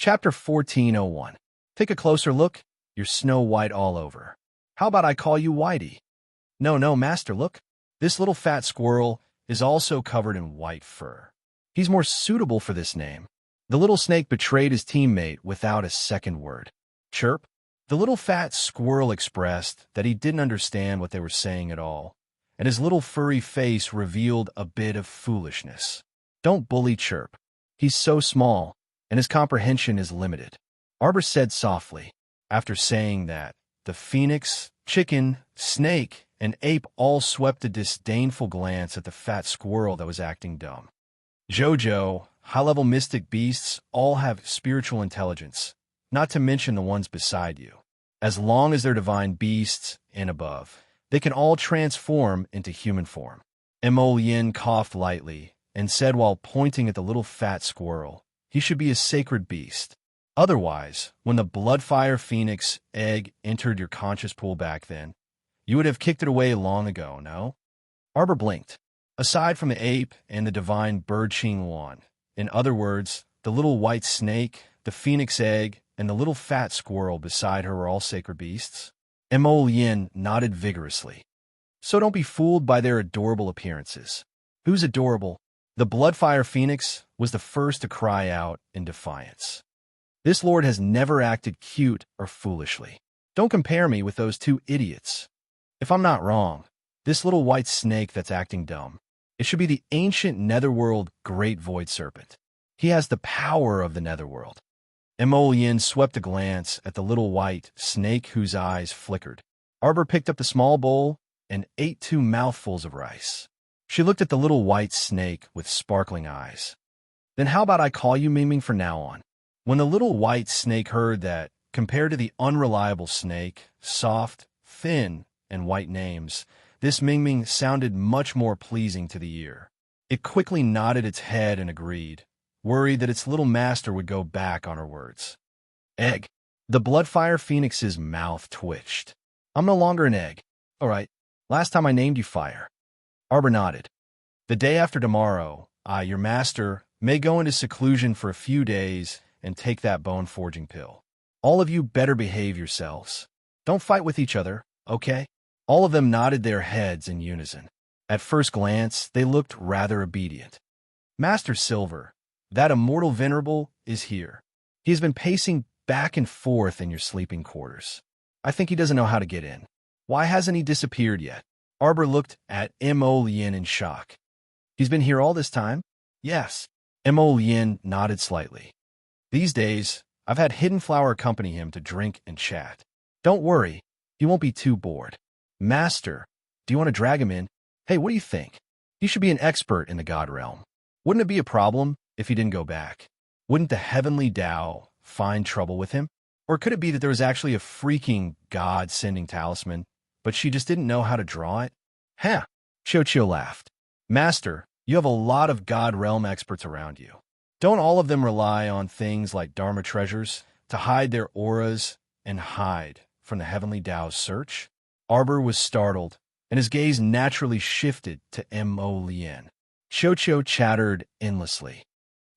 Chapter 1401. Take a closer look. You're Snow White all over. How about I call you Whitey? No, master, look. This little fat squirrel is also covered in white fur. He's more suitable for this name. The little snake betrayed his teammate without a second word. Chirp. The little fat squirrel expressed that he didn't understand what they were saying at all, and his little furry face revealed a bit of foolishness. Don't bully Chirp. He's so small, and his comprehension is limited. Arbor said softly. After saying that, the phoenix, chicken, snake, and ape all swept a disdainful glance at the fat squirrel that was acting dumb. Jojo, high-level mystic beasts all have spiritual intelligence, not to mention the ones beside you. As long as they're divine beasts and above, they can all transform into human form. Yin coughed lightly and said while pointing at the little fat squirrel, he should be a sacred beast. Otherwise, when the Bloodfire Phoenix egg entered your conscious pool back then, you would have kicked it away long ago, no? Arbor blinked. Aside from the ape and the divine bird Ching Wan, in other words, the little white snake, the phoenix egg, and the little fat squirrel beside her are all sacred beasts? Yin nodded vigorously. So don't be fooled by their adorable appearances. Who's adorable? The Bloodfire Phoenix was the first to cry out in defiance. This lord has never acted cute or foolishly. Don't compare me with those two idiots. If I'm not wrong, this little white snake that's acting dumb, it should be the ancient netherworld great void serpent. He has the power of the netherworld. Yin swept a glance at the little white snake whose eyes flickered. Arbor picked up the small bowl and ate 2 mouthfuls of rice. She looked at the little white snake with sparkling eyes. Then how about I call you Ming Ming from now on? When the little white snake heard that, compared to the unreliable snake, soft, thin, and white names, this Ming Ming sounded much more pleasing to the ear. It quickly nodded its head and agreed, worried that its little master would go back on her words. Egg. The Bloodfire Phoenix's mouth twitched. I'm no longer an egg. All right, last time I named you Fire. Arbor nodded. The day after tomorrow, I, your master, may go into seclusion for a few days and take that bone-forging pill. All of you better behave yourselves. Don't fight with each other, okay? All of them nodded their heads in unison. At first glance, they looked rather obedient. Master Silver, that immortal venerable, is here. He has been pacing back and forth in your sleeping quarters. I think he doesn't know how to get in. Why hasn't he disappeared yet? Arbor looked at Yin in shock. He's been here all this time? Yes. Yin nodded slightly. These days, I've had Hidden Flower accompany him to drink and chat. Don't worry, he won't be too bored. Master, do you want to drag him in? Hey, what do you think? He should be an expert in the God realm. Wouldn't it be a problem if he didn't go back? Wouldn't the heavenly Tao find trouble with him? Or could it be that there was actually a freaking God-sending talisman, but she just didn't know how to draw it? Huh. Cho laughed. Master, you have a lot of God realm experts around you. Don't all of them rely on things like Dharma treasures to hide their auras and hide from the heavenly Tao's search? Arbor was startled, and his gaze naturally shifted to Yin. Cho chattered endlessly.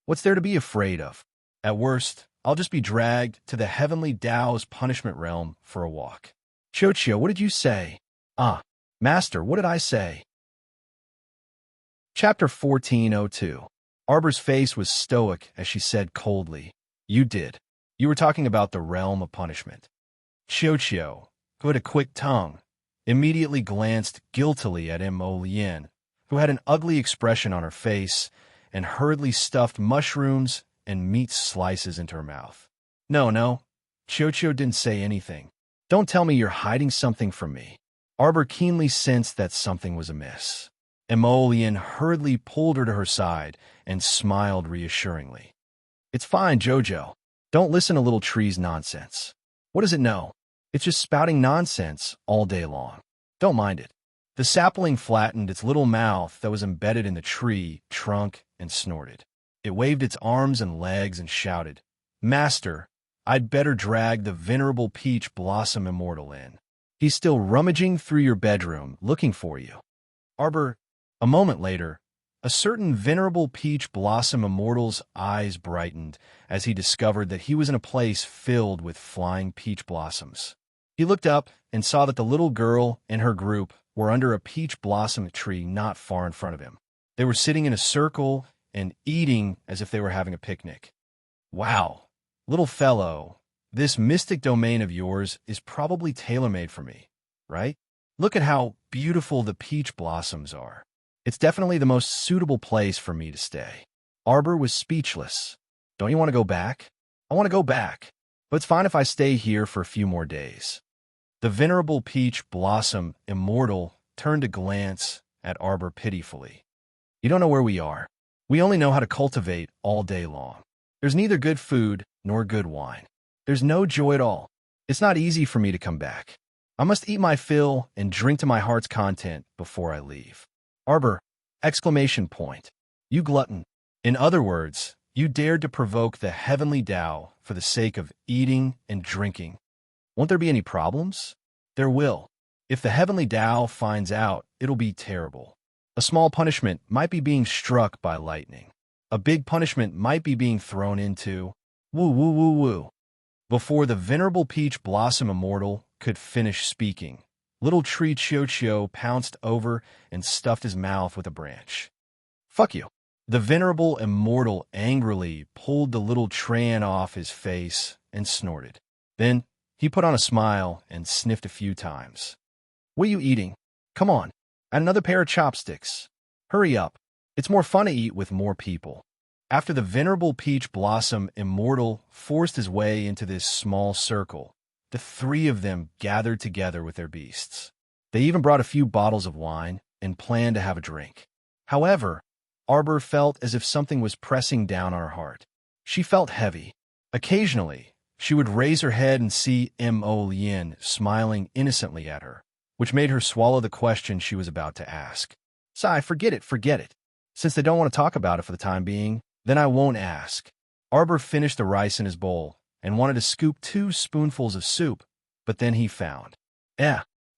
What's there to be afraid of? At worst, I'll just be dragged to the heavenly Tao's punishment realm for a walk. Cho, what did you say? Master, what did I say? Chapter 1402. Arbor's face was stoic as she said coldly, You did. You were talking about the realm of punishment. Cho, who had a quick tongue, immediately glanced guiltily at Yin, who had an ugly expression on her face and hurriedly stuffed mushrooms and meat slices into her mouth. No. Cho didn't say anything. Don't tell me you're hiding something from me. Arbor keenly sensed that something was amiss. Yin hurriedly pulled her to her side and smiled reassuringly. It's fine, Jojo. Don't listen to little tree's nonsense. What does it know? It's just spouting nonsense all day long. Don't mind it. The sapling flattened its little mouth that was embedded in the tree trunk and snorted. It waved its arms and legs and shouted, Master, I'd better drag the venerable peach blossom immortal in. He's still rummaging through your bedroom looking for you. Arbor, a moment later, A certain venerable peach blossom immortal's eyes brightened as he discovered that he was in a place filled with flying peach blossoms. He looked up and saw that the little girl and her group were under a peach blossom tree not far in front of him. They were sitting in a circle and eating as if they were having a picnic. Wow, little fellow, this mystic domain of yours is probably tailor-made for me, right? Look at how beautiful the peach blossoms are. It's definitely the most suitable place for me to stay. Arbor was speechless. Don't you want to go back? I want to go back, but it's fine if I stay here for a few more days. The venerable peach blossom immortal turned to glance at Arbor pitifully. You don't know where we are. We only know how to cultivate all day long. There's neither good food nor good wine. There's no joy at all. It's not easy for me to come back. I must eat my fill and drink to my heart's content before I leave. Arbor! Exclamation point. You glutton. In other words, you dared to provoke the heavenly Tao for the sake of eating and drinking. Won't there be any problems? There will. If the heavenly Tao finds out, it'll be terrible. A small punishment might be being struck by lightning. A big punishment might be being thrown into woo woo woo woo. Before the venerable peach blossom immortal could finish speaking, little tree Chio pounced over and stuffed his mouth with a branch. Fuck you. The venerable immortal angrily pulled the little Tran off his face and snorted. Then he put on a smile and sniffed a few times. What are you eating? Come on, add another pair of chopsticks. Hurry up. It's more fun to eat with more people. After the venerable peach blossom immortal forced his way into this small circle, the three of them gathered together with their beasts. They even brought a few bottles of wine and planned to have a drink. However, Arbor felt as if something was pressing down on her heart. She felt heavy. Occasionally, she would raise her head and see Mo Lien smiling innocently at her, which made her swallow the question she was about to ask. Sigh, forget it. Since they don't want to talk about it for the time being, then I won't ask. Arbor finished the rice in his bowl and wanted to scoop 2 spoonfuls of soup, but then he found,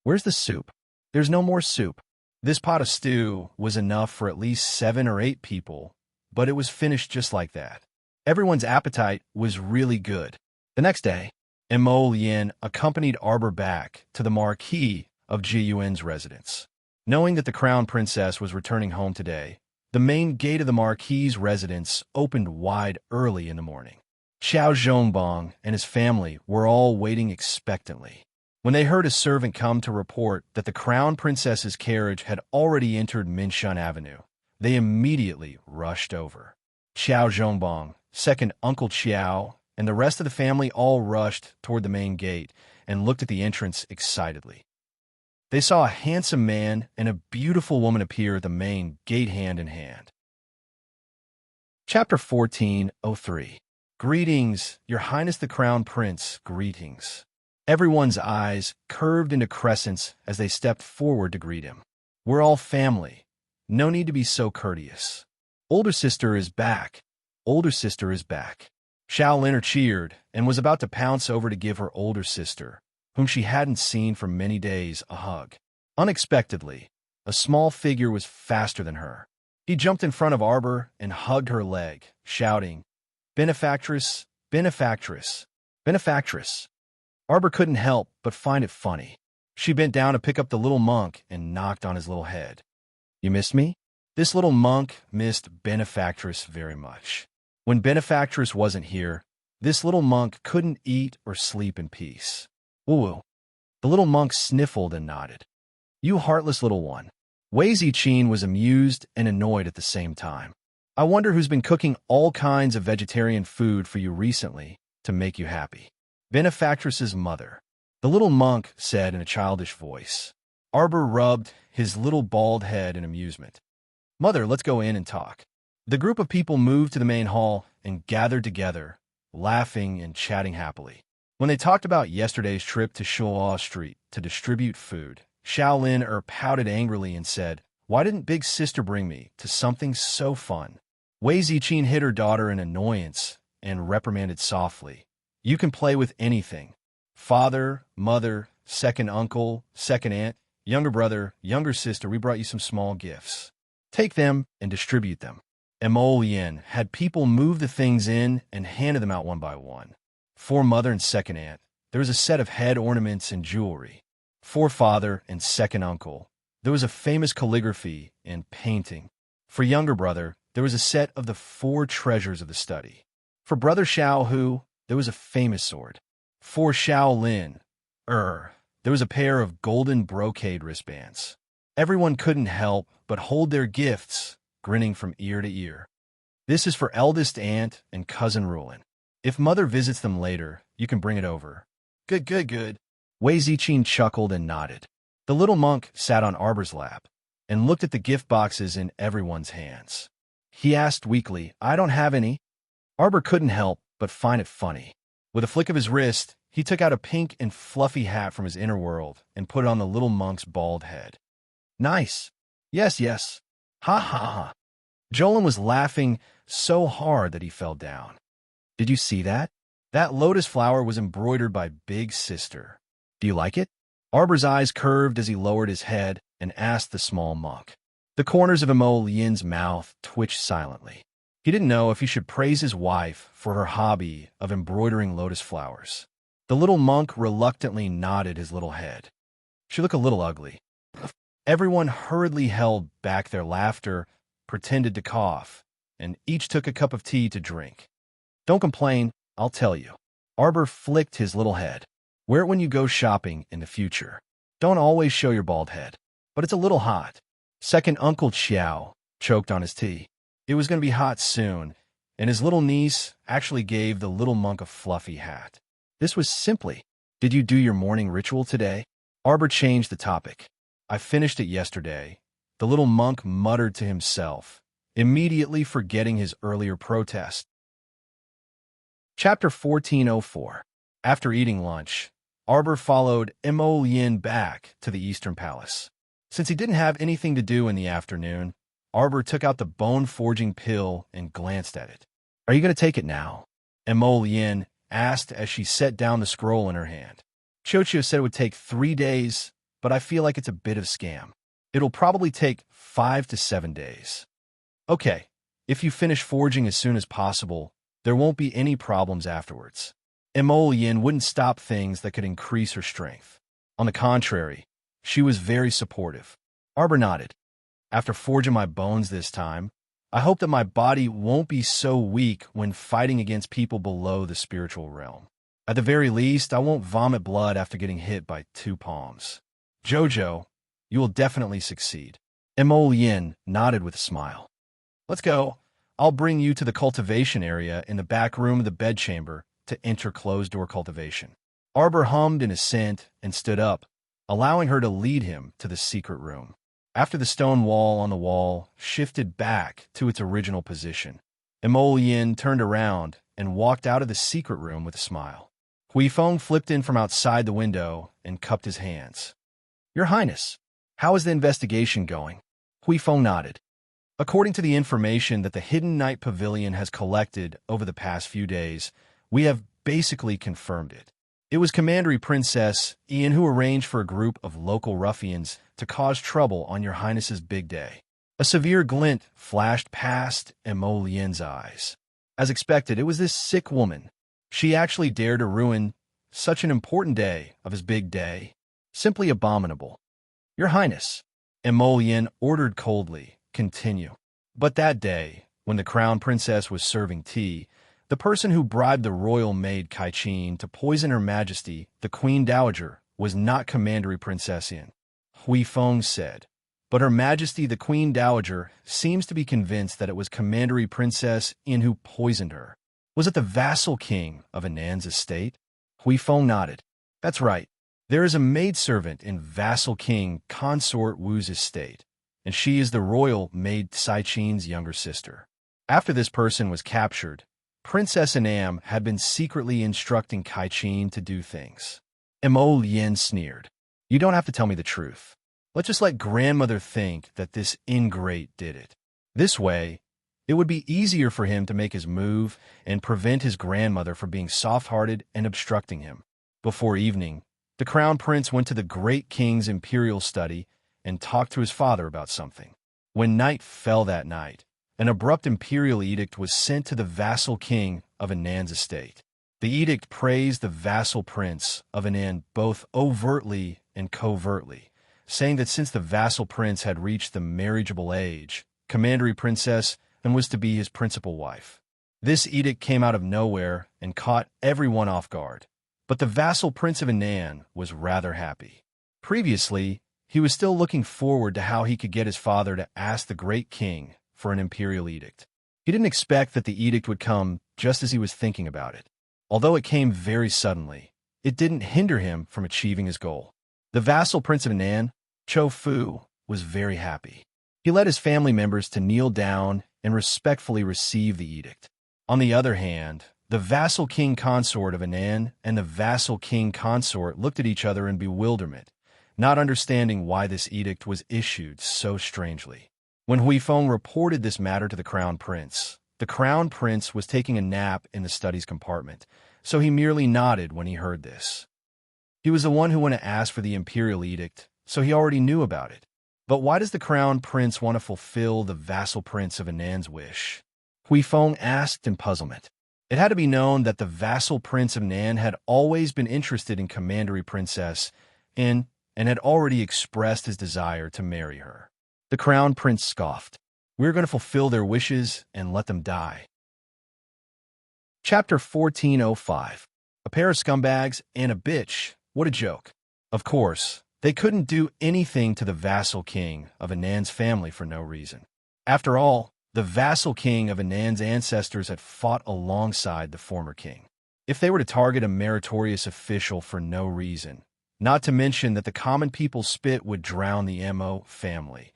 where's the soup? There's no more soup. This pot of stew was enough for at least 7 or 8 people, but it was finished just like that. Everyone's appetite was really good. The next day, Mo Lien accompanied Arbor back to the marquee of Jiyuan's residence. Knowing that the crown princess was returning home today, the main gate of the marquis's residence opened wide early in the morning. Xiao Zhongbong and his family were all waiting expectantly. When they heard a servant come to report that the crown princess's carriage had already entered Minshun Avenue, they immediately rushed over. Xiao Zhongbong, second Uncle Xiao, and the rest of the family all rushed toward the main gate and looked at the entrance excitedly. They saw a handsome man and a beautiful woman appear at the main gate hand in hand. Chapter 14:03. Greetings, Your Highness the Crown Prince, greetings. Everyone's eyes curved into crescents as they stepped forward to greet him. We're all family. No need to be so courteous. Older sister is back. Older sister is back. Xiao Liner cheered and was about to pounce over to give her older sister, whom she hadn't seen for many days, a hug. Unexpectedly, a small figure was faster than her. He jumped in front of Arbor and hugged her leg, shouting, Benefactress, benefactress, benefactress. Arbor couldn't help but find it funny. She bent down to pick up the little monk and knocked on his little head. You missed me? This little monk missed Benefactress very much. When Benefactress wasn't here, this little monk couldn't eat or sleep in peace. Woo-woo. The little monk sniffled and nodded. You heartless little one. Wei Ziqin was amused and annoyed at the same time. I wonder who's been cooking all kinds of vegetarian food for you recently to make you happy. Benefactress's mother. The little monk said in a childish voice. Arbor rubbed his little bald head in amusement. Mother, let's go in and talk. The group of people moved to the main hall and gathered together, laughing and chatting happily. When they talked about yesterday's trip to Shuo Street to distribute food, Xiao pouted angrily and said, Why didn't Big Sister bring me to something so fun? Wei Ziqin hit her daughter in annoyance and reprimanded softly. You can play with anything. Father, mother, second uncle, second aunt, younger brother, younger sister, we brought you some small gifts. Take them and distribute them. Emolian had people move the things in and handed them out one by one. For mother and second aunt, there was a set of head ornaments and jewelry. For father and second uncle, there was a famous calligraphy and painting. For younger brother, there was a set of the 4 treasures of the study. For brother Xiao Hu, there was a famous sword. For Xiao Lin, there was a pair of golden brocade wristbands. Everyone couldn't help but hold their gifts, grinning from ear to ear. This is for eldest aunt and cousin Rulin. If mother visits them later, you can bring it over. Good, good, good. Wei Ziqing chuckled and nodded. The little monk sat on Arbor's lap and looked at the gift boxes in everyone's hands. He asked weakly, I don't have any. Arbor couldn't help but find it funny. With a flick of his wrist, he took out a pink and fluffy hat from his inner world and put it on the little monk's bald head. Nice. Yes, yes. Ha ha ha. Jolin was laughing so hard that he fell down. Did you see that? That lotus flower was embroidered by Big Sister. Do you like it? Arbor's eyes curved as he lowered his head and asked the small monk. The corners of Emo Yin's mouth twitched silently. He didn't know if he should praise his wife for her hobby of embroidering lotus flowers. The little monk reluctantly nodded his little head. She looked a little ugly. Everyone hurriedly held back their laughter, pretended to cough, and each took a cup of tea to drink. Don't complain, I'll tell you. Arbor flicked his little head. Wear it when you go shopping in the future. Don't always show your bald head. But it's a little hot. Second Uncle Xiao choked on his tea. It was going to be hot soon, and his little niece actually gave the little monk a fluffy hat. This was simply, did you do your morning ritual today? Arbor changed the topic. I finished it yesterday. The little monk muttered to himself, immediately forgetting his earlier protest. Chapter 1404. After eating lunch, Arbor followed Emo Yin back to the Eastern Palace. Since he didn't have anything to do in the afternoon, Arbor took out the bone-forging pill and glanced at it. Are you going to take it now? Emo Yin asked as she set down the scroll in her hand. Chocho said it would take 3 days, but I feel like it's a bit of scam. It'll probably take 5 to 7 days. Okay, if you finish forging as soon as possible, there won't be any problems afterwards. Emolian wouldn't stop things that could increase her strength. On the contrary, she was very supportive. Arbor nodded. After forging my bones this time, I hope that my body won't be so weak when fighting against people below the spiritual realm. At the very least, I won't vomit blood after getting hit by 2 palms. Jojo, you will definitely succeed. Emolian nodded with a smile. Let's go. I'll bring you to the cultivation area in the back room of the bedchamber to enter closed-door cultivation. Arbor hummed in assent and stood up, allowing her to lead him to the secret room. After the stone wall on the wall shifted back to its original position, Emolian turned around and walked out of the secret room with a smile. Huifeng flipped in from outside the window and cupped his hands. Your Highness, how is the investigation going? Huifeng nodded. According to the information that the Hidden Night Pavilion has collected over the past few days, we have basically confirmed it. It was Commandery Princess Ian who arranged for a group of local ruffians to cause trouble on your Highness's big day. A severe glint flashed past Emolian's eyes. As expected, it was this sick woman. She actually dared to ruin such an important day of his big day. Simply abominable. Your Highness, Emolian ordered coldly, continue. But that day, when the Crown Princess was serving tea, the person who bribed the royal maid Kai-Chin to poison Her Majesty, the Queen Dowager, was not Commandery Princess Yin. Huifeng said, but Her Majesty the Queen Dowager seems to be convinced that it was Commandery Princess Yin who poisoned her. Was it the vassal king of Anan's estate? Huifeng nodded. That's right. There is a maidservant in vassal king Consort Wu's estate, and she is the royal maid Sai-Chin's younger sister. After this person was captured, Princess Anam had been secretly instructing Kai-Chin to do things. Emo Yin sneered. You don't have to tell me the truth. Let's just let grandmother think that this ingrate did it. This way, it would be easier for him to make his move and prevent his grandmother from being soft-hearted and obstructing him. Before evening, the Crown Prince went to the great king's imperial study and talked to his father about something. When night fell that night, an abrupt imperial edict was sent to the vassal king of Anand's estate. The edict praised the vassal prince of Anand both overtly and covertly, saying that since the vassal prince had reached the marriageable age, Commandery Princess and was to be his principal wife. This edict came out of nowhere and caught everyone off guard. But the vassal prince of Anand was rather happy. Previously, he was still looking forward to how he could get his father to ask the great king for an imperial edict. He didn't expect that the edict would come just as he was thinking about it. Although it came very suddenly, it didn't hinder him from achieving his goal. The vassal prince of Anand, Cho Fu, was very happy. He led his family members to kneel down and respectfully receive the edict. On the other hand, the vassal king consort of Anand and the vassal king consort looked at each other in bewilderment, not understanding why this edict was issued so strangely. When Huifeng reported this matter to the crown prince was taking a nap in the studies compartment, so he merely nodded when he heard this. He was the one who went to ask for the imperial edict, so he already knew about it. But why does the crown prince want to fulfill the vassal prince of Anand's wish? Huifeng asked in puzzlement. It had to be known that the vassal prince of Anand had always been interested in Commandery Princess and had already expressed his desire to marry her. The crown prince scoffed. We're going to fulfill their wishes and let them die. Chapter 1405. A pair of scumbags and a bitch. What a joke. Of course, they couldn't do anything to the vassal king of Anand's family for no reason. After all, the vassal king of Anand's ancestors had fought alongside the former king. If they were to target a meritorious official for no reason, not to mention that the common people's spit would drown the Mo family,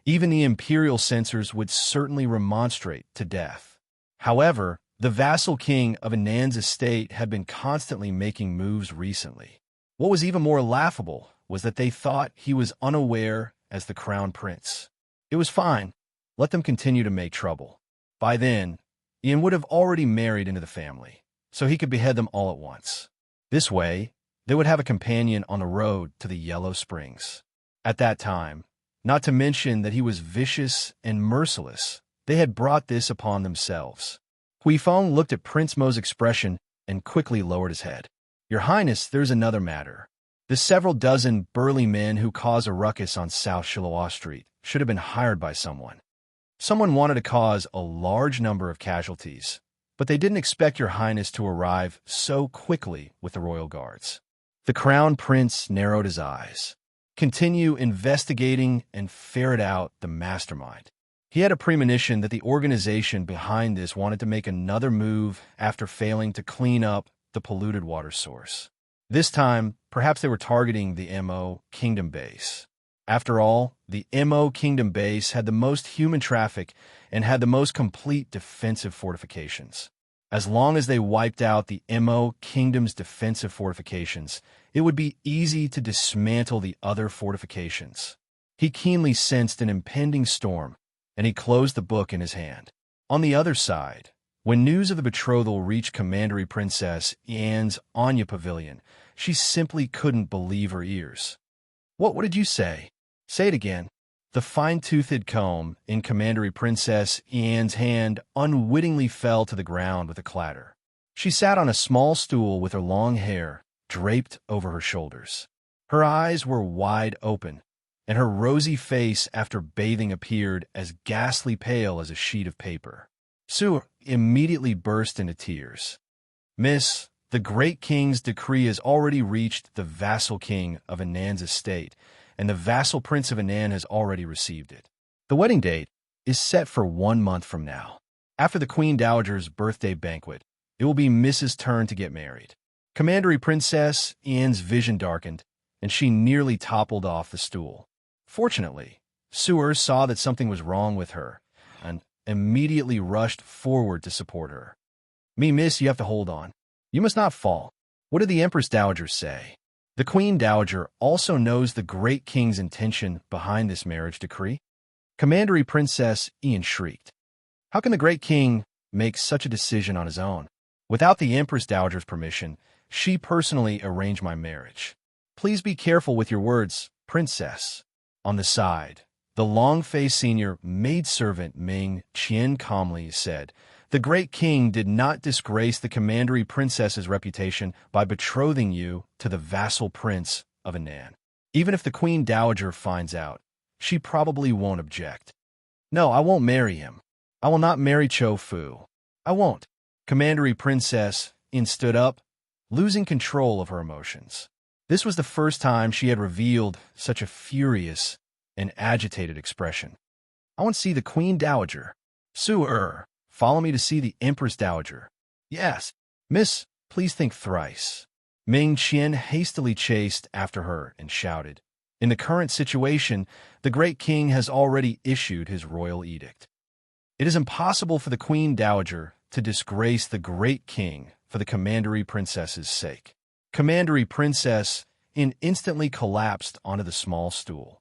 even the imperial censors would certainly remonstrate to death. However, the vassal king of Anand's estate had been constantly making moves recently. What was even more laughable was that they thought he was unaware as the crown prince. It was fine. Let them continue to make trouble. By then, Ian would have already married into the family, so he could behead them all at once. This way, they would have a companion on the road to the Yellow Springs. At that time, not to mention that he was vicious and merciless, they had brought this upon themselves. Huifeng looked at Prince Mo's expression and quickly lowered his head. Your Highness, there's another matter. The several dozen burly men who caused a ruckus on South Shiloh Street should have been hired by someone. Someone wanted to cause a large number of casualties, but they didn't expect Your Highness to arrive so quickly with the royal guards. The crown prince narrowed his eyes. Continue investigating and ferret out the mastermind. He had a premonition that the organization behind this wanted to make another move after failing to clean up the polluted water source. This time, perhaps they were targeting the Mo Kingdom base. After all, the Mo Kingdom base had the most human traffic and had the most complete defensive fortifications. As long as they wiped out the Mo Kingdom's defensive fortifications, it would be easy to dismantle the other fortifications. He keenly sensed an impending storm, and he closed the book in his hand. On the other side, when news of the betrothal reached Commandery Princess Ian's Anya Pavilion, she simply couldn't believe her ears. What did you say? Say it again. The fine-toothed comb in Commandery Princess Ian's hand unwittingly fell to the ground with a clatter. She sat on a small stool with her long hair draped over her shoulders. Her eyes were wide open, and her rosy face after bathing appeared as ghastly pale as a sheet of paper. Su immediately burst into tears. Miss, the great king's decree has already reached the vassal king of Anand's estate, and the vassal prince of Anand has already received it. The wedding date is set for 1 month from now. After the Queen Dowager's birthday banquet, it will be Mrs. turn to get married. Commandery Princess Ian's vision darkened, and she nearly toppled off the stool. Fortunately, Suer saw that something was wrong with her, and immediately rushed forward to support her. Miss, you have to hold on. You must not fall. What did the Empress Dowager say? The Queen Dowager also knows the great king's intention behind this marriage decree. Commandery Princess Ian shrieked. How can the great king make such a decision on his own? Without the Empress Dowager's permission, she personally arranged my marriage. Please be careful with your words, princess. On the side, The long-faced senior maidservant Ming Qian calmly said, "The great king did not disgrace the commandery princess's reputation by betrothing you to the vassal prince of Anan. Even if the queen dowager finds out, she probably won't object." "No, I won't marry him. I will not marry Cho Fu. I won't." Commandery Princess In stood up, losing control of her emotions. This was the first time she had revealed such a furious and agitated expression. "I want to see the Queen Dowager." "Su-er, follow me to see the Empress Dowager." "Yes." "Miss, please think thrice." Ming Qian hastily chased after her and shouted, "In the current situation, the great king has already issued his royal edict. It is impossible for the Queen Dowager to disgrace the great king for the Commandery Princess's sake." Commandery Princess In instantly collapsed onto the small stool.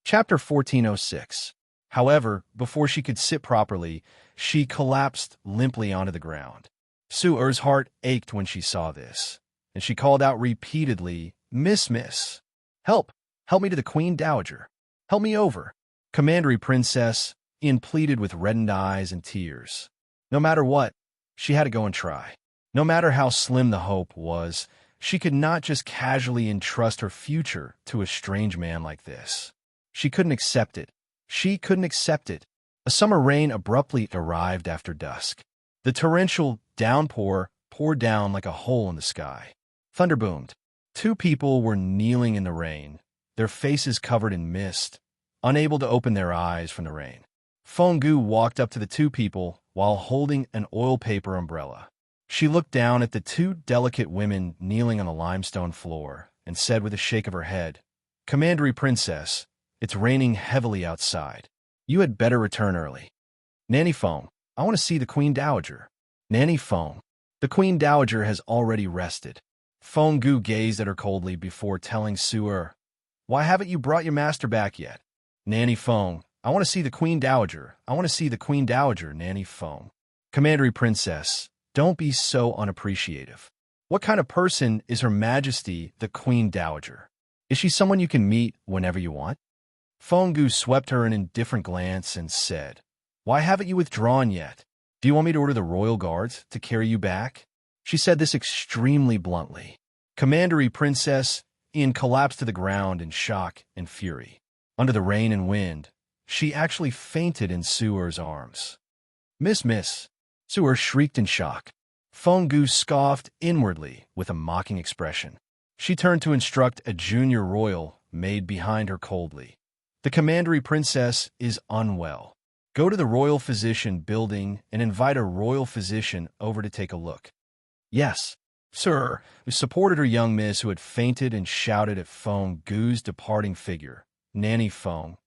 Chapter 1406. However, before she could sit properly, she collapsed limply onto the ground. Su-er's heart ached when she saw this, and she called out repeatedly, Miss, help! Help me to the Queen Dowager! Help me over!" Commandery Princess In pleaded with reddened eyes and tears. No matter what, she had to go and try. No matter how slim the hope was, she could not just casually entrust her future to a strange man like this. She couldn't accept it. She couldn't accept it. A summer rain abruptly arrived after dusk. The torrential downpour poured down like a hole in the sky. Thunder boomed. Two people were kneeling in the rain, their faces covered in mist, unable to open their eyes from the rain. Fenggu walked up to the two people while holding an oil paper umbrella. She looked down at the two delicate women kneeling on the limestone floor and said with a shake of her head, "Commandery Princess, it's raining heavily outside. You had better return early." "Nanny Feng, I want to see the Queen Dowager." "Nanny Feng, the Queen Dowager has already rested." Fenggu gazed at her coldly before telling Su-er, "Why haven't you brought your master back yet?" "Nanny Feng, I want to see the Queen Dowager. I want to see the Queen Dowager, Nanny Feng." "Commandery Princess, don't be so unappreciative. What kind of person is Her Majesty the Queen Dowager? Is she someone you can meet whenever you want?" Fenggu swept her an indifferent glance and said, "Why haven't you withdrawn yet? Do you want me to order the royal guards to carry you back?" She said this extremely bluntly. Commandery Princess In collapsed to the ground in shock and fury. Under the rain and wind, she actually fainted in Su-er's arms. Miss, Su-er shrieked in shock. Fenggu scoffed inwardly with a mocking expression. She turned to instruct a junior royal maid behind her coldly. "The Commandery Princess is unwell. Go to the royal physician building and invite a royal physician over to take a look." "Yes, sir," who supported her young miss who had fainted and shouted at Fenggu's departing figure. Nanny Feng.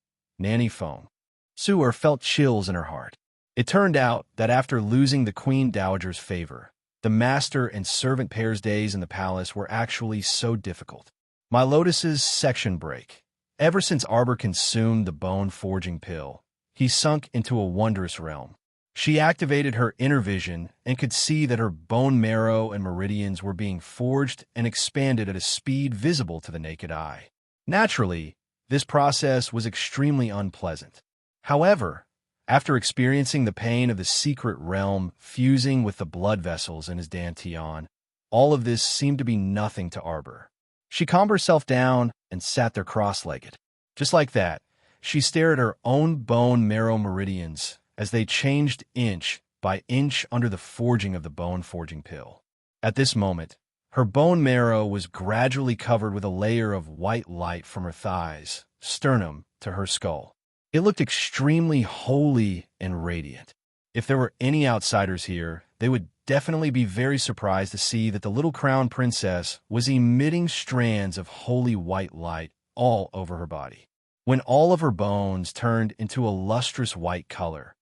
Su-er felt chills in her heart. It turned out that after losing the Queen Dowager's favor, the master and servant pair's days in the palace were actually so difficult. My Lotus's section break. Ever since Arbor consumed the bone-forging pill, he sunk into a wondrous realm. She activated her inner vision and could see that her bone marrow and meridians were being forged and expanded at a speed visible to the naked eye. Naturally, this process was extremely unpleasant. However, after experiencing the pain of the secret realm fusing with the blood vessels in his dantian, all of this seemed to be nothing to Arbor. She calmed herself down and sat there cross-legged. Just like that, she stared at her own bone marrow meridians as they changed inch by inch under the forging of the bone-forging pill. At this moment, her bone marrow was gradually covered with a layer of white light from her thighs, sternum, to her skull. It looked extremely holy and radiant. If there were any outsiders here, they would definitely be very surprised to see that the little crown princess was emitting strands of holy white light all over her body. When all of her bones turned into a lustrous white color,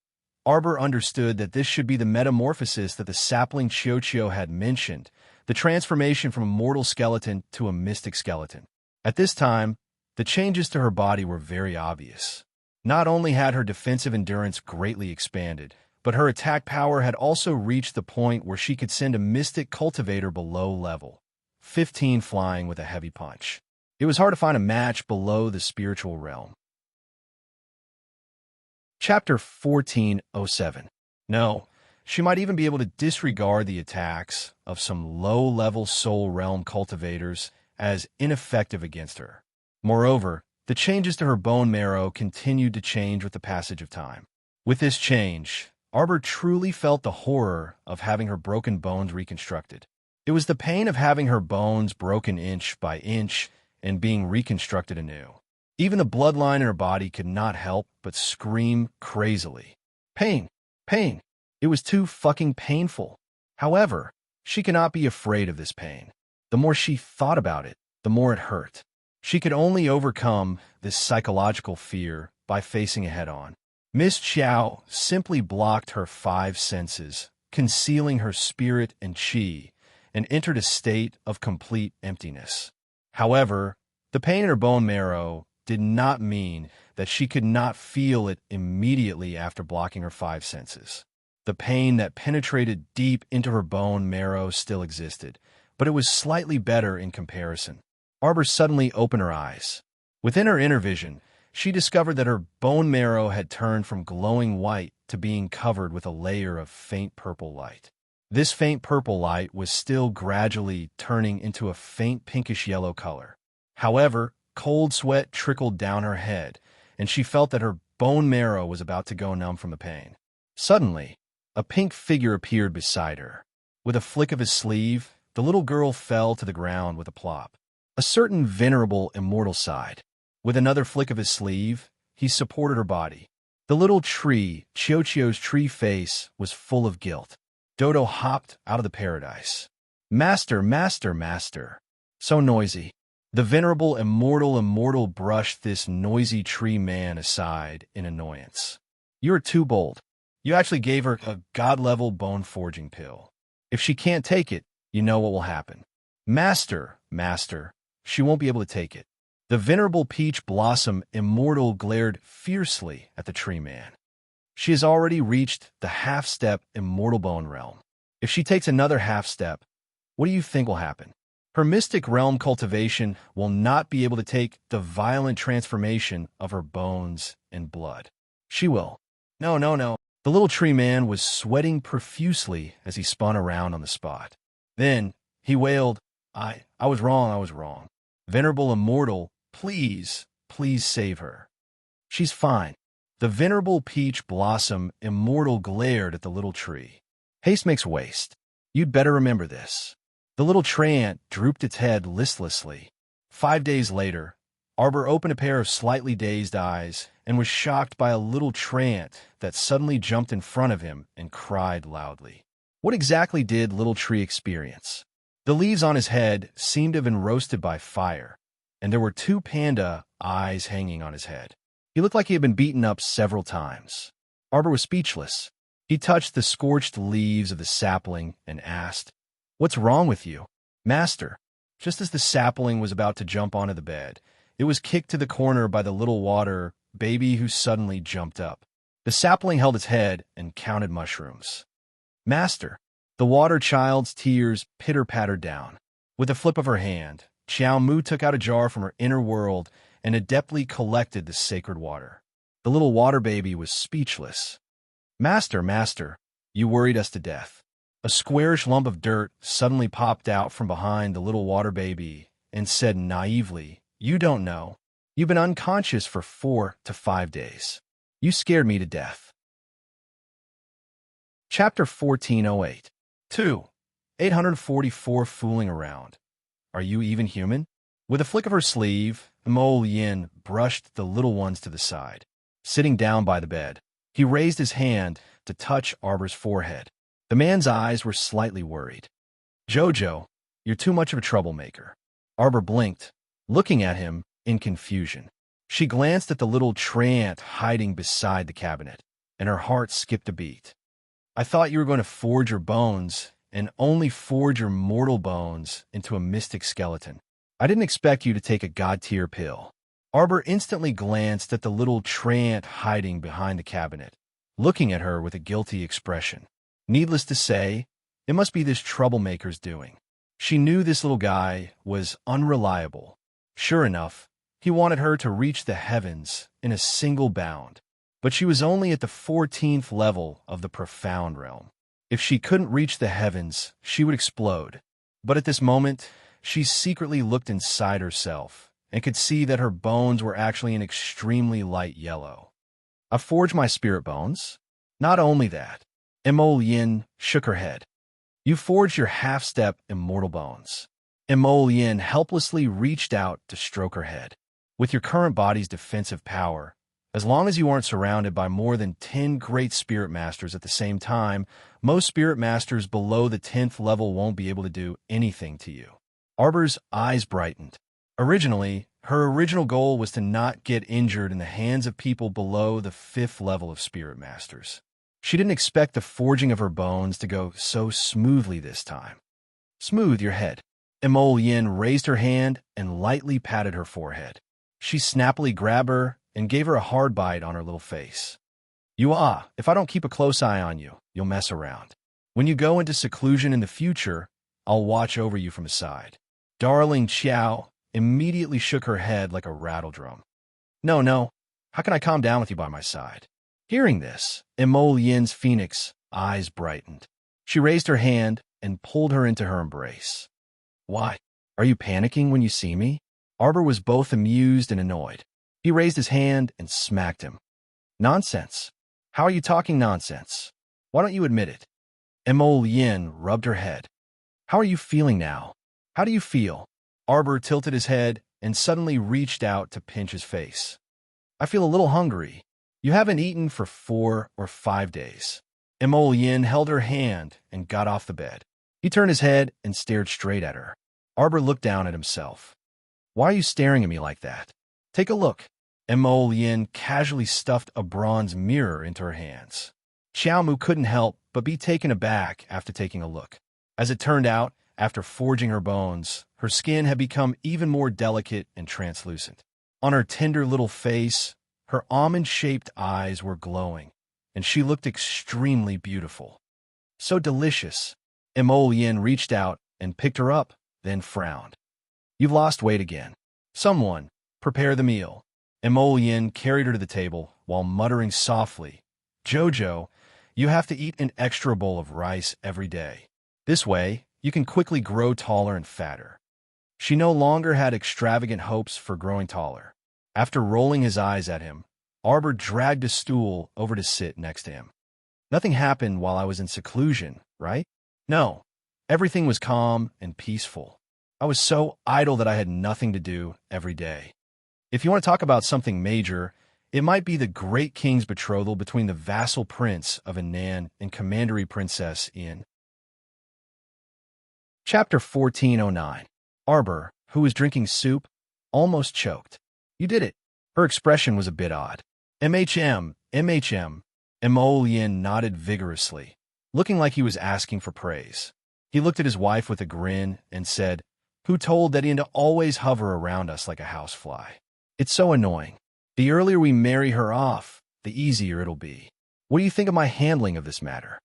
Arbor understood that this should be the metamorphosis that the sapling Chiochio had mentioned, the transformation from a mortal skeleton to a mystic skeleton. At this time, the changes to her body were very obvious. Not only had her defensive endurance greatly expanded, but her attack power had also reached the point where she could send a mystic cultivator below level 15 flying with a heavy punch. It was hard to find a match below the spiritual realm. Chapter 1407. No, she might even be able to disregard the attacks of some low-level soul realm cultivators as ineffective against her. Moreover, the changes to her bone marrow continued to change with the passage of time. With this change, Arbor truly felt the horror of having her broken bones reconstructed. It was the pain of having her bones broken inch by inch and being reconstructed anew. Even the bloodline in her body could not help but scream crazily. Pain! Pain! It was too fucking painful. However, she could not be afraid of this pain. The more she thought about it, the more it hurt. She could only overcome this psychological fear by facing it head-on. Miss Chow simply blocked her 5 senses, concealing her spirit and chi, and entered a state of complete emptiness. However, the pain in her bone marrow did not mean that she could not feel it immediately after blocking her 5 senses. The pain that penetrated deep into her bone marrow still existed, but it was slightly better in comparison. Arbor suddenly opened her eyes. Within her inner vision, she discovered that her bone marrow had turned from glowing white to being covered with a layer of faint purple light. This faint purple light was still gradually turning into a faint pinkish-yellow color. However, cold sweat trickled down her head, and she felt that her bone marrow was about to go numb from the pain. Suddenly, a pink figure appeared beside her. With a flick of his sleeve, the little girl fell to the ground with a plop. A certain venerable immortal sighed. With another flick of his sleeve, he supported her body. The little tree, Chiochio's tree face, was full of guilt. Dodo hopped out of the paradise. Master, master, master. So noisy. The venerable immortal brushed this noisy tree man aside in annoyance. You're too bold. You actually gave her a god-level bone-forging pill. If she can't take it, you know what will happen. Master, master, she won't be able to take it. The venerable peach blossom immortal glared fiercely at the tree man. She has already reached the half-step immortal bone realm. If she takes another half-step, what do you think will happen? Her mystic realm cultivation will not be able to take the violent transformation of her bones and blood. She will. No. The little tree man was sweating profusely as he spun around on the spot. Then he wailed, I was wrong. Venerable immortal, please save her. She's fine. The venerable peach blossom immortal glared at the little tree. Haste makes waste. You'd better remember this. The little treant drooped its head listlessly. 5 days later, Arbor opened a pair of slightly dazed eyes and was shocked by a little treant that suddenly jumped in front of him and cried loudly. What exactly did little tree experience? The leaves on his head seemed to have been roasted by fire, and there were 2 panda eyes hanging on his head. He looked like he had been beaten up several times. Arbor was speechless. He touched the scorched leaves of the sapling and asked, What's wrong with you? Master. Just as the sapling was about to jump onto the bed, it was kicked to the corner by the little water baby who suddenly jumped up. The sapling held its head and counted mushrooms. Master. The water child's tears pitter-pattered down. With a flip of her hand, Xiao Mu took out a jar from her inner world and adeptly collected the sacred water. The little water baby was speechless. Master, you worried us to death. A squarish lump of dirt suddenly popped out from behind the little water baby and said naively, You don't know. You've been unconscious for 4 to 5 days. You scared me to death. Chapter 1408. 2. 844 Fooling Around. Are you even human? With a flick of her sleeve, Mo Yin brushed the little ones to the side. Sitting down by the bed, he raised his hand to touch Arbor's forehead. The man's eyes were slightly worried. Jojo, you're too much of a troublemaker. Arbor blinked, looking at him in confusion. She glanced at the little treant hiding beside the cabinet, and her heart skipped a beat. I thought you were going to forge your bones, and only forge your mortal bones into a mystic skeleton. I didn't expect you to take a god-tier pill. Arbor instantly glanced at the little treant hiding behind the cabinet, looking at her with a guilty expression. Needless to say, it must be this troublemaker's doing. She knew this little guy was unreliable. Sure enough, he wanted her to reach the heavens in a single bound. but she was only at the 14th level of the profound realm. If she couldn't reach the heavens, she would explode. But at this moment, she secretly looked inside herself and could see that her bones were actually an extremely light yellow. I forged my spirit bones? Not only that. Emo Yin shook her head. You forged your half-step immortal bones. Emo Yin helplessly reached out to stroke her head. With your current body's defensive power, as long as you aren't surrounded by more than 10 great spirit masters at the same time, most spirit masters below the 10th level won't be able to do anything to you. Arbor's eyes brightened. Originally, her original goal was to not get injured in the hands of people below the 5th level of spirit masters. She didn't expect the forging of her bones to go so smoothly this time. Smooth your head. Emo Yin raised her hand and lightly patted her forehead. She snappily grabbed her and gave her a hard bite on her little face. If I don't keep a close eye on you, you'll mess around. When you go into seclusion in the future, I'll watch over you from the side. Darling Qiao immediately shook her head like a rattle drum. No, how can I calm down with you by my side? Hearing this, Emo Yin's phoenix eyes brightened. She raised her hand and pulled her into her embrace. Why? Are you panicking when you see me? Arbor was both amused and annoyed. He raised his hand and smacked him. Nonsense. How are you talking nonsense? Why don't you admit it? Emo Yin rubbed her head. How are you feeling now? How do you feel? Arbor tilted his head and suddenly reached out to pinch his face. I feel a little hungry. You haven't eaten for 4 or 5 days. Emo Yin held her hand and got off the bed. He turned his head and stared straight at her. Arbor looked down at himself. Why are you staring at me like that? Take a look. Emo Yin casually stuffed a bronze mirror into her hands. Xiaomu couldn't help but be taken aback after taking a look. As it turned out, after forging her bones, her skin had become even more delicate and translucent. On her tender little face, her almond-shaped eyes were glowing, and she looked extremely beautiful. So delicious. Emo Yin reached out and picked her up, then frowned. You've lost weight again. Someone, prepare the meal. Emo Yin carried her to the table while muttering softly, Jojo, you have to eat an extra bowl of rice every day. This way, you can quickly grow taller and fatter. She no longer had extravagant hopes for growing taller. After rolling his eyes at him, Arbor dragged a stool over to sit next to him. Nothing happened while I was in seclusion, right? No. Everything was calm and peaceful. I was so idle that I had nothing to do every day. If you want to talk about something major, it might be the great king's betrothal between the vassal prince of Anan and commandery princess in Chapter 1409. Arbor, who was drinking soup, almost choked. You did it. Her expression was a bit odd. MHM. Emo Yin nodded vigorously, looking like he was asking for praise. He looked at his wife with a grin and said, Who told that Ian to always hover around us like a housefly? It's so annoying. The earlier we marry her off, the easier it'll be. What do you think of my handling of this matter?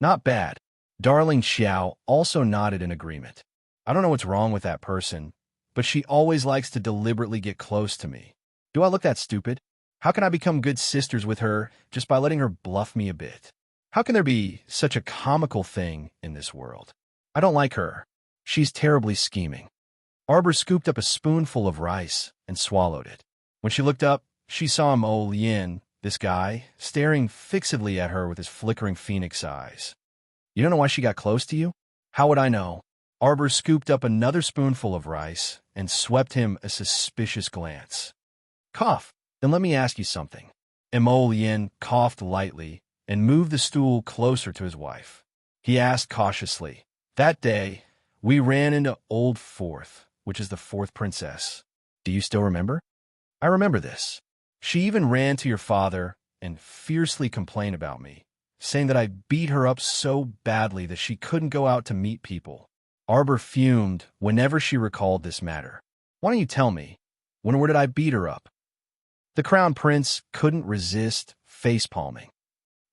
Not bad. Darling Xiao also nodded in agreement. I don't know what's wrong with that person, but she always likes to deliberately get close to me. Do I look that stupid? How can I become good sisters with her just by letting her bluff me a bit? How can there be such a comical thing in this world? I don't like her. She's terribly scheming. Arbor scooped up a spoonful of rice and swallowed it. When she looked up, she saw Mo Lien, this guy, staring fixedly at her with his flickering phoenix eyes. You don't know why she got close to you? How would I know? Arbor scooped up another spoonful of rice and swept him a suspicious glance. Cough. Then let me ask you something. Emo Lien coughed lightly and moved the stool closer to his wife. He asked cautiously, That day, we ran into Old Fourth, which is the fourth princess. Do you still remember? I remember this. She even ran to your father and fiercely complained about me, saying that I beat her up so badly that she couldn't go out to meet people. Arbor fumed whenever she recalled this matter. Why don't you tell me? Where did I beat her up? The crown prince couldn't resist face-palming.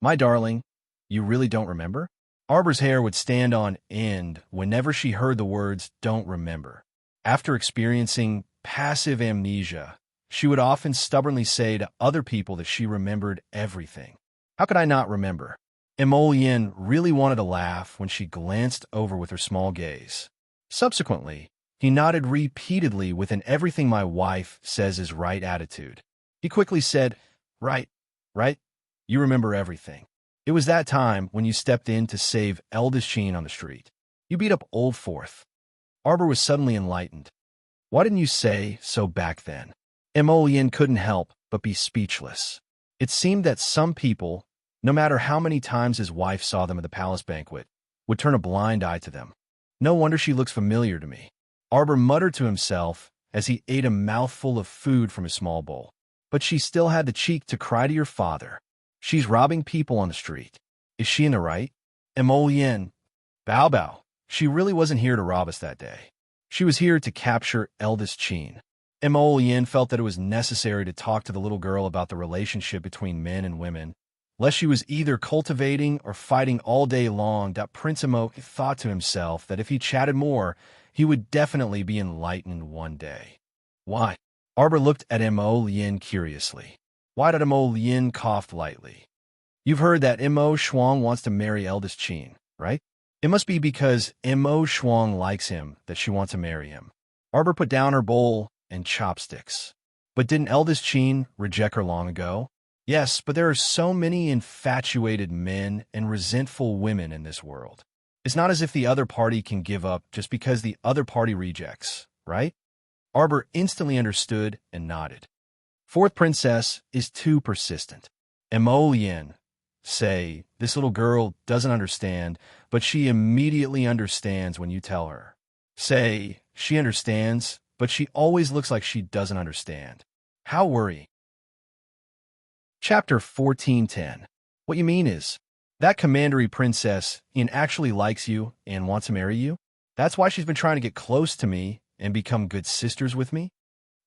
My darling, you really don't remember? Arbor's hair would stand on end whenever she heard the words don't remember. After experiencing passive amnesia, She would often stubbornly say to other people that she remembered everything. How could I not remember? Emolien really wanted to laugh when she glanced over with her small gaze. Subsequently, he nodded repeatedly with an everything my wife says is right attitude. He quickly said, right, you remember everything. It was that time when you stepped in to save Eldest Sheen on the street. You beat up Old Forth. Arbor was suddenly enlightened. Why didn't you say so back then? Emolien couldn't help but be speechless. It seemed that some people, no matter how many times his wife saw them at the palace banquet, would turn a blind eye to them. No wonder she looks familiar to me. Arbor muttered to himself as he ate a mouthful of food from his small bowl. But she still had the cheek to cry to your father. She's robbing people on the street. Is she in the right? Emolien, bow. She really wasn't here to rob us that day. She was here to capture Eldest Sheen. Emolien felt that it was necessary to talk to the little girl about the relationship between men and women, lest she was either cultivating or fighting all day long. Prince Emo thought to himself that if he chatted more, he would definitely be enlightened one day. Why? Arbor looked at Emolien curiously. Why did Emolien cough lightly? You've heard that Emo Shuang wants to marry Eldest Sheen, right? It must be because Emo Shuang likes him that she wants to marry him. Arbor put down her bowl and chopsticks. But didn't Eldest Sheen reject her long ago? Yes, but there are so many infatuated men and resentful women in this world. It's not as if the other party can give up just because the other party rejects, right? Arbor instantly understood and nodded. Fourth princess is too persistent. Emolien, say, this little girl doesn't understand, but she immediately understands when you tell her. Say, she understands, but she always looks like she doesn't understand. How worrying. Chapter 1410. What you mean is, that commandery princess actually likes you and wants to marry you? That's why she's been trying to get close to me and become good sisters with me?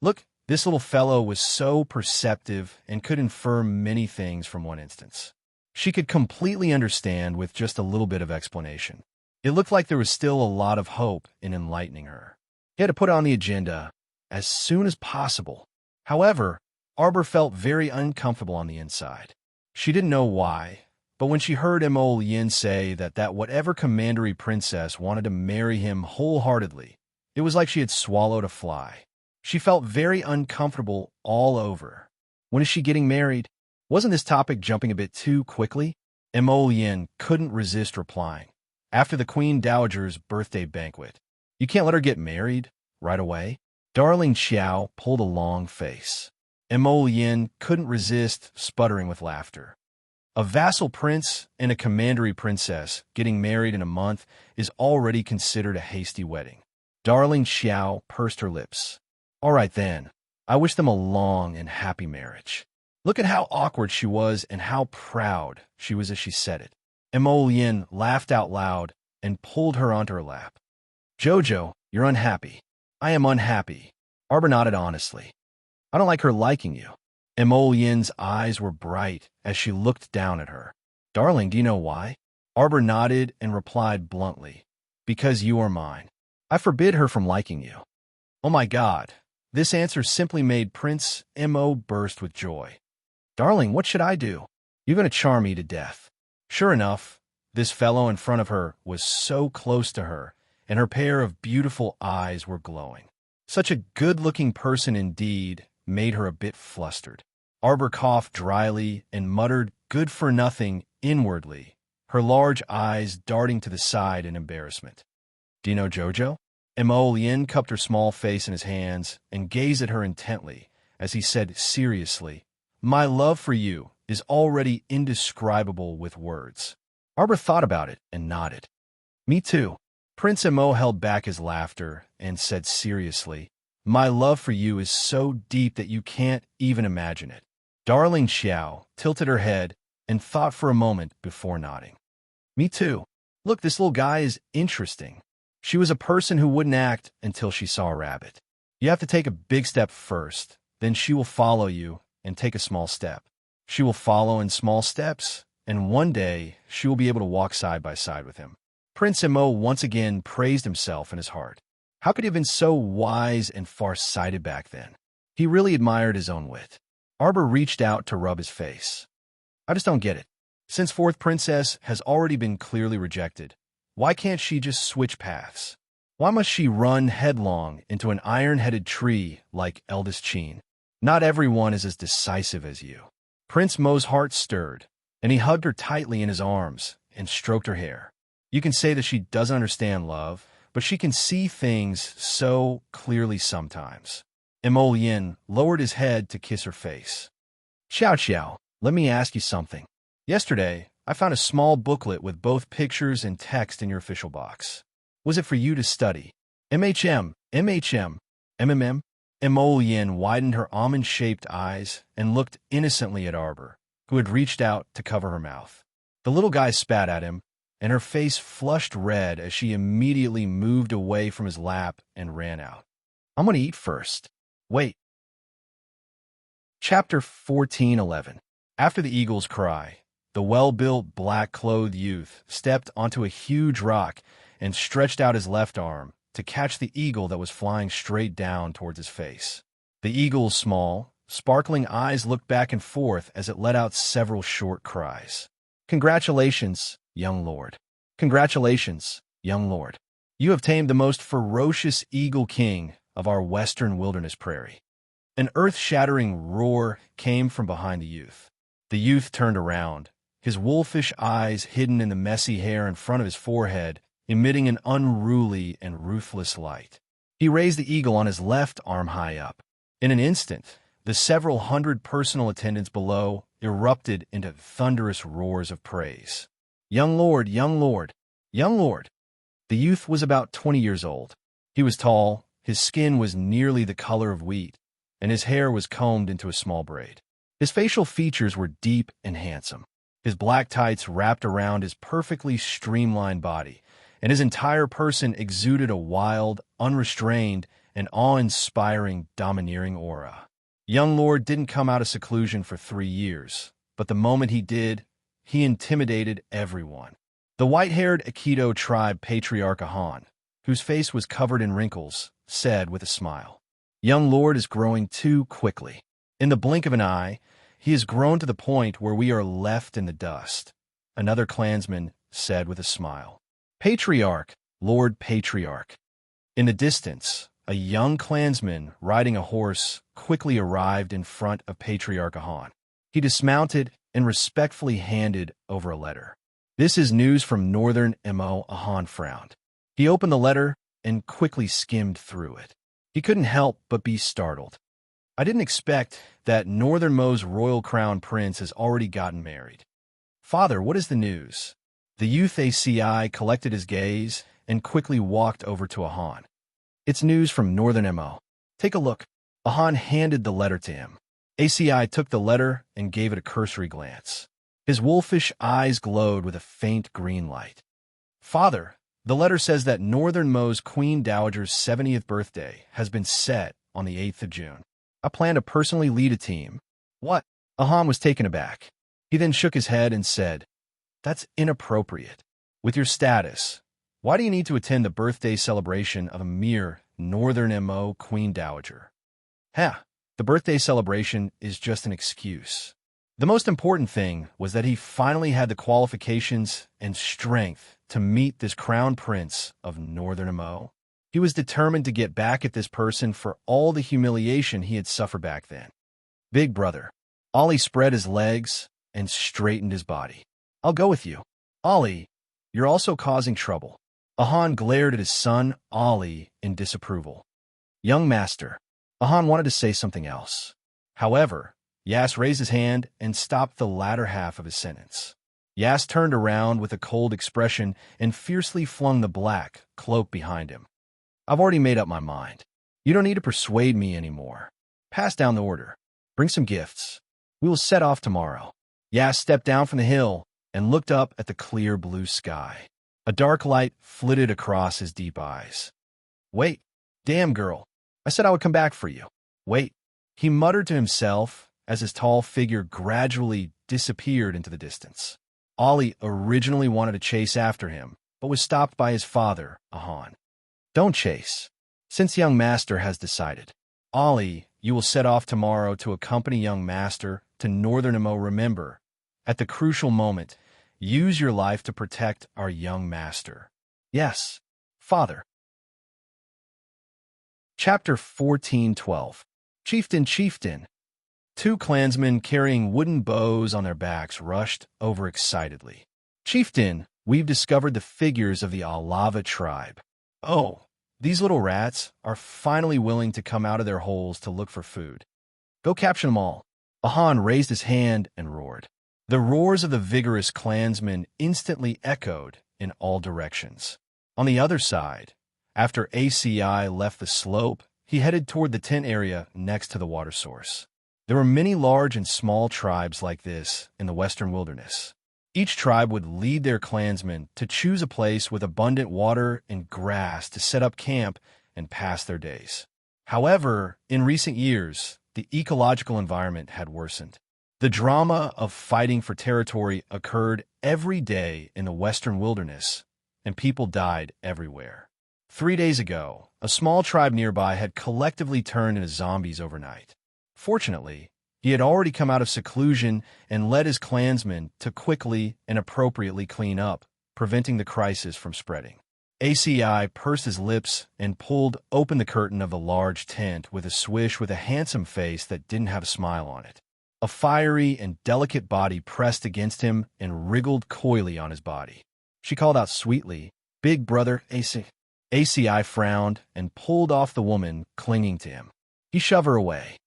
Look, this little fellow was so perceptive and could infer many things from one instance. She could completely understand with just a little bit of explanation. It looked like there was still a lot of hope in enlightening her. He had to put it on the agenda as soon as possible. However, Arbor felt very uncomfortable on the inside. She didn't know why, but when she heard Emolien say that whatever commandery princess wanted to marry him wholeheartedly, it was like she had swallowed a fly. She felt very uncomfortable all over. When is she getting married? Wasn't this topic jumping a bit too quickly? Emolien couldn't resist replying. After the Queen Dowager's birthday banquet. You can't let her get married right away? Darling Xiao pulled a long face. Emolien couldn't resist sputtering with laughter. A vassal prince and a commandery princess getting married in a month is already considered a hasty wedding. Darling Xiao pursed her lips. All right then, I wish them a long and happy marriage. Look at how awkward she was and how proud she was as she said it. Emolien laughed out loud and pulled her onto her lap. Jojo, you're unhappy. I am unhappy. Arbor nodded honestly. I don't like her liking you. Emolien's eyes were bright as she looked down at her. Darling, do you know why? Arbor nodded and replied bluntly. Because you are mine. I forbid her from liking you. Oh my God. This answer simply made Prince Emo burst with joy. Darling, what should I do? You're going to charm me to death. Sure enough, this fellow in front of her was so close to her, and her pair of beautiful eyes were glowing. Such a good-looking person indeed made her a bit flustered. Arbor coughed dryly and muttered good-for-nothing inwardly, her large eyes darting to the side in embarrassment. Do you know Jojo? Emolien cupped her small face in his hands and gazed at her intently as he said seriously, My love for you is already indescribable with words. Arbor thought about it and nodded. Me too. Prince Emo held back his laughter and said seriously, My love for you is so deep that you can't even imagine it. Darling Xiao tilted her head and thought for a moment before nodding. Me too. Look, this little guy is interesting. She was a person who wouldn't act until she saw a rabbit. You have to take a big step first, then she will follow you and take a small step. She will follow in small steps, and one day she will be able to walk side by side with him. Prince Emo once again praised himself in his heart. How could he have been so wise and far-sighted back then? He really admired his own wit. Arbor reached out to rub his face. I just don't get it. Since fourth princess has already been clearly rejected, why can't she just switch paths? Why must she run headlong into an iron-headed tree like eldest Cheen? Not everyone is as decisive as you. Prince Mo's heart stirred, and he hugged her tightly in his arms and stroked her hair. You can say that she doesn't understand love, but she can see things so clearly sometimes. Yin lowered his head to kiss her face. Xiao Xiao, let me ask you something. Yesterday, I found a small booklet with both pictures and text in your official box. Was it for you to study? MHM. Yin widened her almond-shaped eyes and looked innocently at Arbor, who had reached out to cover her mouth. The little guy spat at him, and her face flushed red as she immediately moved away from his lap and ran out. I'm going to eat first. Wait. Chapter 14:11. After the eagle's cry, the well-built, black-clothed youth stepped onto a huge rock and stretched out his left arm to catch the eagle that was flying straight down towards his face. The eagle's small, sparkling eyes looked back and forth as it let out several short cries. Congratulations, young lord. Congratulations, young lord. You have tamed the most ferocious eagle king of our western wilderness prairie. An earth-shattering roar came from behind the youth. The youth turned around, his wolfish eyes hidden in the messy hair in front of his forehead, emitting an unruly and ruthless light. He raised the eagle on his left arm high up. In an instant, the several hundred personal attendants below erupted into thunderous roars of praise. Young lord, young lord, young lord. The youth was about 20 years old. He was tall, his skin was nearly the color of wheat, and his hair was combed into a small braid. His facial features were deep and handsome. His black tights wrapped around his perfectly streamlined body, and his entire person exuded a wild, unrestrained, and awe-inspiring, domineering aura. Young Lord didn't come out of seclusion for 3 years, but the moment he did, he intimidated everyone. The white-haired Aikido tribe patriarch Ahan, whose face was covered in wrinkles, said with a smile, Young Lord is growing too quickly. In the blink of an eye, he has grown to the point where we are left in the dust. Another clansman said with a smile. Patriarch, Lord Patriarch. In the distance, a young clansman riding a horse quickly arrived in front of Patriarch Ahan. He dismounted and respectfully handed over a letter. This is news from Northern Mo. Ahan frowned. He opened the letter and quickly skimmed through it. He couldn't help but be startled. I didn't expect that Northern Mo's royal crown prince has already gotten married. Father, what is the news? The youth ACI collected his gaze and quickly walked over to Ahan. It's news from Northern Mo. Take a look. Ahan handed the letter to him. ACI took the letter and gave it a cursory glance. His wolfish eyes glowed with a faint green light. Father, the letter says that Northern Mo's Queen Dowager's 70th birthday has been set on the 8th of June. I plan to personally lead a team. What? Ahan was taken aback. He then shook his head and said, That's inappropriate. With your status, why do you need to attend the birthday celebration of a mere Northern Mo Queen Dowager? The birthday celebration is just an excuse. The most important thing was that he finally had the qualifications and strength to meet this crown prince of Northern Mo. He was determined to get back at this person for all the humiliation he had suffered back then. Big brother. Ollie spread his legs and straightened his body. I'll go with you. Ollie, you're also causing trouble. Ahan glared at his son, Ollie, in disapproval. Young master. Ahan wanted to say something else. However, Yas raised his hand and stopped the latter half of his sentence. Yas turned around with a cold expression and fiercely flung the black cloak behind him. I've already made up my mind. You don't need to persuade me anymore. Pass down the order. Bring some gifts. We will set off tomorrow. Yas stepped down from the hill and looked up at the clear blue sky. A dark light flitted across his deep eyes. Wait. Damn, girl. I said I would come back for you. Wait. He muttered to himself as his tall figure gradually disappeared into the distance. Ollie originally wanted to chase after him, but was stopped by his father, Ahan. Don't chase. Since young master has decided. Ollie, you will set off tomorrow to accompany young master to Northern Imo. Remember, at the crucial moment, use your life to protect our young master. Yes, father. Chapter 14:12. Chieftain. Two clansmen carrying wooden bows on their backs rushed over excitedly. Chieftain, we've discovered the figures of the Alava tribe. Oh, these little rats are finally willing to come out of their holes to look for food. Go capture them all. Ahan raised his hand and roared. The roars of the vigorous clansmen instantly echoed in all directions. On the other side, after ACI left the slope, he headed toward the tent area next to the water source. There were many large and small tribes like this in the western wilderness. Each tribe would lead their clansmen to choose a place with abundant water and grass to set up camp and pass their days. However, in recent years, the ecological environment had worsened. The drama of fighting for territory occurred every day in the western wilderness, and people died everywhere. 3 days ago, a small tribe nearby had collectively turned into zombies overnight. Fortunately, he had already come out of seclusion and led his clansmen to quickly and appropriately clean up, preventing the crisis from spreading. ACI pursed his lips and pulled open the curtain of the large tent with a swish with a handsome face that didn't have a smile on it. A fiery and delicate body pressed against him and wriggled coyly on his body. She called out sweetly, "Big brother, AC." ACI frowned and pulled off the woman clinging to him. He shoved her away.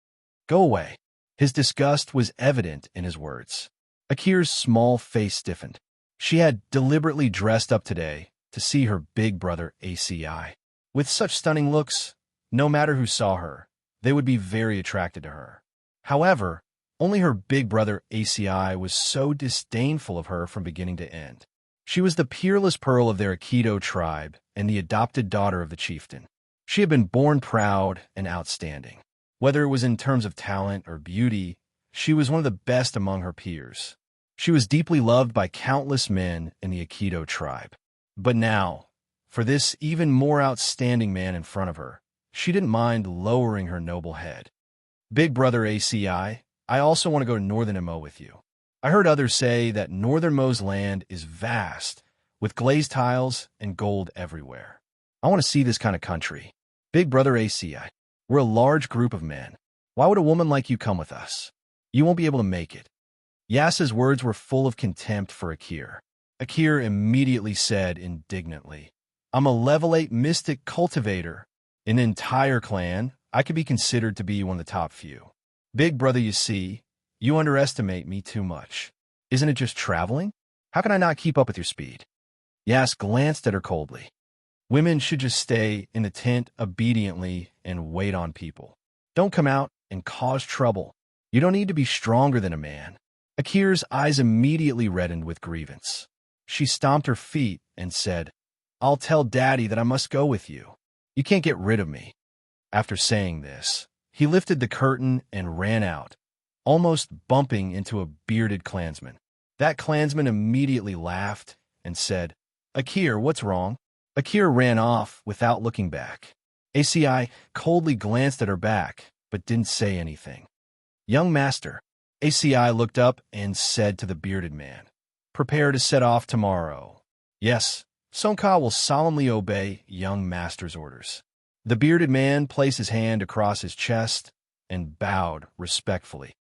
"Go away." His disgust was evident in his words. Akir's small face stiffened. She had deliberately dressed up today to see her big brother ACI. With such stunning looks, no matter who saw her, they would be very attracted to her. However, only her big brother ACI was so disdainful of her from beginning to end. She was the peerless pearl of their Aikido tribe and the adopted daughter of the chieftain. She had been born proud and outstanding. Whether it was in terms of talent or beauty, she was one of the best among her peers. She was deeply loved by countless men in the Aikido tribe. But now, for this even more outstanding man in front of her, she didn't mind lowering her noble head. "Big brother ACI, I also want to go to Northern Imo with you. I heard others say that Northern Imo's land is vast, with glazed tiles and gold everywhere. I want to see this kind of country. Big brother ACI, we're a large group of men. Why would a woman like you come with us? You won't be able to make it." Yasa's words were full of contempt for Akir. Akir immediately said indignantly, "I'm a level 8 mystic cultivator. In the entire clan, I could be considered to be one of the top few. Big brother, you see, you underestimate me too much. Isn't it just traveling? How can I not keep up with your speed?" Yas glanced at her coldly. "Women should just stay in the tent obediently and wait on people. Don't come out and cause trouble. You don't need to be stronger than a man." Akir's eyes immediately reddened with grievance. She stomped her feet and said, "I'll tell Daddy that I must go with you. You can't get rid of me." After saying this, he lifted the curtain and ran out, almost bumping into a bearded clansman. That clansman immediately laughed and said, "Akir, what's wrong?" Akir ran off without looking back. ACI coldly glanced at her back, but didn't say anything. "Young master." ACI looked up and said to the bearded man, "Prepare to set off tomorrow." "Yes, Sonka will solemnly obey young master's orders." The bearded man placed his hand across his chest and bowed respectfully.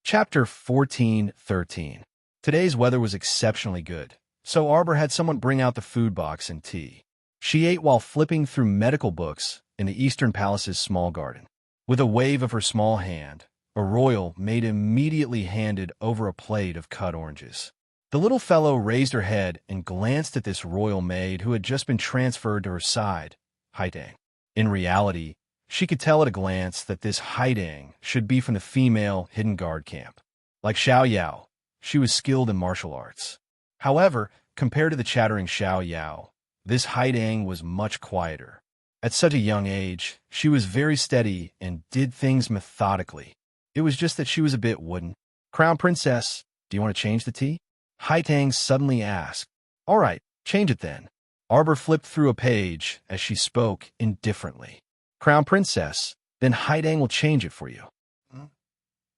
Chapter 14:13. Today's weather was exceptionally good, so Arbor had someone bring out the food box and tea. She ate while flipping through medical books in the Eastern Palace's small garden. With a wave of her small hand, a royal maid immediately handed over a plate of cut oranges. The little fellow raised her head and glanced at this royal maid who had just been transferred to her side, Haidang. In reality, she could tell at a glance that this Haidang should be from the female hidden guard camp. Like Xiao Yao, she was skilled in martial arts. However, compared to the chattering Xiao Yao, this Haidang was much quieter. At such a young age, she was very steady and did things methodically. It was just that she was a bit wooden. "Crown Princess, do you want to change the tea?" Haitang suddenly asked. "All right, change it then." Arbor flipped through a page as she spoke indifferently. "Crown Princess, Then Haidang will change it for you.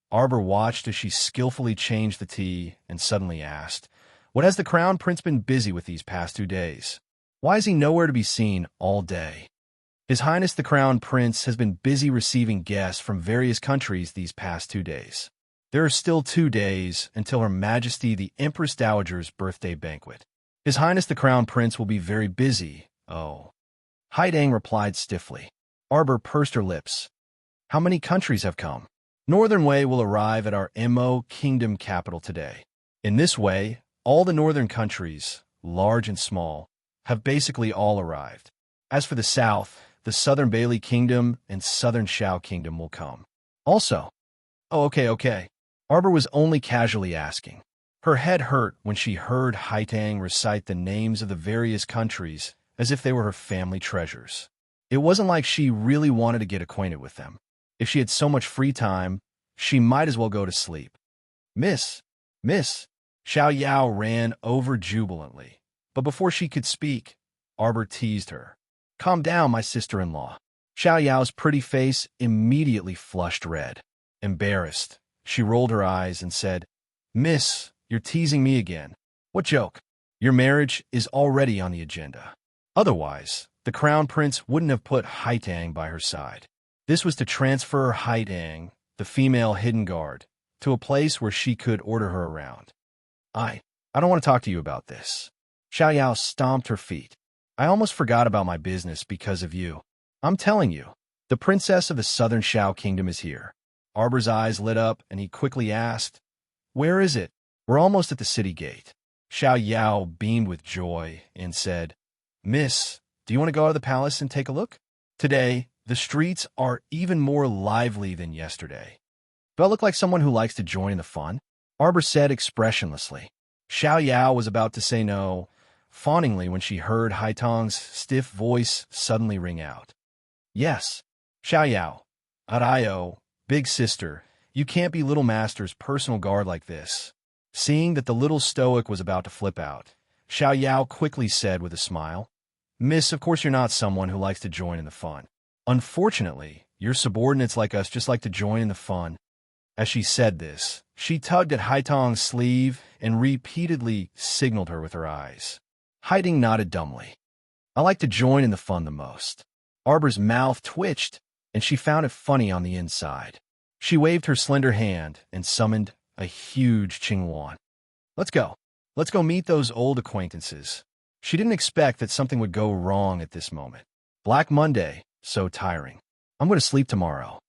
Arbor watched as she skillfully changed the tea and suddenly asked, "What has the Crown Prince been busy with these past 2 days? Why is he nowhere to be seen all day?" "His Highness the Crown Prince has been busy receiving guests from various countries these past 2 days. There are still 2 days until Her Majesty the Empress Dowager's birthday banquet. His Highness the Crown Prince will be very busy." "Oh." Haidang replied stiffly. Arbor pursed her lips. "How many countries have come?" "Northern Wei will arrive at our Mo Kingdom capital today. In this way, all the northern countries, large and small, have basically all arrived. As for the south, the Southern Bailey Kingdom and Southern Shao Kingdom will come. Also." "Oh, okay. Arbor was only casually asking. Her head hurt when she heard Haitang recite the names of the various countries as if they were her family treasures. It wasn't like she really wanted to get acquainted with them. If she had so much free time, she might as well go to sleep. Miss, Xiao Yao ran over jubilantly, but before she could speak, Arbor teased her. "Calm down, my sister-in-law." Xiao Yao's pretty face immediately flushed red. Embarrassed, she rolled her eyes and said, "Miss, you're teasing me again. What joke? Your marriage is already on the agenda. Otherwise, the Crown Prince wouldn't have put Haitang by her side. This was to transfer Haitang, the female hidden guard, to a place where she could order her around. I don't want to talk to you about this." Xiao Yao stomped her feet. "I almost forgot about my business because of you. I'm telling you, the princess of the Southern Shao Kingdom is here." Arbor's eyes lit up, and he quickly asked, "Where is it?" "We're almost at the city gate." Xiao Yao beamed with joy and said, "Miss, do you want to go to the palace and take a look? Today, the streets are even more lively than yesterday." "Do I look like someone who likes to join in the fun?" Arbor said expressionlessly. Xiao Yao was about to say no, fawningly, when she heard Haitang's stiff voice suddenly ring out. "Yes, Xiao Yao, Arayo, big sister, you can't be Little Master's personal guard like this." Seeing that the little stoic was about to flip out, Xiao Yao quickly said with a smile, "Miss, of course you're not someone who likes to join in the fun. Unfortunately, your subordinates like us just like to join in the fun." As she said this, she tugged at Haitang's sleeve and repeatedly signaled her with her eyes. Haiding nodded dumbly. "I like to join in the fun the most." Arbor's mouth twitched, and she found it funny on the inside. She waved her slender hand and summoned a huge Qingwan. Let's go meet those old acquaintances." She didn't expect that something would go wrong at this moment. Black Monday, so tiring. I'm going to sleep tomorrow.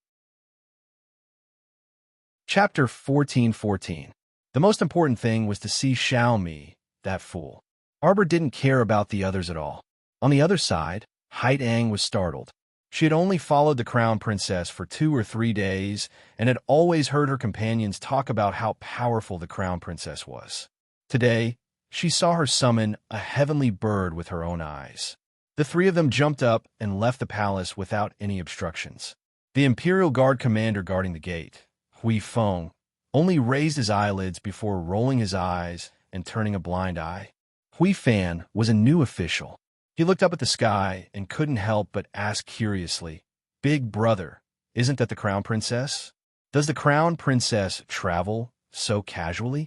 Chapter 14:14. The most important thing was to see Xiaomi, that fool. Arbor didn't care about the others at all. On the other side, Haitang was startled. She had only followed the Crown Princess for 2 or 3 days and had always heard her companions talk about how powerful the Crown Princess was. Today, she saw her summon a heavenly bird with her own eyes. The 3 of them jumped up and left the palace without any obstructions. The Imperial Guard commander guarding the gate, Hui Feng, only raised his eyelids before rolling his eyes and turning a blind eye. Hui Fan was a new official. He looked up at the sky and couldn't help but ask curiously, "Big brother, isn't that the Crown Princess? Does the Crown Princess travel so casually?"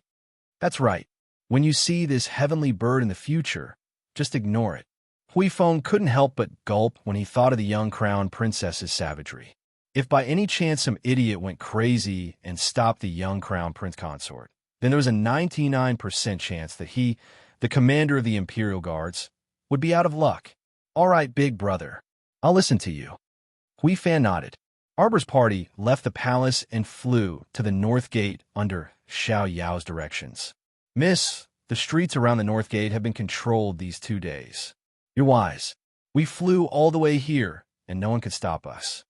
"That's right. When you see this heavenly bird in the future, just ignore it." Hui Feng couldn't help but gulp when he thought of the young Crown Princess's savagery. If by any chance some idiot went crazy and stopped the young Crown Prince Consort, then there was a 99% chance that he, the commander of the Imperial Guards, would be out of luck. "All right, big brother. I'll listen to you." Hui Fan nodded. Arbor's party left the palace and flew to the North Gate under Xiao Yao's directions. "Miss, the streets around the North Gate have been controlled these 2 days. You're wise. We flew all the way here, and no one could stop us."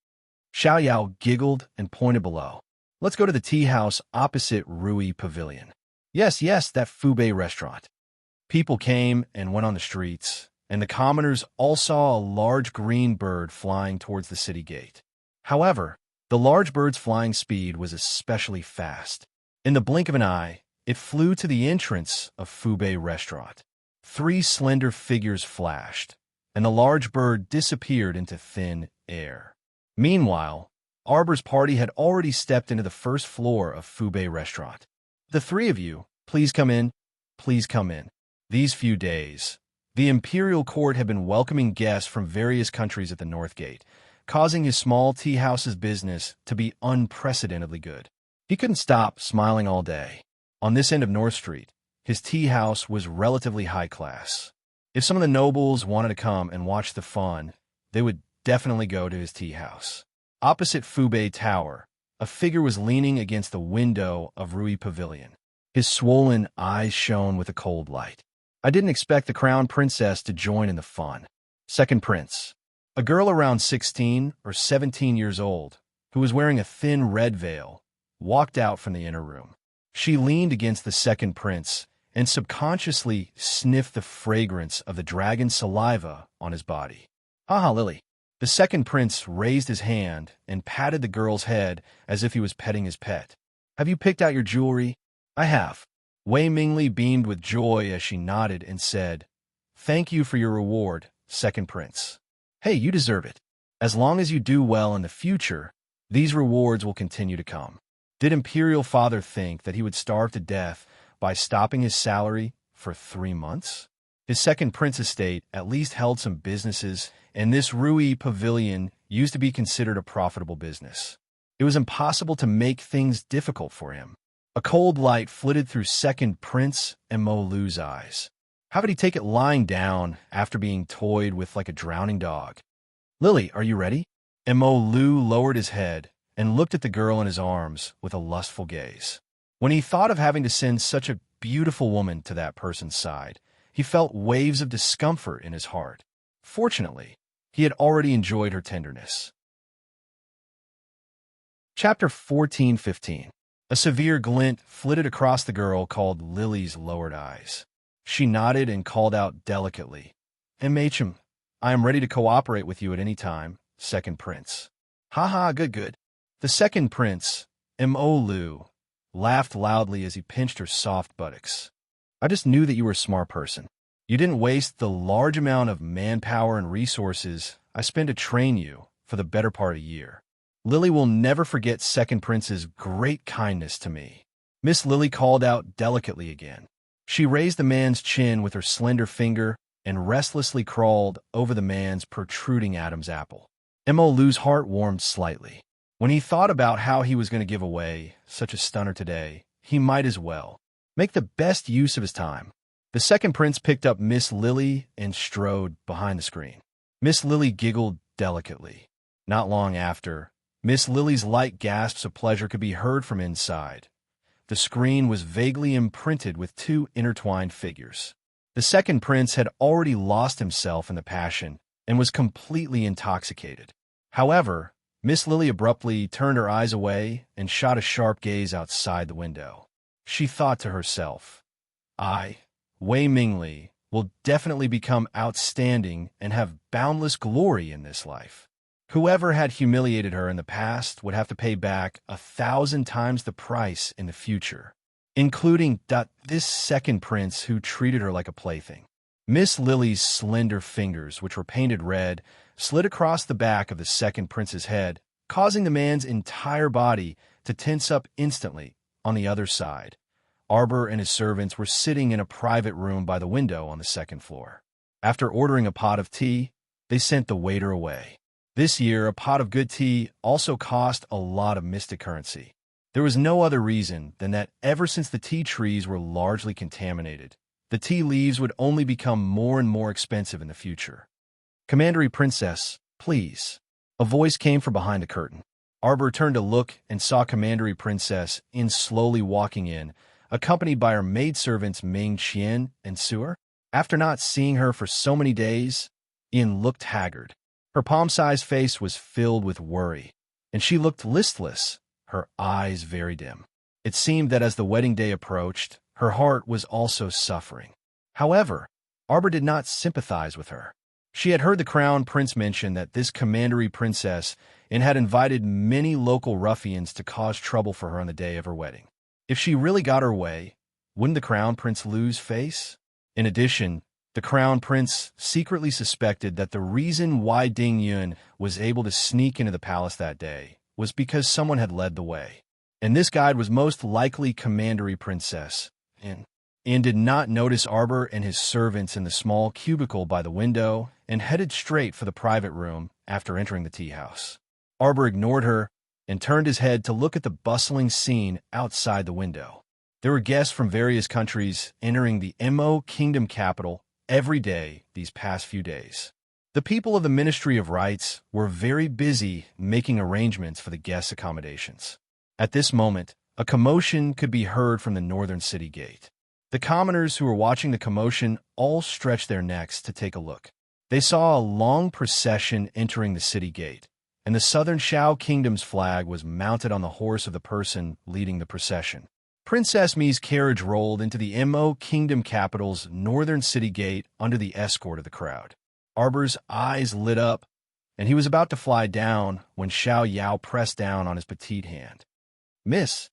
Xiao Yao giggled and pointed below. "Let's go to the tea house opposite Rui Pavilion." Yes, that Fubei restaurant." People came and went on the streets, and the commoners all saw a large green bird flying towards the city gate. However, the large bird's flying speed was especially fast. In the blink of an eye, it flew to the entrance of Fubei Restaurant. 3 slender figures flashed, and the large bird disappeared into thin air. Meanwhile, Arbor's party had already stepped into the first floor of Fubei restaurant. The three of you, please come in. Please come in. These few days, the imperial court had been welcoming guests from various countries at the North Gate, causing his small tea house's business to be unprecedentedly good. He couldn't stop smiling all day. On this end of North Street, his tea house was relatively high class. If some of the nobles wanted to come and watch the fun, they would definitely go to his tea house. Opposite Fubei Tower, a figure was leaning against the window of Rui Pavilion. His swollen eyes shone with a cold light. I didn't expect the crown princess to join in the fun. Second prince, a girl around 16 or 17 years old, who was wearing a thin red veil, walked out from the inner room. She leaned against the second prince and subconsciously sniffed the fragrance of the dragon's saliva on his body. Haha, Lily. The second prince raised his hand and patted the girl's head as if he was petting his pet. Have you picked out your jewelry? I have. Wei Mingli beamed with joy as she nodded and said, Thank you for your reward, second prince. Hey, you deserve it. As long as you do well in the future, these rewards will continue to come. Did Imperial Father think that he would starve to death by stopping his salary for 3 months? His second prince estate at least held some businesses, and this Rui Pavilion used to be considered a profitable business. It was impossible to make things difficult for him. A cold light flitted through second prince and Mo Lu's eyes. How would he take it lying down after being toyed with like a drowning dog? Lily, are you ready? And Mo Lu lowered his head and looked at the girl in his arms with a lustful gaze. When he thought of having to send such a beautiful woman to that person's side, he felt waves of discomfort in his heart. Fortunately, he had already enjoyed her tenderness. Chapter 14-15. A severe glint flitted across the girl called Lily's lowered eyes. She nodded and called out delicately, MHM, I am ready to cooperate with you at any time, second prince. Ha, good. The second prince, M.O. Lu, laughed loudly as he pinched her soft buttocks. I just knew that you were a smart person. You didn't waste the large amount of manpower and resources I spent to train you for the better part of a year. Lily will never forget second prince's great kindness to me. Miss Lily called out delicately again. She raised the man's chin with her slender finger and restlessly crawled over the man's protruding Adam's apple. M.O. Lu's heart warmed slightly. When he thought about how he was going to give away such a stunner today, he might as well make the best use of his time. The second prince picked up Miss Lily and strode behind the screen. Miss Lily giggled delicately. Not long after, Miss Lily's light gasps of pleasure could be heard from inside. The screen was vaguely imprinted with 2 intertwined figures. The second prince had already lost himself in the passion and was completely intoxicated. However, Miss Lily abruptly turned her eyes away and shot a sharp gaze outside the window. She thought to herself, Wei Mingli, will definitely become outstanding and have boundless glory in this life. Whoever had humiliated her in the past would have to pay back 1,000 times the price in the future, including this second prince who treated her like a plaything. Miss Lily's slender fingers, which were painted red, slid across the back of the second prince's head, causing the man's entire body to tense up instantly. On the other side, Arbor and his servants were sitting in a private room by the window on the second floor. After ordering a pot of tea, they sent the waiter away. This year, a pot of good tea also cost a lot of mystic currency. There was no other reason than that ever since the tea trees were largely contaminated, the tea leaves would only become more and more expensive in the future. Commandery Princess, please. A voice came from behind the curtain. Arbor turned to look and saw Commandery Princess In slowly walking in, accompanied by her maidservants Ming Qian and Suer. After not seeing her for so many days, In looked haggard. Her palm-sized face was filled with worry, and she looked listless, her eyes very dim. It seemed that as the wedding day approached, her heart was also suffering. However, Arbor did not sympathize with her. She had heard the crown prince mention that this commandery princess and had invited many local ruffians to cause trouble for her on the day of her wedding. If she really got her way, wouldn't the crown prince lose face? In addition, the crown prince secretly suspected that the reason why Ding Yun was able to sneak into the palace that day was because someone had led the way. And this guide was most likely Commandery Princess, and did not notice Arbor and his servants in the small cubicle by the window and headed straight for the private room after entering the tea house. Arbor ignored her and turned his head to look at the bustling scene outside the window. There were guests from various countries entering the Mo Kingdom capital every day these past few days. The people of the Ministry of Rites were very busy making arrangements for the guests' accommodations. At this moment, a commotion could be heard from the northern city gate. The commoners who were watching the commotion all stretched their necks to take a look. They saw a long procession entering the city gate, and the southern Shao Kingdom's flag was mounted on the horse of the person leading the procession. Princess Mi's carriage rolled into the Mo Kingdom capital's northern city gate under the escort of the crowd. Arbor's eyes lit up, and he was about to fly down when Xiao Yao pressed down on his petite hand. "Miss."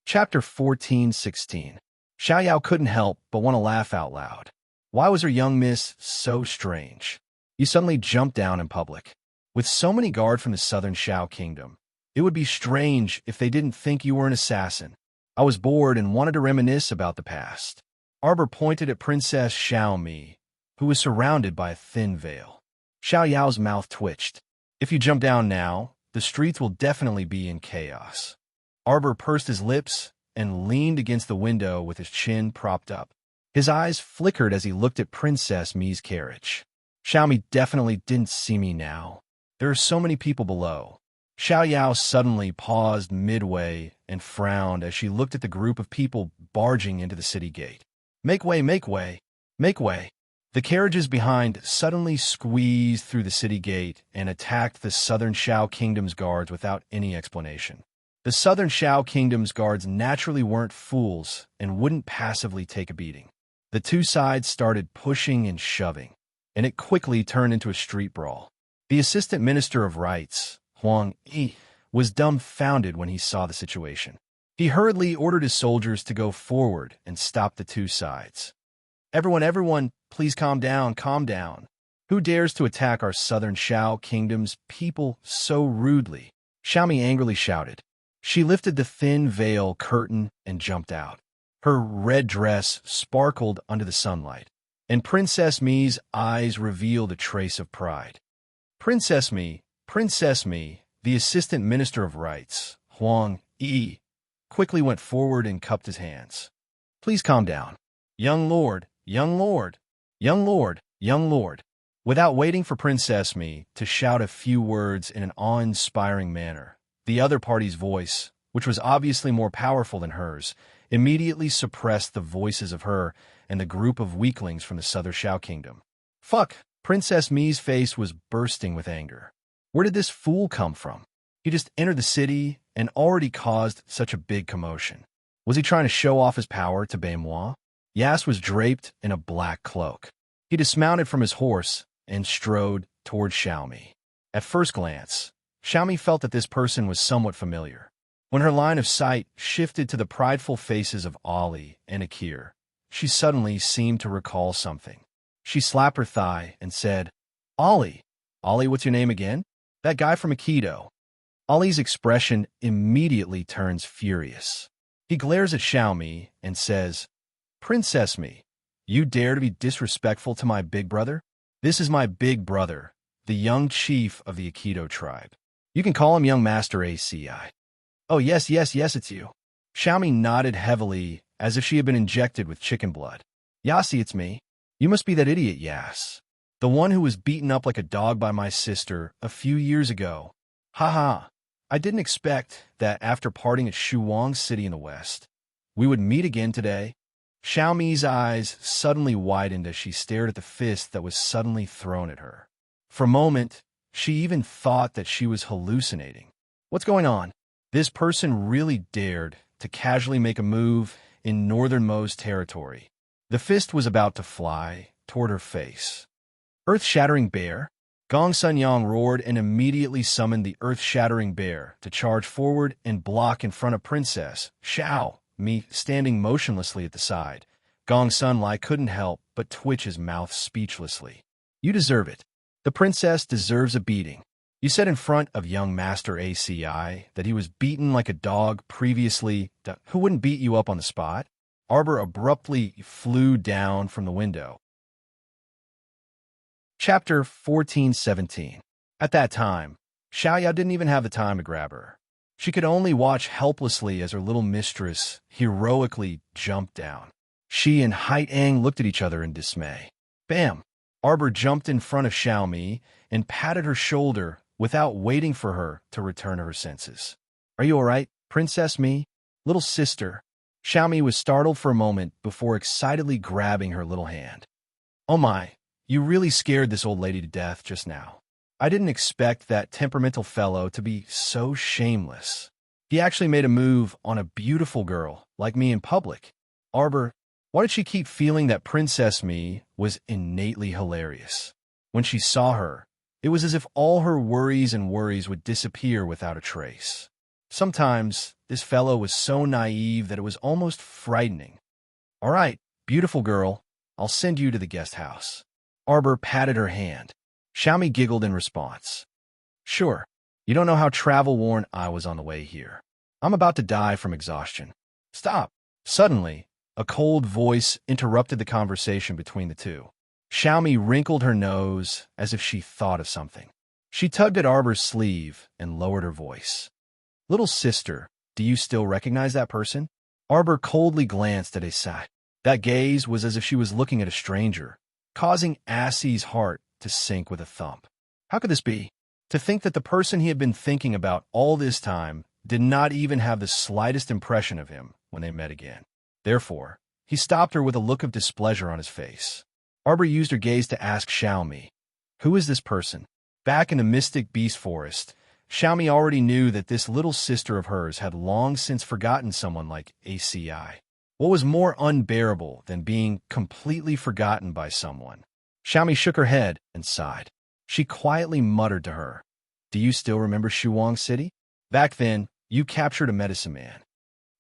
Chapter 14:16. Xiao Yao couldn't help but want to laugh out loud. Why was her young miss so strange? You suddenly jumped down in public. With so many guard from the southern Shao Kingdom, it would be strange if they didn't think you were an assassin. I was bored and wanted to reminisce about the past. Arbor pointed at Princess Xiaomi, who was surrounded by a thin veil. Xiao Yao's mouth twitched. If you jump down now, the streets will definitely be in chaos. Arbor pursed his lips and leaned against the window with his chin propped up. His eyes flickered as he looked at Princess Mi's carriage. Xiaomi definitely didn't see me now. There are so many people below. Xiao Yao suddenly paused midway and frowned as she looked at the group of people barging into the city gate. "Make way, make way, make way." The carriages behind suddenly squeezed through the city gate and attacked the southern Shao Kingdom's guards without any explanation. The southern Shao Kingdom's guards naturally weren't fools and wouldn't passively take a beating. The two sides started pushing and shoving, and it quickly turned into a street brawl. The Assistant Minister of Rites, Huang Yi, was dumbfounded when he saw the situation. He hurriedly ordered his soldiers to go forward and stop the two sides. Everyone, please calm down, calm down. Who dares to attack our southern Shao Kingdom's people so rudely?" Xiaomi angrily shouted. She lifted the thin veil curtain and jumped out. Her red dress sparkled under the sunlight, and Princess Mi's eyes revealed a trace of pride. Princess Mi, the Assistant Minister of Rites, Huang Yi, quickly went forward and cupped his hands. "Please calm down. Young lord, young lord, young lord, young lord." Without waiting for Princess Mi to shout a few words in an awe-inspiring manner, the other party's voice, which was obviously more powerful than hers, immediately suppressed the voices of her and the group of weaklings from the southern Shao Kingdom. "Fuck!" Princess Mi's face was bursting with anger. Where did this fool come from? He just entered the city and already caused such a big commotion. Was he trying to show off his power to Baimois? Yas was draped in a black cloak. He dismounted from his horse and strode toward Xiaomi. At first glance, Xiaomi felt that this person was somewhat familiar. When her line of sight shifted to the prideful faces of Ollie and Akir, she suddenly seemed to recall something. She slapped her thigh and said, Ollie, what's your name again?" "That guy from Aikido." Ollie's expression immediately turns furious. He glares at Xiaomi and says, "Princess Mi, you dare to be disrespectful to my big brother? This is my big brother, the young chief of the Aikido tribe. You can call him young Master ACI. "Oh, yes, it's you." Xiaomi nodded heavily as if she had been injected with chicken blood. "Yasi, it's me. You must be that idiot Yas. The one who was beaten up like a dog by my sister a few years ago. Haha, I didn't expect that after parting at Shuang City in the west, we would meet again today." Xiaomi's eyes suddenly widened as she stared at the fist that was suddenly thrown at her. For a moment, she even thought that she was hallucinating. What's going on? This person really dared to casually make a move in northernmost territory. The fist was about to fly toward her face. "Earth-shattering bear?" Gong Sun Yang roared and immediately summoned the earth-shattering bear to charge forward and block in front of Princess Xiao Mi standing motionlessly at the side. Gong Sun Lai couldn't help but twitch his mouth speechlessly. "You deserve it. The princess deserves a beating. You said in front of young Master ACI that he was beaten like a dog previously. Who wouldn't beat you up on the spot? Arbor abruptly flew down from the window. Chapter 1417. At that time, Xiaoyao didn't even have the time to grab her. She could only watch helplessly as her little mistress heroically jumped down. She and Haitang looked at each other in dismay. Bam! Arbor jumped in front of Xiaomi and patted her shoulder without waiting for her to return to her senses. Are you all right, Princess Mi? Little sister. Xiaomi was startled for a moment before excitedly grabbing her little hand. Oh my, you really scared this old lady to death just now. I didn't expect that temperamental fellow to be so shameless. He actually made a move on a beautiful girl like me in public. Arbor, why did she keep feeling that Princess Mi was innately hilarious? When she saw her, it was as if all her worries would disappear without a trace. Sometimes, this fellow was so naive that it was almost frightening. All right, beautiful girl, I'll send you to the guest house. Arbor patted her hand. Xiaomi giggled in response. Sure, you don't know how travel-worn I was on the way here. I'm about to die from exhaustion. Stop. Suddenly, a cold voice interrupted the conversation between the two. Xiaomi wrinkled her nose as if she thought of something. She tugged at Arbor's sleeve and lowered her voice. Little sister, do you still recognize that person? Arbor coldly glanced at Asai. That gaze was as if she was looking at a stranger, causing Assie's heart to sink with a thump. How could this be? To think that the person he had been thinking about all this time did not even have the slightest impression of him when they met again. Therefore, he stopped her with a look of displeasure on his face. Arbor used her gaze to ask Xiaomi, who is this person? Back in the mystic beast forest, Xiaomi already knew that this little sister of hers had long since forgotten someone like ACI. What was more unbearable than being completely forgotten by someone? Xiaomi shook her head and sighed. She quietly muttered to her, do you still remember Shuang City? Back then, you captured a medicine man.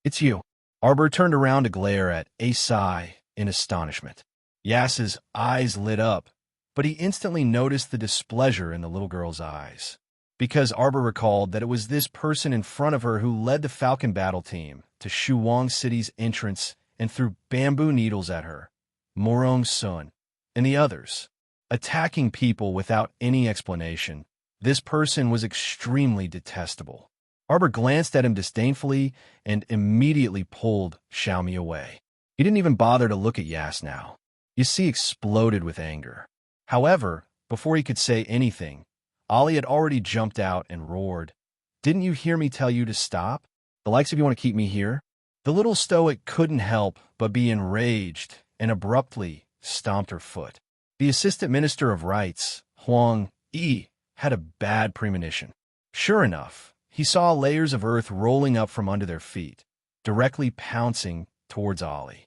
It's you. Arbor turned around to glare at Asai in astonishment. Yas's eyes lit up, but he instantly noticed the displeasure in the little girl's eyes. Because Arbor recalled that it was this person in front of her who led the Falcon battle team to Shuang City's entrance and threw bamboo needles at her, Morong Sun, and the others, attacking people without any explanation. This person was extremely detestable. Arbor glanced at him disdainfully and immediately pulled Xiaomi away. He didn't even bother to look at Yas now. Yasi exploded with anger. However, before he could say anything, Ollie had already jumped out and roared, didn't you hear me tell you to stop? The likes of you want to keep me here? The little stoic couldn't help but be enraged and abruptly stomped her foot. The assistant minister of rights, Huang Yi, had a bad premonition. Sure enough, he saw layers of earth rolling up from under their feet, directly pouncing towards Ollie.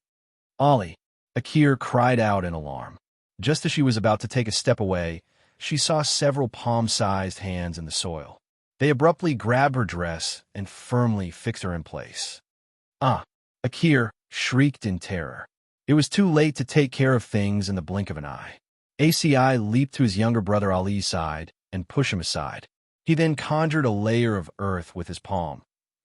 Ollie, Akir cried out in alarm. Just as she was about to take a step away, she saw several palm-sized hands in the soil. They abruptly grabbed her dress and firmly fixed her in place. Ah! Akir shrieked in terror. It was too late to take care of things in the blink of an eye. ACI leaped to his younger brother Ali's side and pushed him aside. He then conjured a layer of earth with his palm,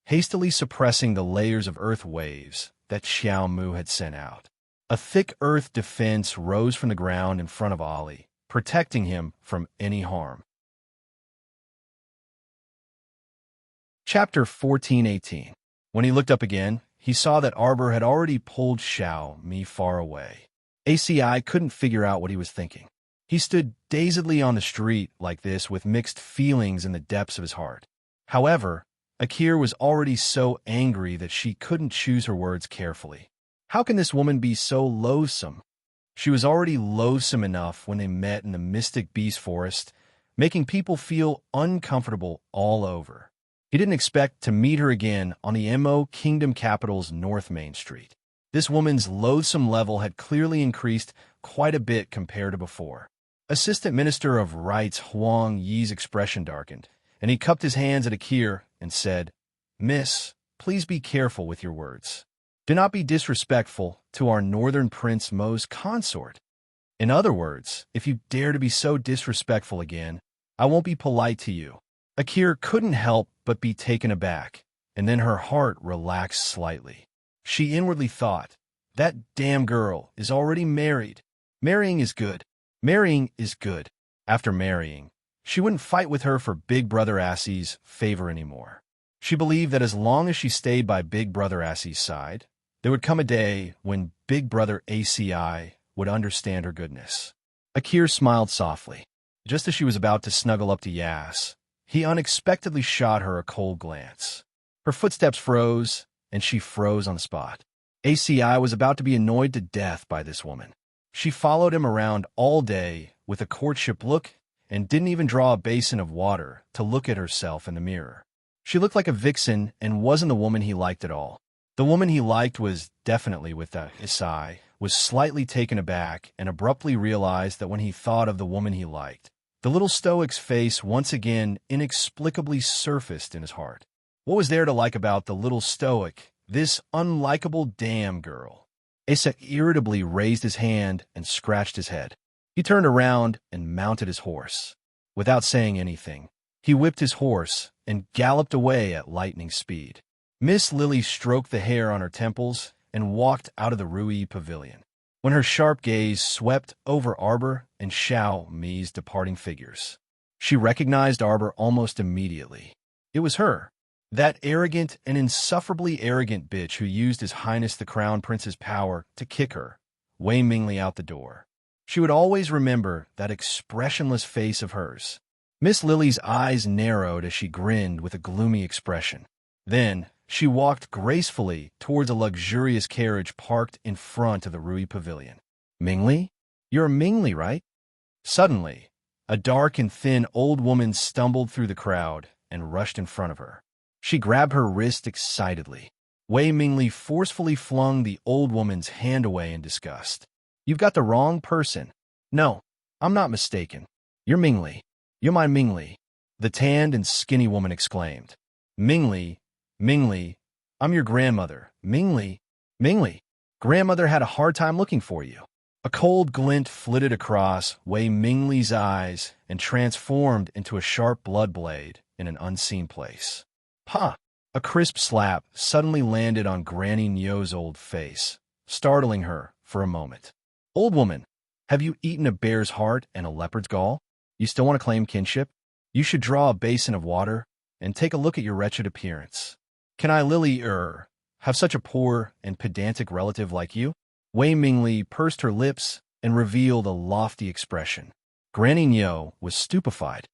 hastily suppressing the layers of earth waves that Xiao Mu had sent out. A thick earth defense rose from the ground in front of Ali, protecting him from any harm. Chapter 1418. When he looked up again, he saw that Arbor had already pulled Xiao Mi far away. ACI couldn't figure out what he was thinking. He stood dazedly on the street like this with mixed feelings in the depths of his heart. However, Akir was already so angry that she couldn't choose her words carefully. How can this woman be so loathsome? She was already loathsome enough when they met in the mystic beast forest, making people feel uncomfortable all over. He didn't expect to meet her again on the Mo Kingdom capital's North Main Street. This woman's loathsome level had clearly increased quite a bit compared to before. Assistant Minister of Rights Huang Yi's expression darkened, and he cupped his hands at Akir and said, Miss, please be careful with your words. Do not be disrespectful to our Northern Prince Mo's consort. In other words, if you dare to be so disrespectful again, I won't be polite to you. Akir couldn't help but be taken aback, and then her heart relaxed slightly. She inwardly thought, that damn girl is already married. Marrying is good. Marrying is good. After marrying, she wouldn't fight with her for Big Brother Assie's favor anymore. She believed that as long as she stayed by Big Brother Assie's side, there would come a day when Big Brother ACI would understand her goodness. Akir smiled softly. Just as she was about to snuggle up to Yas, he unexpectedly shot her a cold glance. Her footsteps froze, and she froze on the spot. ACI was about to be annoyed to death by this woman. She followed him around all day with a courtship look and didn't even draw a basin of water to look at herself in the mirror. She looked like a vixen and wasn't the woman he liked at all. The woman he liked was definitely with ACI, was slightly taken aback and abruptly realized that when he thought of the woman he liked, the little stoic's face once again inexplicably surfaced in his heart. What was there to like about the little stoic, this unlikable damn girl? Asa irritably raised his hand and scratched his head. He turned around and mounted his horse. Without saying anything, he whipped his horse and galloped away at lightning speed. Miss Lily stroked the hair on her temples and walked out of the Rui pavilion. When her sharp gaze swept over Arbor and Xiao Mi's departing figures, she recognized Arbor almost immediately. It was her, that arrogant and insufferably arrogant bitch who used His Highness the Crown Prince's power to kick her, Wei Mingli, out the door. She would always remember that expressionless face of hers. Miss Lily's eyes narrowed as she grinned with a gloomy expression. Then, she walked gracefully towards a luxurious carriage parked in front of the Rui Pavilion. Mingli? You're Mingli, right? Suddenly, a dark and thin old woman stumbled through the crowd and rushed in front of her. She grabbed her wrist excitedly. Wei Mingli forcefully flung the old woman's hand away in disgust. You've got the wrong person. No, I'm not mistaken. You're Mingli. You're my Mingli, the tanned and skinny woman exclaimed. Mingli, Mingli, I'm your grandmother. Mingli, Mingli. Grandmother had a hard time looking for you. A cold glint flitted across Wei Mingli's eyes and transformed into a sharp blood blade in an unseen place. Ha! A crisp slap suddenly landed on Granny Nyo's old face, startling her for a moment. Old woman, have you eaten a bear's heart and a leopard's gall? You still want to claim kinship? You should draw a basin of water and take a look at your wretched appearance. Can I, Lily, have such a poor and pedantic relative like you? Wei Mingli pursed her lips and revealed a lofty expression. Granny Nyo was stupefied.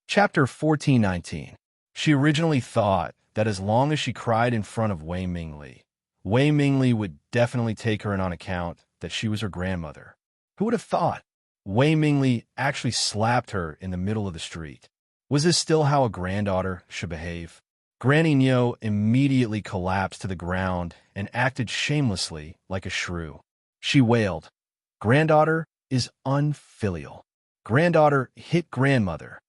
Chapter 1419. She originally thought that as long as she cried in front of Wei Mingli would definitely take her in on account that she was her grandmother. Who would have thought? Wei Mingli actually slapped her in the middle of the street. Was this still how a granddaughter should behave? Granny Nyo immediately collapsed to the ground and acted shamelessly like a shrew. She wailed, "Granddaughter is unfilial. Granddaughter hit grandmother."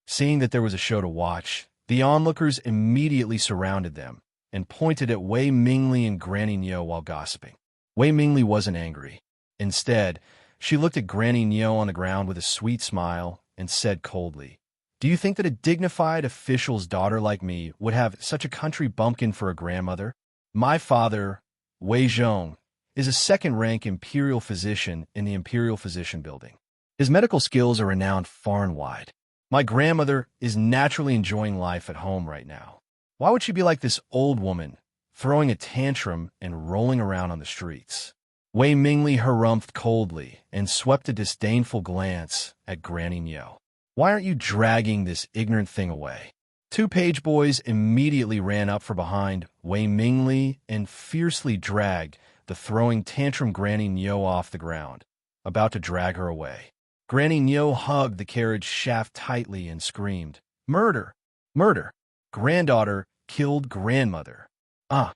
Seeing that there was a show to watch, the onlookers immediately surrounded them and pointed at Wei Mingli and Granny Nyo while gossiping. Wei Mingli wasn't angry. Instead, she looked at Granny Nyo on the ground with a sweet smile and said coldly, "Do you think that a dignified official's daughter like me would have such a country bumpkin for a grandmother? My father, Wei Zhong, is a second-rank imperial physician in the Imperial Physician Building. His medical skills are renowned far and wide. My grandmother is naturally enjoying life at home right now. Why would she be like this old woman, throwing a tantrum and rolling around on the streets?" Wei Mingli harumphed coldly and swept a disdainful glance at Granny Nyo. "Why aren't you dragging this ignorant thing away?" Two page boys immediately ran up from behind Wei Mingli and fiercely dragged the throwing tantrum Granny Nyo off the ground, about to drag her away. Granny Nyo hugged the carriage shaft tightly and screamed, "Murder! Murder! Granddaughter killed grandmother. Ah,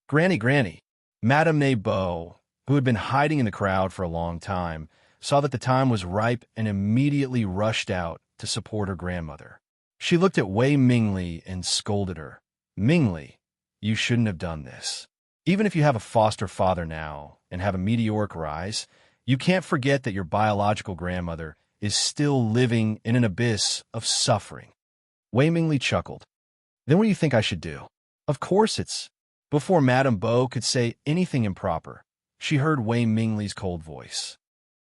Granny. Madame Nebo, who had been hiding in the crowd for a long time, saw that the time was ripe and immediately rushed out to support her grandmother. She looked at Wei Mingli and scolded her. "Mingli, you shouldn't have done this. Even if you have a foster father now and have a meteoric rise, You can't forget that your biological grandmother is still living in an abyss of suffering. Wei Mingli chuckled. Then what do you think I should do? Of course it's... Before Madame Beau could say anything improper, she heard Wei Mingli's cold voice.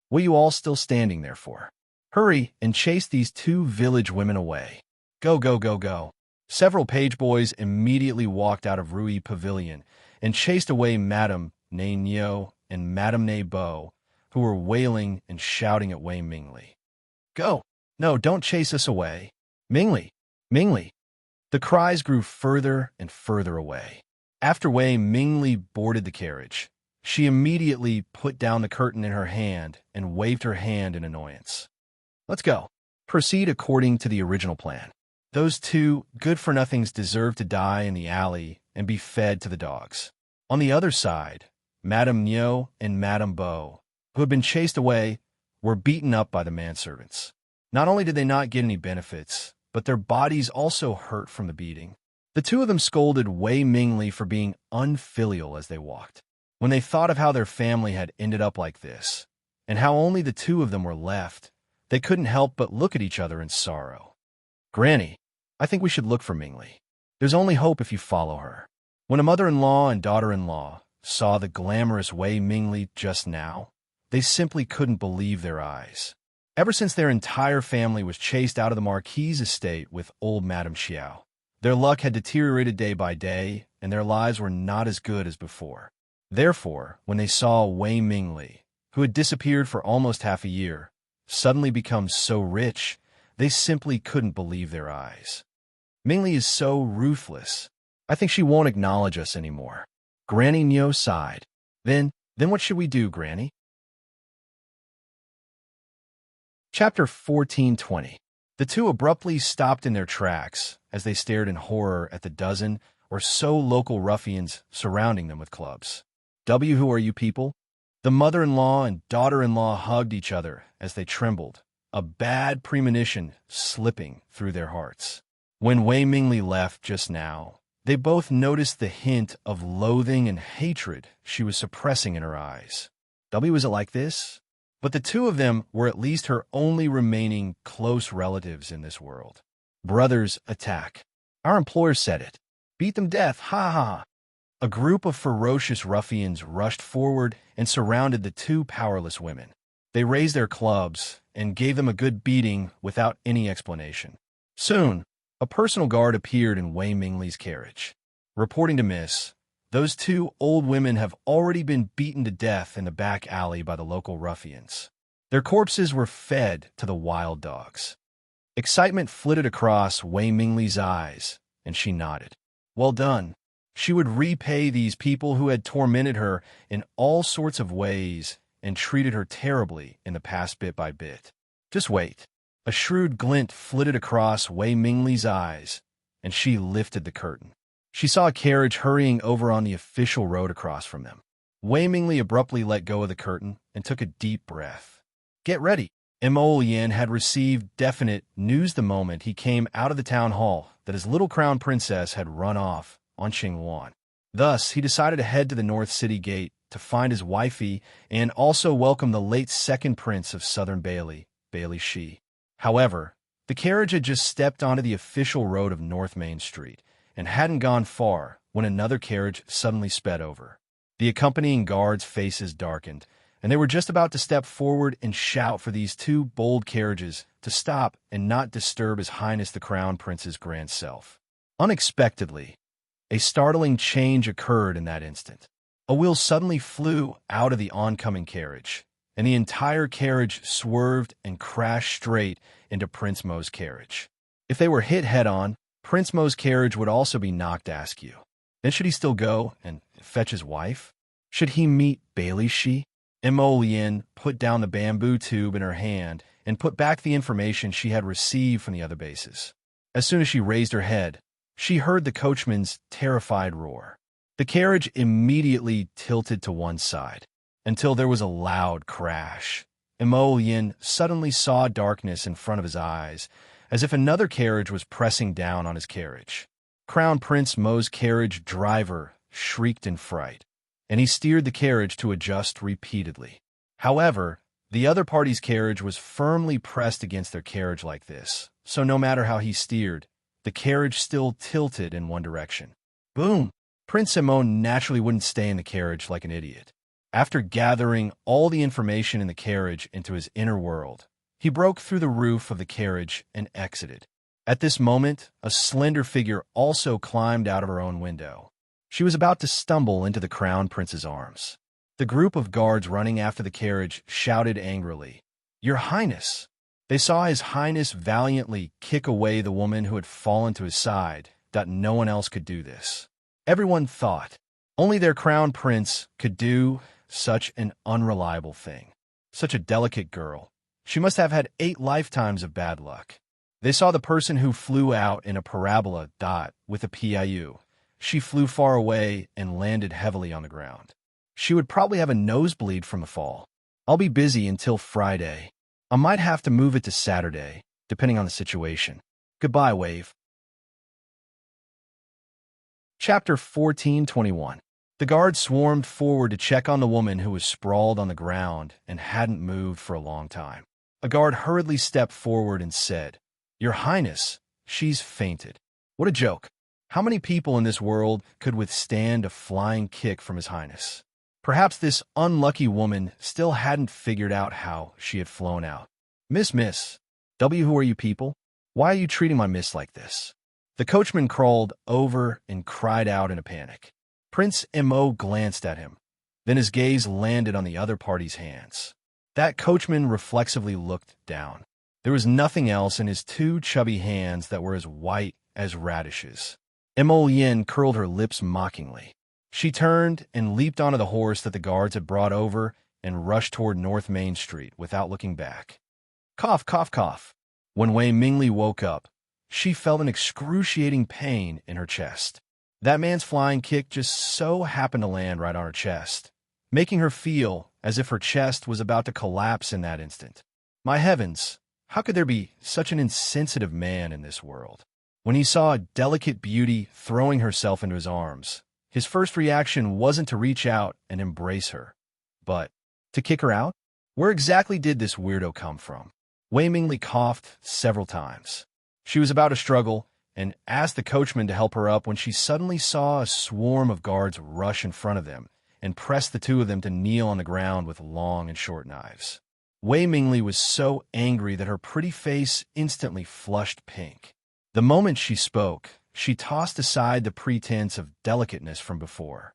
What are you all still standing there for? Hurry and chase these two village women away. Go, go, go, go. Several page boys immediately walked out of Rui Pavilion and chased away Madame Ne Nio and Madame Ne Beau, who were wailing and shouting at Wei Mingli. Go! No, don't chase us away. Mingli! Mingli! The cries grew further and further away. After Wei Mingli boarded the carriage, she immediately put down the curtain in her hand and waved her hand in annoyance. Let's go. Proceed according to the original plan. Those two good-for-nothings deserve to die in the alley and be fed to the dogs. On the other side, Madame Nio and Madame Beau, who had been chased away, were beaten up by the manservants. Not only did they not get any benefits, but their bodies also hurt from the beating. The two of them scolded Wei Mingli for being unfilial as they walked. When they thought of how their family had ended up like this, and how only the two of them were left, they couldn't help but look at each other in sorrow. Granny, I think we should look for Mingli. There's only hope if you follow her. When a mother-in-law and daughter-in-law saw the glamorous Wei Mingli just now, they simply couldn't believe their eyes. Ever since their entire family was chased out of the Marquis's estate with old Madame Xiao, their luck had deteriorated day by day, and their lives were not as good as before. Therefore, when they saw Wei Mingli, who had disappeared for almost half a year, suddenly become so rich, they simply couldn't believe their eyes. Mingli is so ruthless. I think she won't acknowledge us anymore. Granny Nio sighed. Then what should we do, Granny? Chapter 1420. The two abruptly stopped in their tracks as they stared in horror at the dozen or so local ruffians surrounding them with clubs. Who are you people? The mother-in-law and daughter-in-law hugged each other as they trembled, a bad premonition slipping through their hearts. When Wei Mingli left just now, they both noticed the hint of loathing and hatred she was suppressing in her eyes. Was it like this? But the two of them were at least her only remaining close relatives in this world. Brothers attack. Our employer said it. Beat them death, ha ha. A group of ferocious ruffians rushed forward and surrounded the two powerless women. They raised their clubs and gave them a good beating without any explanation. Soon, a personal guard appeared in Wei Mingli's carriage. Reporting to Miss, those two old women have already been beaten to death in the back alley by the local ruffians. Their corpses were fed to the wild dogs. Excitement flitted across Wei Mingli's eyes, and she nodded. Well done. She would repay these people who had tormented her in all sorts of ways and treated her terribly in the past bit by bit. Just wait. A shrewd glint flitted across Wei Mingli's eyes, and she lifted the curtain. She saw a carriage hurrying over on the official road across from them. Wei Mingli abruptly let go of the curtain and took a deep breath. Get ready. Yen had received definite news the moment he came out of the town hall that his little crown princess had run off on Qingwan. Thus, he decided to head to the North City Gate to find his wifey and also welcome the late second prince of Southern Bailey, Bailey Shi. However, the carriage had just stepped onto the official road of North Main Street and hadn't gone far when another carriage suddenly sped over. The accompanying guards' faces darkened, and they were just about to step forward and shout for these two bold carriages to stop and not disturb His Highness the Crown Prince's grand self. Unexpectedly, a startling change occurred in that instant. A wheel suddenly flew out of the oncoming carriage, and the entire carriage swerved and crashed straight into Prince Mo's carriage. If they were hit head-on, Prince Mo's carriage would also be knocked askew. Then should he still go and fetch his wife? Should he meet Bailey Shi? Yen put down the bamboo tube in her hand and put back the information she had received from the other bases. As soon as she raised her head, she heard the coachman's terrified roar. The carriage immediately tilted to one side, until there was a loud crash. Yen suddenly saw darkness in front of his eyes, as if another carriage was pressing down on his carriage. Crown Prince Mo's carriage driver shrieked in fright, and he steered the carriage to adjust repeatedly. However, the other party's carriage was firmly pressed against their carriage like this, so no matter how he steered, the carriage still tilted in one direction. Boom! Prince Simon naturally wouldn't stay in the carriage like an idiot. After gathering all the information in the carriage into his inner world, he broke through the roof of the carriage and exited. At this moment, a slender figure also climbed out of her own window. She was about to stumble into the crown prince's arms. The group of guards running after the carriage shouted angrily, "Your Highness!" They saw His Highness valiantly kick away the woman who had fallen to his side, that no one else could do this. Everyone thought only their crown prince could do such an unreliable thing. Such a delicate girl. She must have had 8 lifetimes of bad luck. They saw the person who flew out in a parabola dot with a PIU. She flew far away and landed heavily on the ground. She would probably have a nosebleed from the fall. I'll be busy until Friday. I might have to move it to Saturday, depending on the situation. Goodbye, Wave. Chapter 14:21. The guard swarmed forward to check on the woman who was sprawled on the ground and hadn't moved for a long time. A guard hurriedly stepped forward and said, "Your Highness, she's fainted." What a joke. How many people in this world could withstand a flying kick from His Highness? Perhaps this unlucky woman still hadn't figured out how she had flown out. Miss, who are you people? Why are you treating my miss like this?" The coachman crawled over and cried out in a panic. Prince Mo glanced at him. Then his gaze landed on the other party's hands. That coachman reflexively looked down. There was nothing else in his 2 chubby hands that were as white as radishes. Mo Yin curled her lips mockingly. She turned and leaped onto the horse that the guards had brought over and rushed toward North Main Street without looking back. Cough, cough, cough. When Wei Mingli woke up, she felt an excruciating pain in her chest. That man's flying kick just so happened to land right on her chest, making her feel as if her chest was about to collapse in that instant. My heavens, how could there be such an insensitive man in this world? When he saw a delicate beauty throwing herself into his arms, his first reaction wasn't to reach out and embrace her, but to kick her out? Where exactly did this weirdo come from? Wei Mingli coughed several times. She was about to struggle and asked the coachman to help her up when she suddenly saw a swarm of guards rush in front of them and press the 2 of them to kneel on the ground with long and short knives. Wei Mingli was so angry that her pretty face instantly flushed pink. The moment she spoke, she tossed aside the pretense of delicateness from before.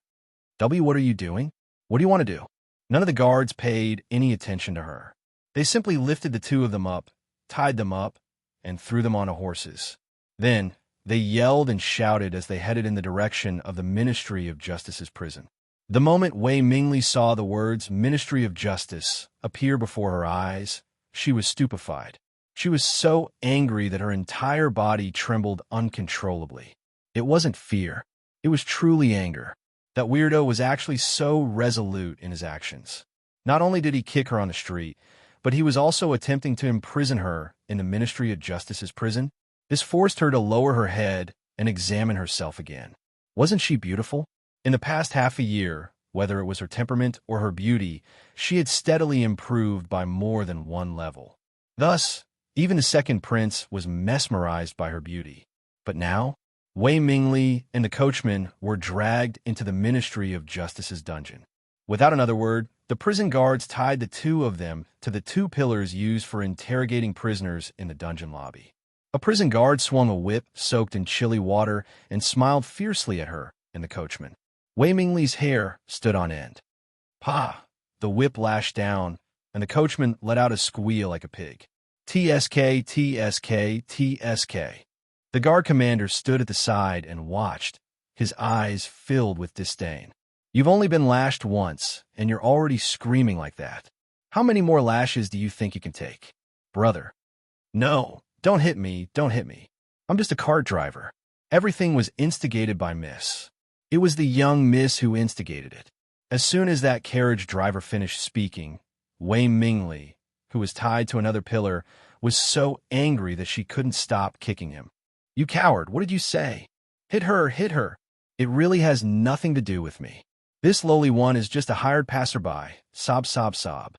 What are you doing? What do you want to do?" None of the guards paid any attention to her. They simply lifted the 2 of them up, tied them up, and threw them onto horses. Then, they yelled and shouted as they headed in the direction of the Ministry of Justice's prison. The moment Wei Mingli saw the words Ministry of Justice appear before her eyes, she was stupefied. She was so angry that her entire body trembled uncontrollably. It wasn't fear. It was truly anger. That weirdo was actually so resolute in his actions. Not only did he kick her on the street, but he was also attempting to imprison her in the Ministry of Justice's prison. This forced her to lower her head and examine herself again. Wasn't she beautiful? In the past half a year, whether it was her temperament or her beauty, she had steadily improved by more than 1 level. Thus, even the second prince was mesmerized by her beauty. But now, Wei Mingli and the coachman were dragged into the Ministry of Justice's dungeon. Without another word, the prison guards tied the 2 of them to the 2 pillars used for interrogating prisoners in the dungeon lobby. A prison guard swung a whip soaked in chilly water and smiled fiercely at her and the coachman. Wei Mingli's hair stood on end. "Pa!" The whip lashed down, and the coachman let out a squeal like a pig. "TSK, TSK, TSK." The guard commander stood at the side and watched, his eyes filled with disdain. "You've only been lashed once, and you're already screaming like that. How many more lashes do you think you can take? Brother." "No, don't hit me, don't hit me. I'm just a cart driver." Everything was instigated by Miss. It was the young Miss who instigated it. As soon as that carriage driver finished speaking, Wei Mingli, who was tied to another pillar, was so angry that she couldn't stop kicking him. "You coward, what did you say? Hit her, hit her. It really has nothing to do with me. This lowly one is just a hired passerby. Sob, sob, sob."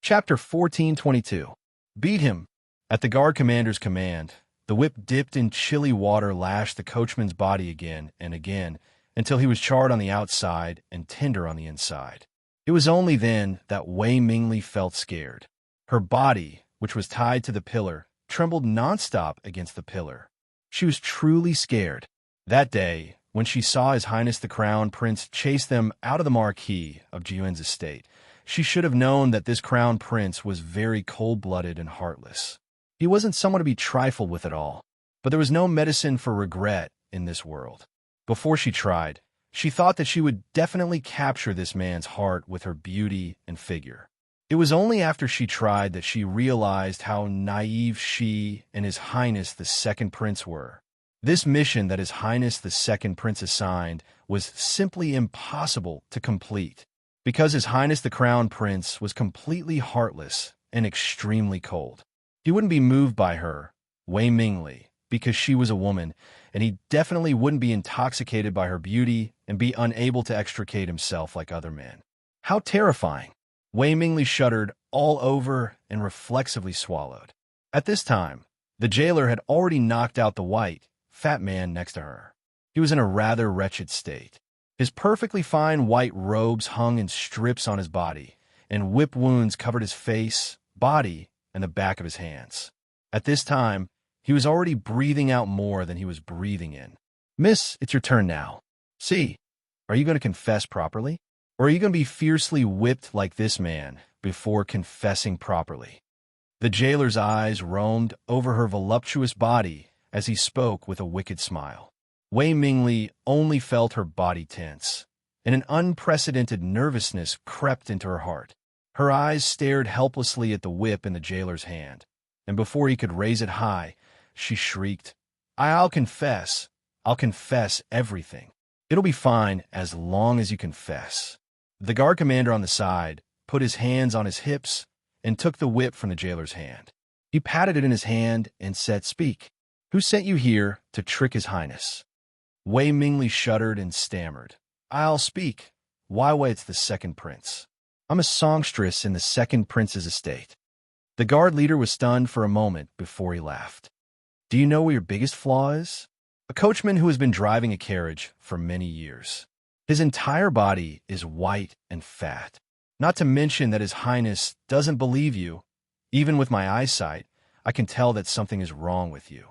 Chapter 1422. Beat him. At the guard commander's command, the whip dipped in chilly water lashed the coachman's body again and again until he was charred on the outside and tender on the inside. It was only then that Wei Mingli felt scared. Her body, which was tied to the pillar, trembled nonstop against the pillar. She was truly scared. That day, when she saw His Highness the Crown Prince chase them out of the marquee of Jiuan's estate, she should have known that this crown prince was very cold-blooded and heartless. He wasn't someone to be trifled with at all, but there was no medicine for regret in this world. Before she tried, she thought that she would definitely capture this man's heart with her beauty and figure. It was only after she tried that she realized how naive she and His Highness the Second Prince were. This mission that His Highness the Second Prince assigned was simply impossible to complete, because His Highness the Crown Prince was completely heartless and extremely cold. He wouldn't be moved by her, Wei Mingli, because she was a woman, and he definitely wouldn't be intoxicated by her beauty and be unable to extricate himself like other men. How terrifying! Wei Mingli shuddered all over and reflexively swallowed. At this time, the jailer had already knocked out the white, fat man next to her. He was in a rather wretched state. His perfectly fine white robes hung in strips on his body, and whip wounds covered his face, body, and the back of his hands. At this time, he was already breathing out more than he was breathing in. "Miss, it's your turn now. See, are you going to confess properly? Or are you going to be fiercely whipped like this man before confessing properly?" The jailer's eyes roamed over her voluptuous body as he spoke with a wicked smile. Wei Mingli only felt her body tense, and an unprecedented nervousness crept into her heart. Her eyes stared helplessly at the whip in the jailer's hand, and before he could raise it high, she shrieked, I'll confess everything. It'll be fine as long as you confess." The guard commander on the side put his hands on his hips and took the whip from the jailer's hand. He patted it in his hand and said, "Speak. Who sent you here to trick His Highness?" Wei Mingli shuddered and stammered, "I'll speak. Why, it's the Second Prince. I'm a songstress in the Second Prince's estate." The guard leader was stunned for a moment before he laughed. "Do you know what your biggest flaw is?" A coachman who has been driving a carriage for many years. His entire body is white and fat. Not to mention that His Highness doesn't believe you. Even with my eyesight, I can tell that something is wrong with you.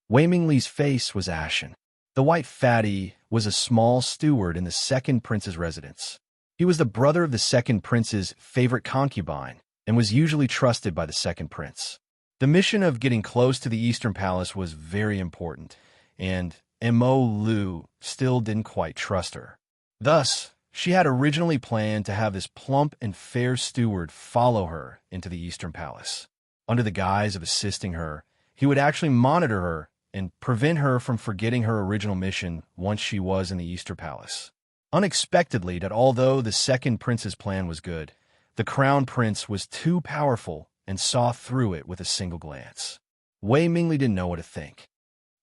Wei Mingli's face was ashen. The white fatty was a small steward in the Second Prince's residence. He was the brother of the Second Prince's favorite concubine and was usually trusted by the Second Prince. The mission of getting close to the Eastern Palace was very important, and Mo Lu still didn't quite trust her. Thus, she had originally planned to have this plump and fair steward follow her into the Eastern Palace. Under the guise of assisting her, he would actually monitor her and prevent her from forgetting her original mission once she was in the Eastern Palace. Unexpectedly, that although the Second Prince's plan was good, the Crown Prince was too powerful and saw through it with a single glance. Wei Mingli didn't know what to think.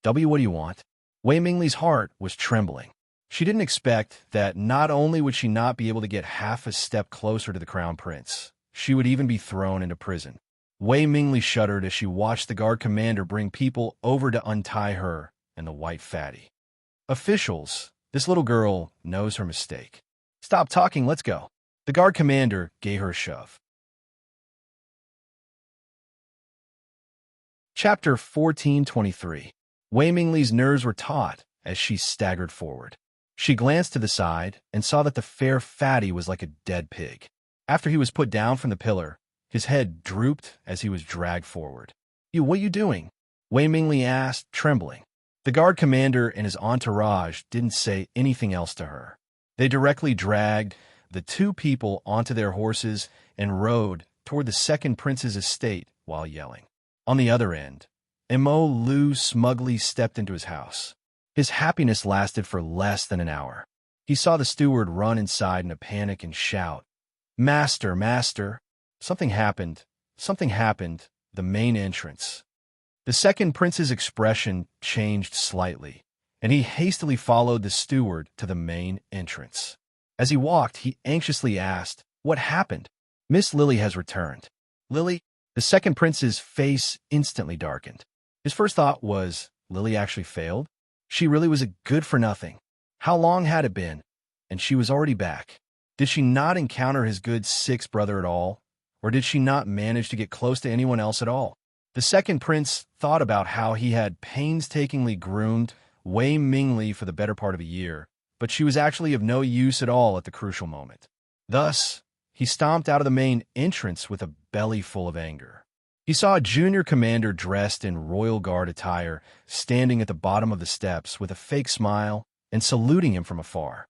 What do you want?" Wei Mingli's heart was trembling. She didn't expect that not only would she not be able to get half a step closer to the Crown Prince, she would even be thrown into prison. Wei Mingli shuddered as she watched the guard commander bring people over to untie her and the white fatty. "Officials, this little girl knows her mistake. Stop talking, let's go." The guard commander gave her a shove. Chapter 1423. Wei Mingli's nerves were taut as she staggered forward. She glanced to the side and saw that the fair fatty was like a dead pig. After he was put down from the pillar, his head drooped as he was dragged forward. What are you doing?" Wei Mingli asked, trembling. The guard commander and his entourage didn't say anything else to her. They directly dragged the two people onto their horses and rode toward the Second Prince's estate while yelling. On the other end, Mo Lu smugly stepped into his house. His happiness lasted for less than an hour. He saw the steward run inside in a panic and shout, Master! Something happened, the main entrance." The Second Prince's expression changed slightly, and he hastily followed the steward to the main entrance. As he walked, he anxiously asked, "What happened?" Miss Lily has returned. Lily, the second prince's face instantly darkened. His first thought was, Lily actually failed? She really was a good-for-nothing. How long had it been? And she was already back. Did she not encounter his good sixth brother at all? Or did she not manage to get close to anyone else at all? The second prince thought about how he had painstakingly groomed Wei Mingli for the better part of a year, but she was actually of no use at all at the crucial moment. Thus, he stomped out of the main entrance with a belly full of anger. He saw a junior commander dressed in royal guard attire standing at the bottom of the steps with a fake smile and saluting him from afar.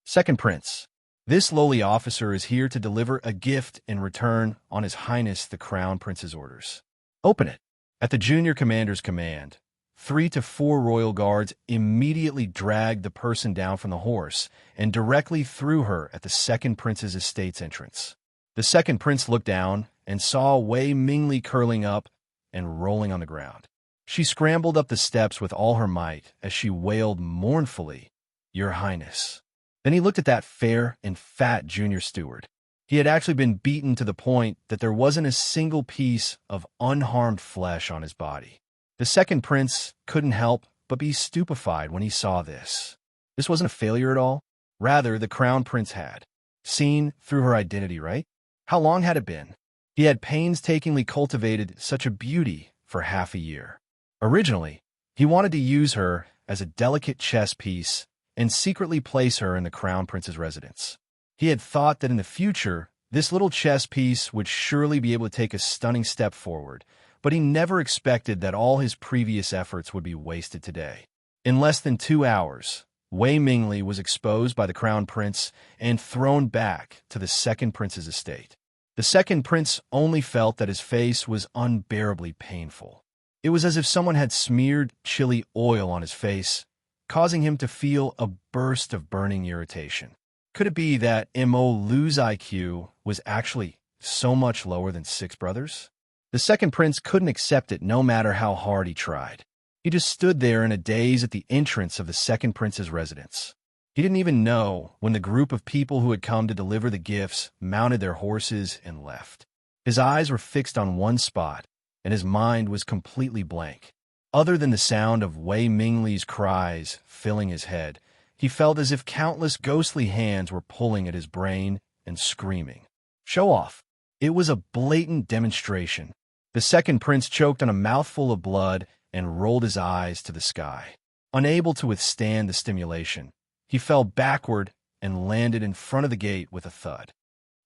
Second prince, this lowly officer is here to deliver a gift in return on His Highness the Crown Prince's orders. Open it. At the junior commander's command, 3 to 4 royal guards immediately dragged the person down from the horse and directly threw her at the second prince's estate's entrance. The second prince looked down and saw Wei Mingli curling up and rolling on the ground. She scrambled up the steps with all her might as she wailed mournfully, "Your Highness." Then he looked at that fair and fat junior steward. He had actually been beaten to the point that there wasn't a single piece of unharmed flesh on his body. The second prince couldn't help but be stupefied when he saw this. This wasn't a failure at all. Rather, the crown prince had seen through her identity, right? How long had it been? He had painstakingly cultivated such a beauty for half a year. Originally, he wanted to use her as a delicate chess piece and secretly place her in the crown prince's residence. He had thought that in the future, this little chess piece would surely be able to take a stunning step forward, but he never expected that all his previous efforts would be wasted today. In less than 2 hours, Wei Mingli was exposed by the crown prince and thrown back to the second prince's estate. The second prince only felt that his face was unbearably painful. It was as if someone had smeared chili oil on his face, causing him to feel a burst of burning irritation. Could it be that Mo Lu's IQ was actually so much lower than 6 brothers? The second prince couldn't accept it no matter how hard he tried. He just stood there in a daze at the entrance of the second prince's residence. He didn't even know when the group of people who had come to deliver the gifts mounted their horses and left. His eyes were fixed on one spot, and his mind was completely blank. Other than the sound of Wei Mingli's cries filling his head, he felt as if countless ghostly hands were pulling at his brain and screaming, "Show off!" It was a blatant demonstration. The second prince choked on a mouthful of blood and rolled his eyes to the sky. Unable to withstand the stimulation, he fell backward and landed in front of the gate with a thud.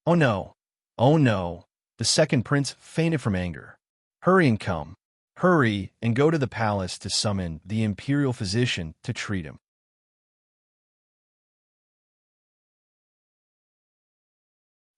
Oh no! Oh no! The second prince fainted from anger. Hurry and come. Hurry and go to the palace to summon the imperial physician to treat him.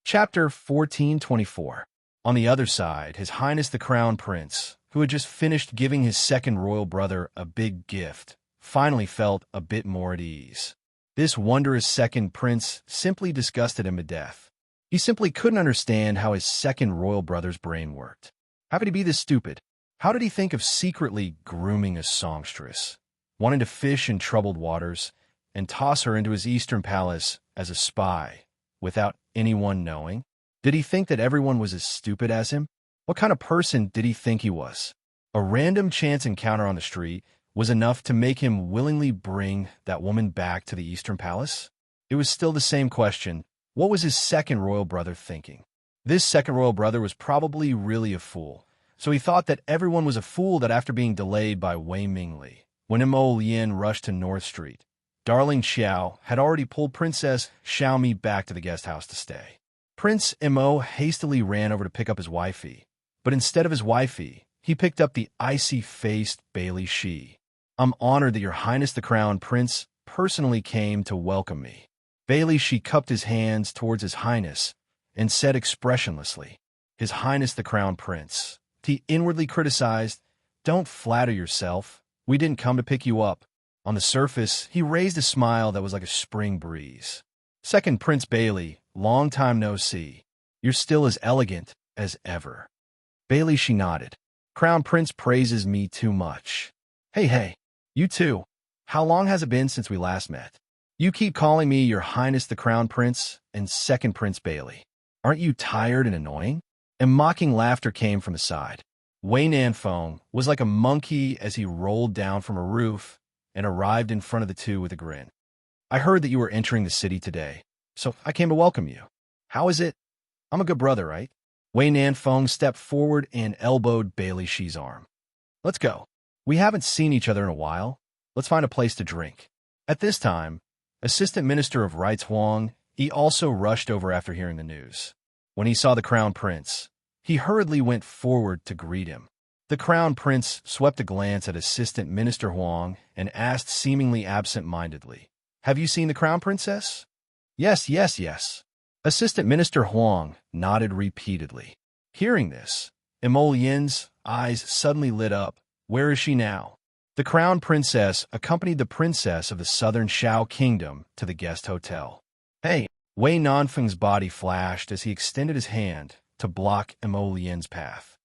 Chapter 1424. On the other side, His Highness the Crown Prince, who had just finished giving his second royal brother a big gift, finally felt a bit more at ease. This wondrous second prince simply disgusted him to death. He simply couldn't understand how his second royal brother's brain worked. How could he be this stupid? How did he think of secretly grooming a songstress, wanting to fish in troubled waters, and toss her into his eastern palace as a spy, without anyone knowing? Did he think that everyone was as stupid as him? What kind of person did he think he was? A random chance encounter on the street was enough to make him willingly bring that woman back to the eastern palace? It was still the same question. What was his second royal brother thinking? This second royal brother was probably really a fool, so he thought that everyone was a fool that after being delayed by Wei Mingli, when Mo Lian rushed to North Street, Darling Xiao had already pulled Princess Xiaomi back to the guest house to stay. Prince Mo hastily ran over to pick up his wifey, but instead of his wifey, he picked up the icy-faced Bailey Shi. "I'm honored that Your Highness the Crown Prince personally came to welcome me." Bailey Shi cupped his hands towards His Highness and said expressionlessly, "His Highness the Crown Prince." He inwardly criticized, "Don't flatter yourself. We didn't come to pick you up." On the surface, he raised a smile that was like a spring breeze. "Second Prince Bailey, long time no see. You're still as elegant as ever." Bailey, she nodded. "Crown Prince praises me too much." Hey, you too. How long has it been since we last met? You keep calling me Your Highness the Crown Prince and Second Prince Bailey. Aren't you tired and annoying? And mocking laughter came from the side. Wei Nanfeng was like a monkey as he rolled down from a roof and arrived in front of the two with a grin. I heard that you were entering the city today, so I came to welcome you. How is it? I'm a good brother, right? Wei Nanfeng stepped forward and elbowed Bailey Shi's arm. Let's go. We haven't seen each other in a while. Let's find a place to drink. At this time, Assistant Minister of Rights Huang, he also rushed over after hearing the news. When he saw the Crown Prince, he hurriedly went forward to greet him. The Crown Prince swept a glance at Assistant Minister Huang and asked seemingly absent-mindedly, "Have you seen the Crown Princess?" Yes, yes, yes. Assistant Minister Huang nodded repeatedly. Hearing this, Emollien's eyes suddenly lit up. Where is she now? The Crown Princess accompanied the Princess of the Southern Shao Kingdom to the guest hotel. Hey, Wei Nanfeng's body flashed as he extended his hand to block Emollien's path.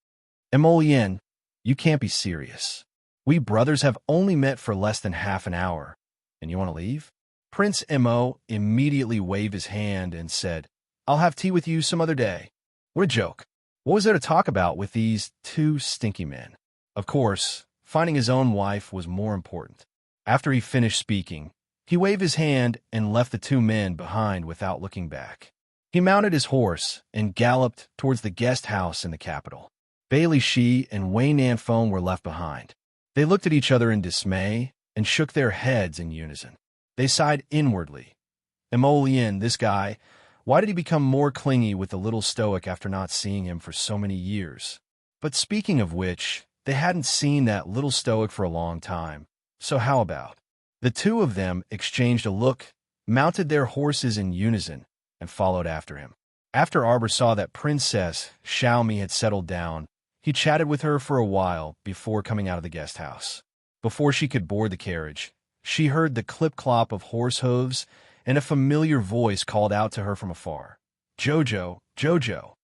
Emollien, you can't be serious. We brothers have only met for less than half an hour, and you want to leave? Prince Mo immediately waved his hand and said, I'll have tea with you some other day. What a joke. What was there to talk about with these two stinky men? Of course, finding his own wife was more important. After he finished speaking, he waved his hand and left the two men behind without looking back. He mounted his horse and galloped towards the guest house in the capital. Bailey Shi and Wei Nanfeng were left behind. They looked at each other in dismay and shook their heads in unison. They sighed inwardly. Emollien, this guy, why did he become more clingy with the little stoic after not seeing him for so many years? But speaking of which, they hadn't seen that little stoic for a long time. So how about? The two of them exchanged a look, mounted their horses in unison, and followed after him. After Arbor saw that Princess Xiaomi had settled down, he chatted with her for a while before coming out of the guest house. Before she could board the carriage, she heard the clip-clop of horse hooves, and a familiar voice called out to her from afar. Jojo, Jojo.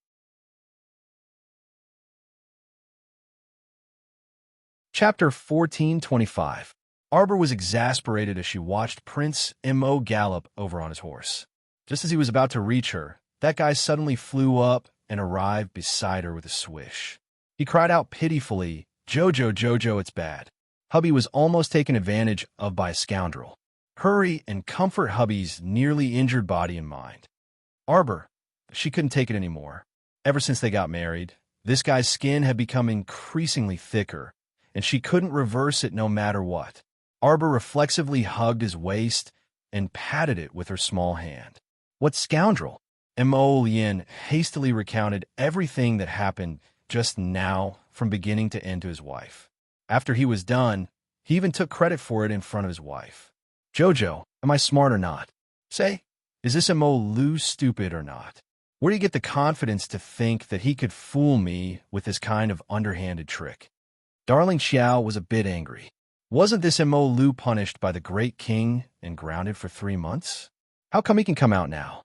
Chapter 1425. Arbor was exasperated as she watched Prince Mo gallop over on his horse. Just as he was about to reach her, that guy suddenly flew up and arrived beside her with a swish. He cried out pitifully, Jojo, Jojo, it's bad. Hubby was almost taken advantage of by a scoundrel. Hurry and comfort hubby's nearly injured body and mind. Arbor, she couldn't take it anymore. Ever since they got married, this guy's skin had become increasingly thicker, and she couldn't reverse it no matter what. Arbor reflexively hugged his waist and patted it with her small hand. What scoundrel? Emollien hastily recounted everything that happened just now from beginning to end to his wife. After he was done, he even took credit for it in front of his wife. Jojo, am I smart or not? Say, is this Lu stupid or not? Where do you get the confidence to think that he could fool me with this kind of underhanded trick? Darling Xiao was a bit angry. Wasn't this Lu punished by the great king and grounded for 3 months? How come he can come out now?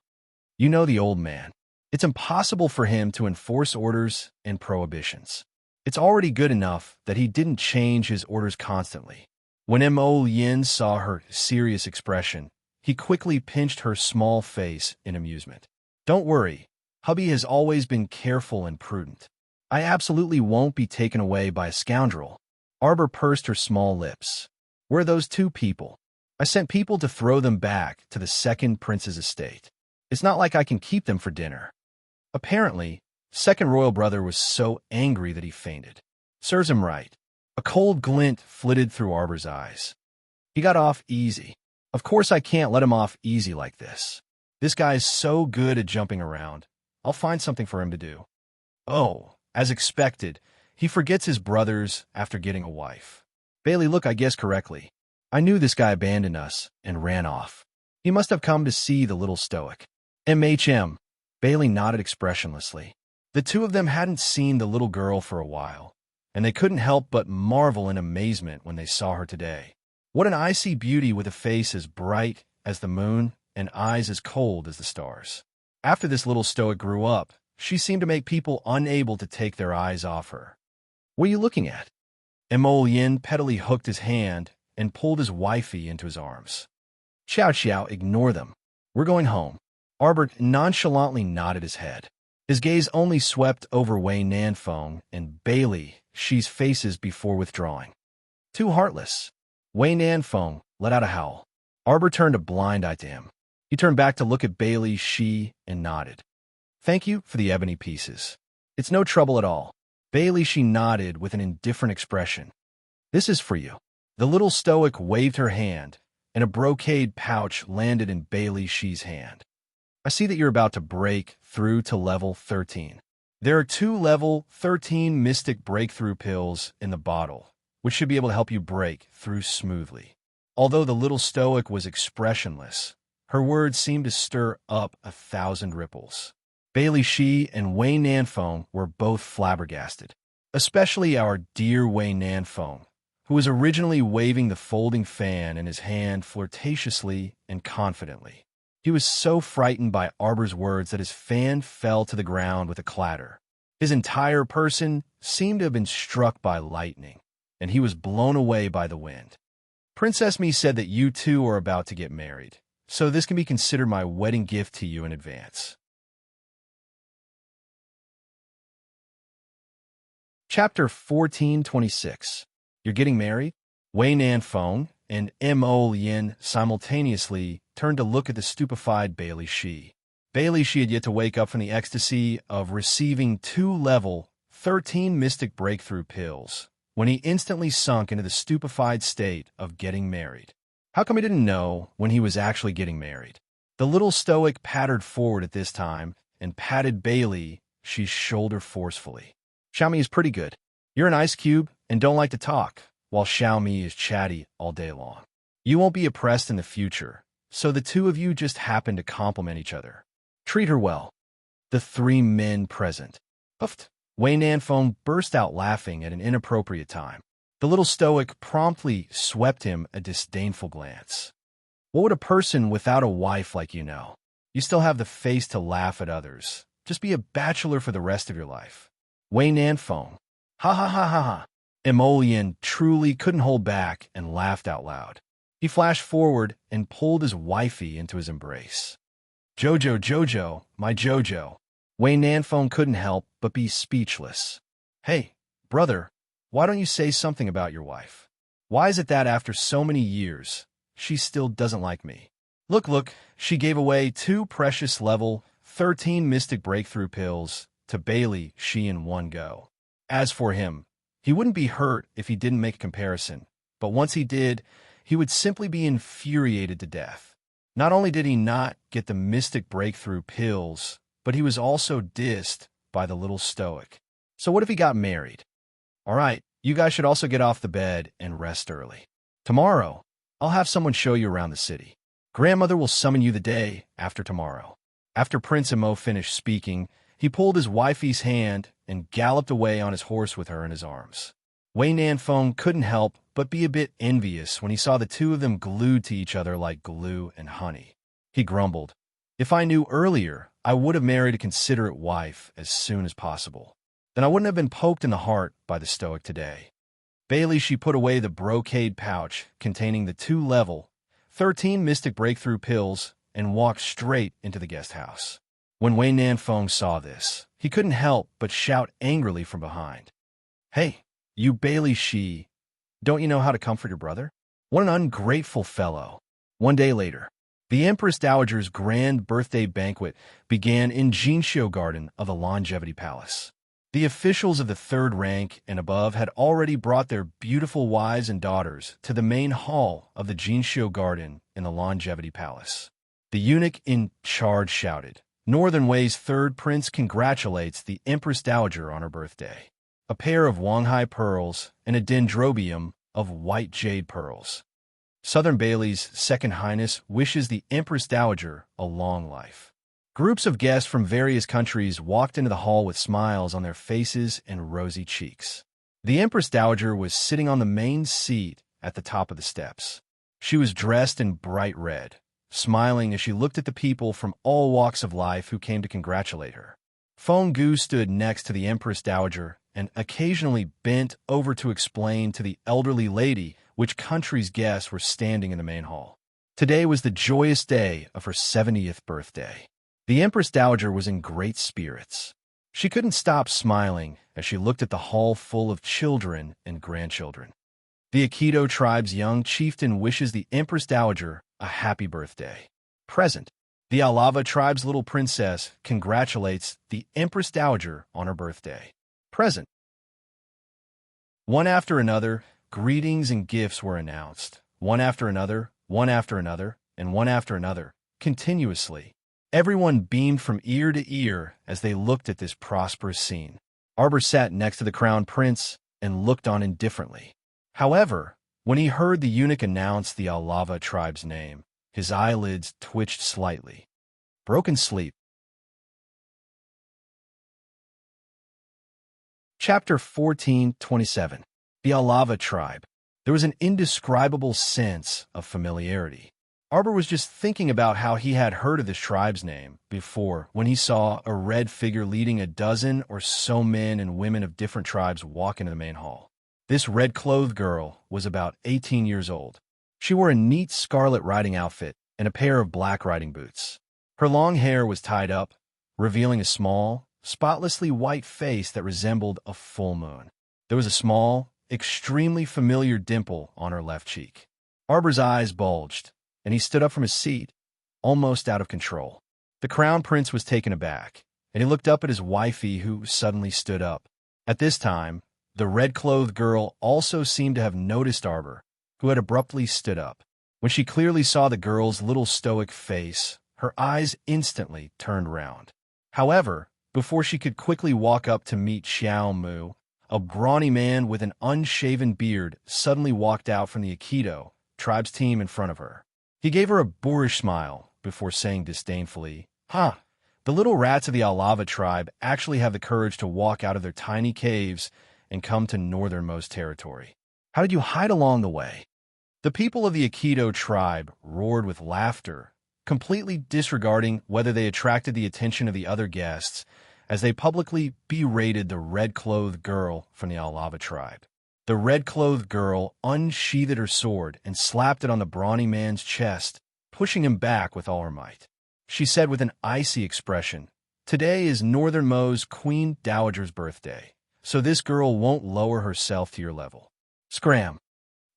You know the old man. It's impossible for him to enforce orders and prohibitions. It's already good enough that he didn't change his orders constantly. When Emollien saw her serious expression, he quickly pinched her small face in amusement. Don't worry, hubby has always been careful and prudent. I absolutely won't be taken away by a scoundrel. Arbor pursed her small lips. Where are those two people? I sent people to throw them back to the second prince's estate. It's not like I can keep them for dinner. Apparently, second royal brother was so angry that he fainted. Serves him right. A cold glint flitted through Arbor's eyes. He got off easy. Of course I can't let him off easy like this. This guy's so good at jumping around. I'll find something for him to do. Oh, as expected, he forgets his brothers after getting a wife. Bailey, look, I guessed correctly. I knew this guy abandoned us and ran off. He must have come to see the little stoic. MHM. Bailey nodded expressionlessly. The two of them hadn't seen the little girl for a while, and they couldn't help but marvel in amazement when they saw her today. What an icy beauty with a face as bright as the moon and eyes as cold as the stars. After this little stoic grew up, she seemed to make people unable to take their eyes off her. What are you looking at? Emollien pettily hooked his hand and pulled his wifey into his arms. Xiao Xiao, ignore them. We're going home. Arbor nonchalantly nodded his head. His gaze only swept over Wei Nanfeng and Bailey Shi's faces before withdrawing. Too heartless. Wei Nanfeng let out a howl. Arbor turned a blind eye to him. He turned back to look at Bailey Shi and nodded. Thank you for the ebony pieces. It's no trouble at all. Bailey Shi nodded with an indifferent expression. This is for you. The little stoic waved her hand, and a brocade pouch landed in Bailey Shi's hand. I see that you're about to break through to level 13. There are 2 level 13 mystic breakthrough pills in the bottle, which should be able to help you break through smoothly. Although the little stoic was expressionless, her words seemed to stir up 1,000 ripples. Bailey Shi and Wei Nanfeng were both flabbergasted, especially our dear Wei Nanfeng, who was originally waving the folding fan in his hand flirtatiously and confidently. He was so frightened by Arbor's words that his fan fell to the ground with a clatter. His entire person seemed to have been struck by lightning, and he was blown away by the wind. Princess Mi said that you two are about to get married, so this can be considered my wedding gift to you in advance. Chapter 1426. You're getting married? Wei Nanfeng and Mo Lien simultaneously turned to look at the stupefied Bailey Shi. Bailey Shi had yet to wake up from the ecstasy of receiving 2 level 13 mystic breakthrough pills when he instantly sunk into the stupefied state of getting married. How come he didn't know when he was actually getting married? The little stoic pattered forward at this time and patted Bailey Shi's shoulder forcefully. Xiaomi is pretty good. You're an ice cube and don't like to talk, while Xiaomi is chatty all day long. You won't be oppressed in the future, so the 2 of you just happen to complement each other. Treat her well. The 3 men present puffed. Wei Nanfeng burst out laughing at an inappropriate time. The little stoic promptly swept him a disdainful glance. What would a person without a wife like you know? You still have the face to laugh at others. Just be a bachelor for the rest of your life. Wei Nanfeng. Ha ha ha ha ha. Emolian truly couldn't hold back and laughed out loud. He flashed forward and pulled his wifey into his embrace. Jojo, my Jojo. Wei Nanfeng couldn't help but be speechless. Hey, brother, why don't you say something about your wife? Why is it that after so many years, she still doesn't like me? Look, she gave away 2 precious level 13 mystic breakthrough pills to Bailey Shi in one go. As for him, he wouldn't be hurt if he didn't make a comparison, but once he did, he would simply be infuriated to death. Not only did he not get the mystic breakthrough pills, but he was also dissed by the little stoic. So what if he got married? All right, you guys should also get off the bed and rest early. Tomorrow, I'll have someone show you around the city. Grandmother will summon you the day after tomorrow. After Prince Mo finished speaking, he pulled his wifey's hand and galloped away on his horse with her in his arms. Wei Nanfeng couldn't help but be a bit envious when he saw the 2 of them glued to each other like glue and honey. He grumbled, "If I knew earlier, I would have married a considerate wife as soon as possible. Then I wouldn't have been poked in the heart by the stoic today." Bailey Shi put away the brocade pouch containing the 2 level 13 mystic breakthrough pills and walked straight into the guest house. When Wei Nanfeng saw this, he couldn't help but shout angrily from behind. "Hey, you Bailey Shi, don't you know how to comfort your brother? What an ungrateful fellow." One day later, the Empress Dowager's grand birthday banquet began in Jinxiu Garden of the Longevity Palace. The officials of the 3rd rank and above had already brought their beautiful wives and daughters to the main hall of the Jinxiu Garden in the Longevity Palace. The eunuch in charge shouted, "Northern Wei's 3rd prince congratulates the Empress Dowager on her birthday. A pair of Wanghai pearls and a dendrobium of white jade pearls. Southern Bailey's 2nd Highness wishes the Empress Dowager a long life." Groups of guests from various countries walked into the hall with smiles on their faces and rosy cheeks. The Empress Dowager was sitting on the main seat at the top of the steps. She was dressed in bright red, smiling as she looked at the people from all walks of life who came to congratulate her. Feng Gu stood next to the Empress Dowager and occasionally bent over to explain to the elderly lady which country's guests were standing in the main hall. Today was the joyous day of her 70th birthday. The Empress Dowager was in great spirits. She couldn't stop smiling as she looked at the hall full of children and grandchildren. The Aikido tribe's young chieftain wishes the Empress Dowager a happy birthday. Present. The Alava tribe's little princess congratulates the Empress Dowager on her birthday. Present. One after another, greetings and gifts were announced. One after another, one after another, and one after another, continuously. Everyone beamed from ear to ear as they looked at this prosperous scene. Arbor sat next to the crown prince and looked on indifferently. However, when he heard the eunuch announce the Alava tribe's name, his eyelids twitched slightly. Broken sleep. Chapter 14:27. The Alava tribe. There was an indescribable sense of familiarity. Arbor was just thinking about how he had heard of this tribe's name before when he saw a red figure leading a dozen or so men and women of different tribes walk into the main hall. This red-clothed girl was about 18 years old. She wore a neat scarlet riding outfit and a pair of black riding boots. Her long hair was tied up, revealing a small, spotlessly white face that resembled a full moon. There was a small, extremely familiar dimple on her left cheek. Arbor's eyes bulged, and he stood up from his seat, almost out of control. The crown prince was taken aback, and he looked up at his wifey, who suddenly stood up. At this time, the red-clothed girl also seemed to have noticed Arbor, who had abruptly stood up. When she clearly saw the girl's little stoic face, her eyes instantly turned round. However, before she could quickly walk up to meet Xiao Mu, a brawny man with an unshaven beard suddenly walked out from the Aikido tribe's team in front of her. He gave her a boorish smile before saying disdainfully, "Ha! The little rats of the Alava tribe actually have the courage to walk out of their tiny caves and come to northernmost territory. How did you hide along the way?" The people of the Aikido tribe roared with laughter, completely disregarding whether they attracted the attention of the other guests, as they publicly berated the red-clothed girl from the Alava tribe. The red-clothed girl unsheathed her sword and slapped it on the brawny man's chest, pushing him back with all her might. She said with an icy expression, "Today is Northernmost Queen Dowager's birthday, so this girl won't lower herself to your level." Scram!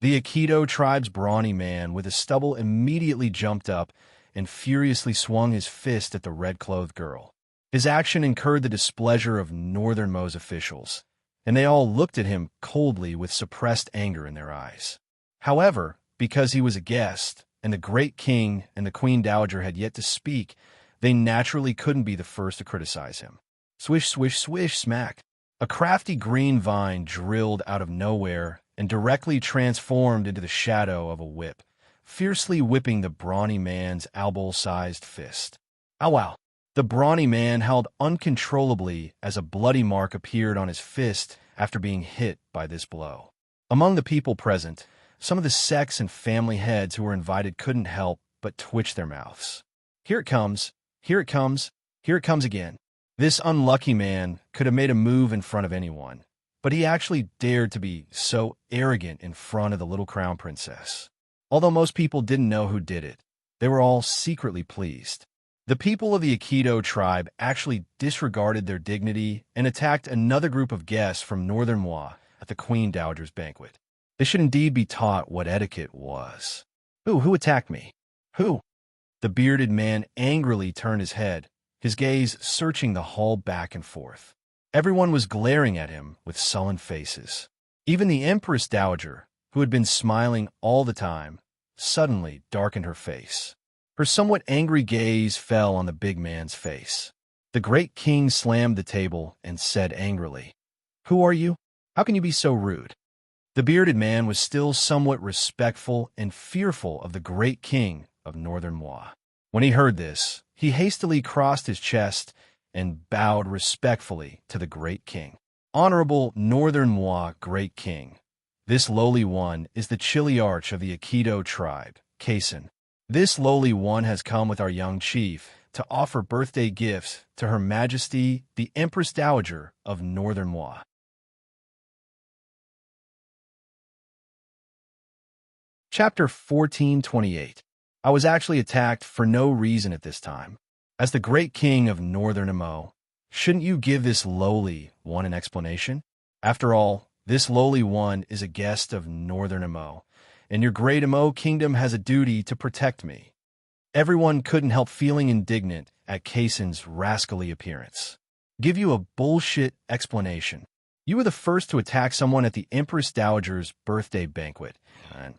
The Aikido tribe's brawny man with a stubble immediately jumped up and furiously swung his fist at the red-clothed girl. His action incurred the displeasure of northernmost officials, and they all looked at him coldly with suppressed anger in their eyes. However, because he was a guest, and the great king and the queen dowager had yet to speak, they naturally couldn't be the first to criticize him. Swish, swish, swish, smack. A crafty green vine drilled out of nowhere and directly transformed into the shadow of a whip, fiercely whipping the brawny man's elbow-sized fist. Ow, wow! The brawny man howled uncontrollably as a bloody mark appeared on his fist after being hit by this blow. Among the people present, some of the sex and family heads who were invited couldn't help but twitch their mouths. Here it comes, here it comes, here it comes again. This unlucky man could have made a move in front of anyone, but he actually dared to be so arrogant in front of the little crown princess. Although most people didn't know who did it, they were all secretly pleased. The people of the Aikido tribe actually disregarded their dignity and attacked another group of guests from Northern Moi at the Queen Dowager's banquet. They should indeed be taught what etiquette was. Who attacked me? Who? The bearded man angrily turned his head, his gaze searching the hall back and forth. Everyone was glaring at him with sullen faces. Even the Empress Dowager, who had been smiling all the time, suddenly darkened her face. Her somewhat angry gaze fell on the big man's face. The great king slammed the table and said angrily, "Who are you? How can you be so rude?" The bearded man was still somewhat respectful and fearful of the great king of Northern Moi. When he heard this, he hastily crossed his chest and bowed respectfully to the great king. "Honorable Northern Moi great king, this lowly one is the Chiliarch of the Aikido tribe, Kason. This lowly one has come with our young chief to offer birthday gifts to Her Majesty, the Empress Dowager of Northern Moi." Chapter 14:28. I was actually attacked for no reason at this time. As the great king of Northern Mo, Shouldn't you give this lowly one an explanation? After all, this lowly one is a guest of Northern Mo, and your great Mo kingdom has a duty to protect me. Everyone couldn't help feeling indignant at Kaysen's rascally appearance. Give you a bullshit explanation. You were the first to attack someone at the Empress Dowager's birthday banquet, and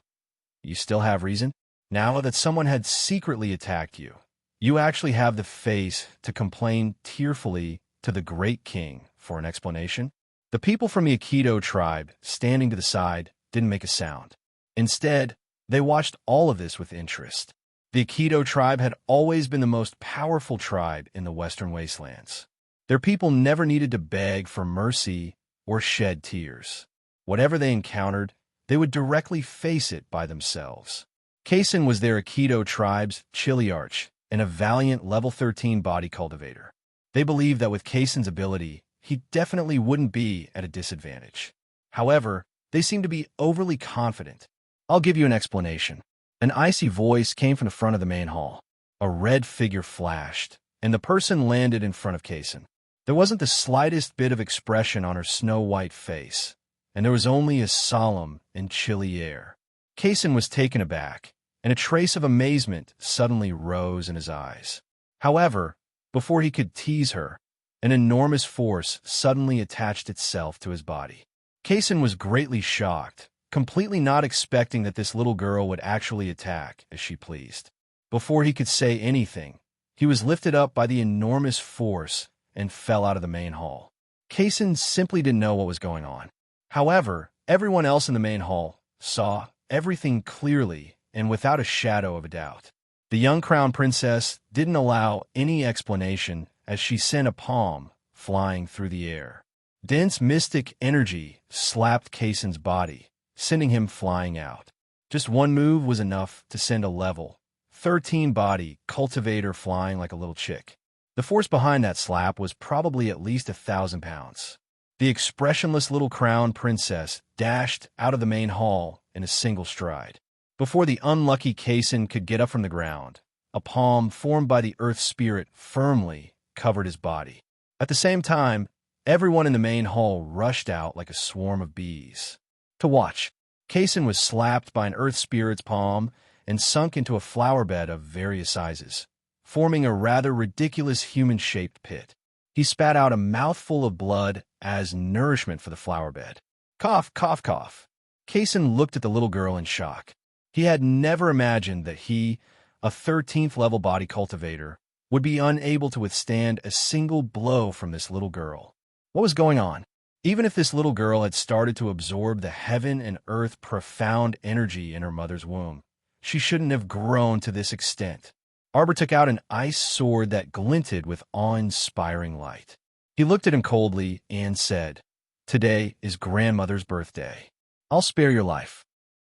you still have reason? Now that someone had secretly attacked you, you actually have the face to complain tearfully to the Great King for an explanation? The people from the Aikido tribe, standing to the side, didn't make a sound. Instead, they watched all of this with interest. The Aikido tribe had always been the most powerful tribe in the Western Wastelands. Their people never needed to beg for mercy or shed tears. Whatever they encountered, they would directly face it by themselves. Kaysen was their Aikido tribe's chiliarch and a valiant level 13 body cultivator. They believed that with Kaysen's ability, he definitely wouldn't be at a disadvantage. However, they seemed to be overly confident. I'll give you an explanation. An icy voice came from the front of the main hall. A red figure flashed, and the person landed in front of Kaysen. There wasn't the slightest bit of expression on her snow-white face, and there was only a solemn and chilly air. Kaysen was taken aback, and a trace of amazement suddenly rose in his eyes. However, before he could tease her, an enormous force suddenly attached itself to his body. Kaysen was greatly shocked, completely not expecting that this little girl would actually attack as she pleased. Before he could say anything, he was lifted up by the enormous force and fell out of the main hall. Kaysen simply didn't know what was going on. However, everyone else in the main hall saw everything clearly and without a shadow of a doubt. The young crown princess didn't allow any explanation as she sent a palm flying through the air. Dense mystic energy slapped Kaysen's body, sending him flying out. Just one move was enough to send a level 13 body cultivator flying like a little chick. The force behind that slap was probably at least 1,000 pounds. The expressionless little crown princess dashed out of the main hall in a single stride. Before the unlucky Kaysen could get up from the ground, a palm formed by the earth spirit firmly covered his body. At the same time, everyone in the main hall rushed out like a swarm of bees. To watch, Kaysen was slapped by an earth spirit's palm and sunk into a flower bed of various sizes, forming a rather ridiculous human-shaped pit. He spat out a mouthful of blood as nourishment for the flower bed. Cough, cough, cough. Kaysen looked at the little girl in shock. He had never imagined that he, a 13th level body cultivator, would be unable to withstand a single blow from this little girl. What was going on? Even if this little girl had started to absorb the heaven and earth profound energy in her mother's womb, she shouldn't have grown to this extent. Arbor took out an ice sword that glinted with awe-inspiring light. He looked at him coldly and said, "Today is grandmother's birthday. I'll spare your life.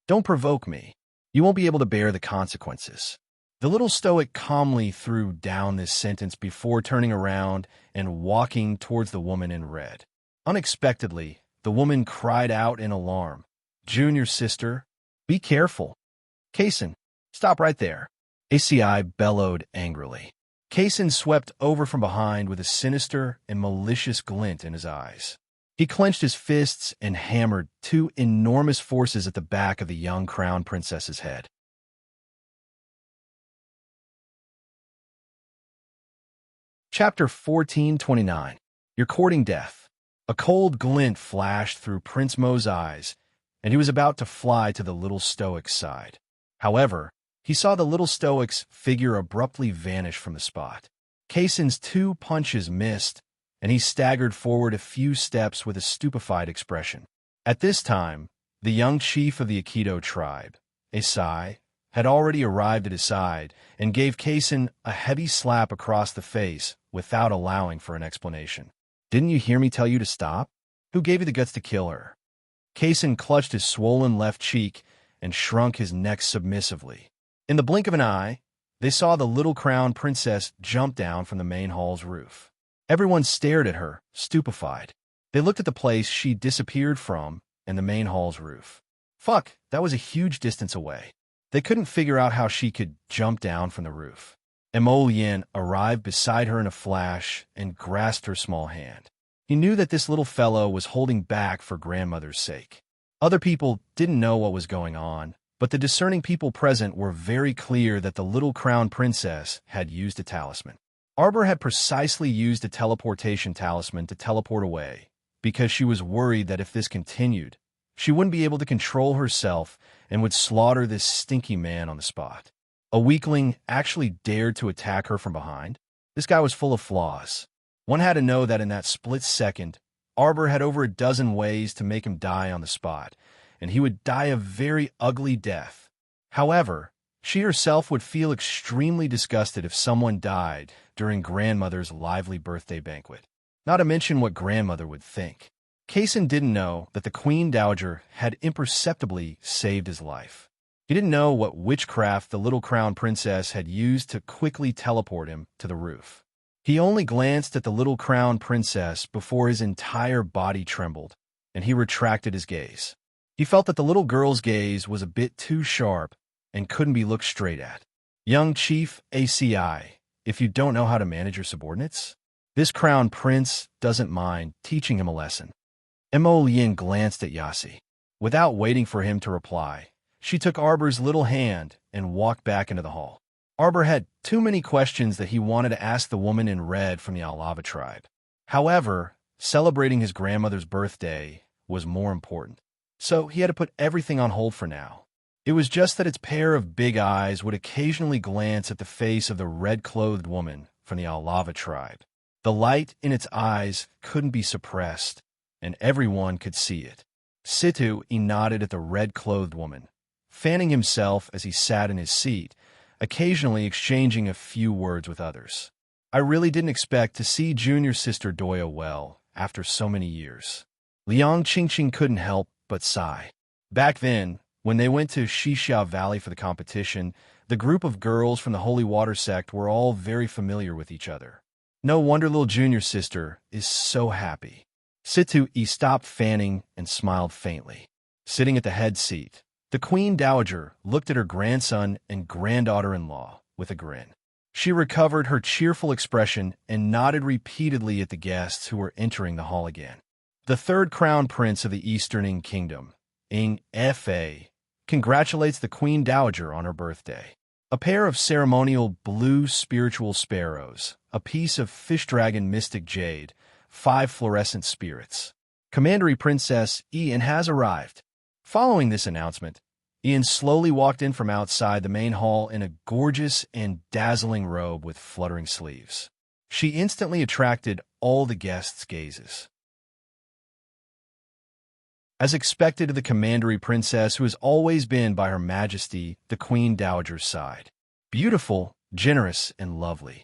Don't provoke me. You won't be able to bear the consequences." The little stoic calmly threw down this sentence before turning around and walking towards the woman in red. Unexpectedly, the woman cried out in alarm, "Junior sister, be careful." "Kaysen, stop right there." ACI bellowed angrily. Kaysen swept over from behind with a sinister and malicious glint in his eyes. He clenched his fists and hammered two enormous forces at the back of the young crown princess's head. Chapter 1429. You're courting death. A cold glint flashed through Prince Mo's eyes, and he was about to fly to the little stoic's side. However, he saw the little stoic's figure abruptly vanish from the spot. Kaysen's 2 punches missed, and he staggered forward a few steps with a stupefied expression. At this time, the young chief of the Aikido tribe, Asai, had already arrived at his side and gave Kaysen a heavy slap across the face without allowing for an explanation. "Didn't you hear me tell you to stop? Who gave you the guts to kill her?" Kaysen clutched his swollen left cheek and shrunk his neck submissively. In the blink of an eye, they saw the little crown princess jump down from the main hall's roof. Everyone stared at her, stupefied. They looked at the place she disappeared from and the main hall's roof. Fuck, that was a huge distance away. They couldn't figure out how she could jump down from the roof. Emolien arrived beside her in a flash and grasped her small hand. He knew that this little fellow was holding back for grandmother's sake. Other people didn't know what was going on, but the discerning people present were very clear that the little crown princess had used a talisman. Arbor had precisely used a teleportation talisman to teleport away, because she was worried that if this continued, she wouldn't be able to control herself and would slaughter this stinky man on the spot. A weakling actually dared to attack her from behind. This guy was full of flaws. One had to know that in that split second, Arbor had over a dozen ways to make him die on the spot, and he would die a very ugly death. However, she herself would feel extremely disgusted if someone died during grandmother's lively birthday banquet. Not to mention what grandmother would think. Kaysen didn't know that the Queen Dowager had imperceptibly saved his life. He didn't know what witchcraft the little crown princess had used to quickly teleport him to the roof. He only glanced at the little crown princess before his entire body trembled, and he retracted his gaze. He felt that the little girl's gaze was a bit too sharp and couldn't be looked straight at. Young Chief ACI, if you don't know how to manage your subordinates, this crown prince doesn't mind teaching him a lesson. Emolien glanced at Yasi. Without waiting for him to reply, she took Arbor's little hand and walked back into the hall. Arbor had too many questions that he wanted to ask the woman in red from the Alava tribe. However, celebrating his grandmother's birthday was more important, so he had to put everything on hold for now. It was just that its pair of big eyes would occasionally glance at the face of the red-clothed woman from the Alava tribe. The light in its eyes couldn't be suppressed, and everyone could see it. Situ nodded at the red-clothed woman, fanning himself as he sat in his seat, occasionally exchanging a few words with others. I really didn't expect to see junior sister Doya well after so many years. Liang Qingqing couldn't help but sigh. Back then, when they went to Xixiao Valley for the competition, the group of girls from the Holy Water sect were all very familiar with each other. No wonder little junior sister is so happy. Situ stopped fanning and smiled faintly. Sitting at the head seat, the Queen Dowager looked at her grandson and granddaughter-in-law with a grin. She recovered her cheerful expression and nodded repeatedly at the guests who were entering the hall again. The third crown prince of the Eastern Kingdom, Ing Fa, congratulates the Queen Dowager on her birthday. A pair of ceremonial blue spiritual sparrows, a piece of fish dragon mystic jade, 5 fluorescent spirits. Commandery Princess Ian has arrived. Following this announcement, Ian slowly walked in from outside the main hall in a gorgeous and dazzling robe with fluttering sleeves. She instantly attracted all the guests' gazes. As expected of the Commandery Princess, who has always been by Her Majesty the Queen Dowager's side. Beautiful, generous, and lovely.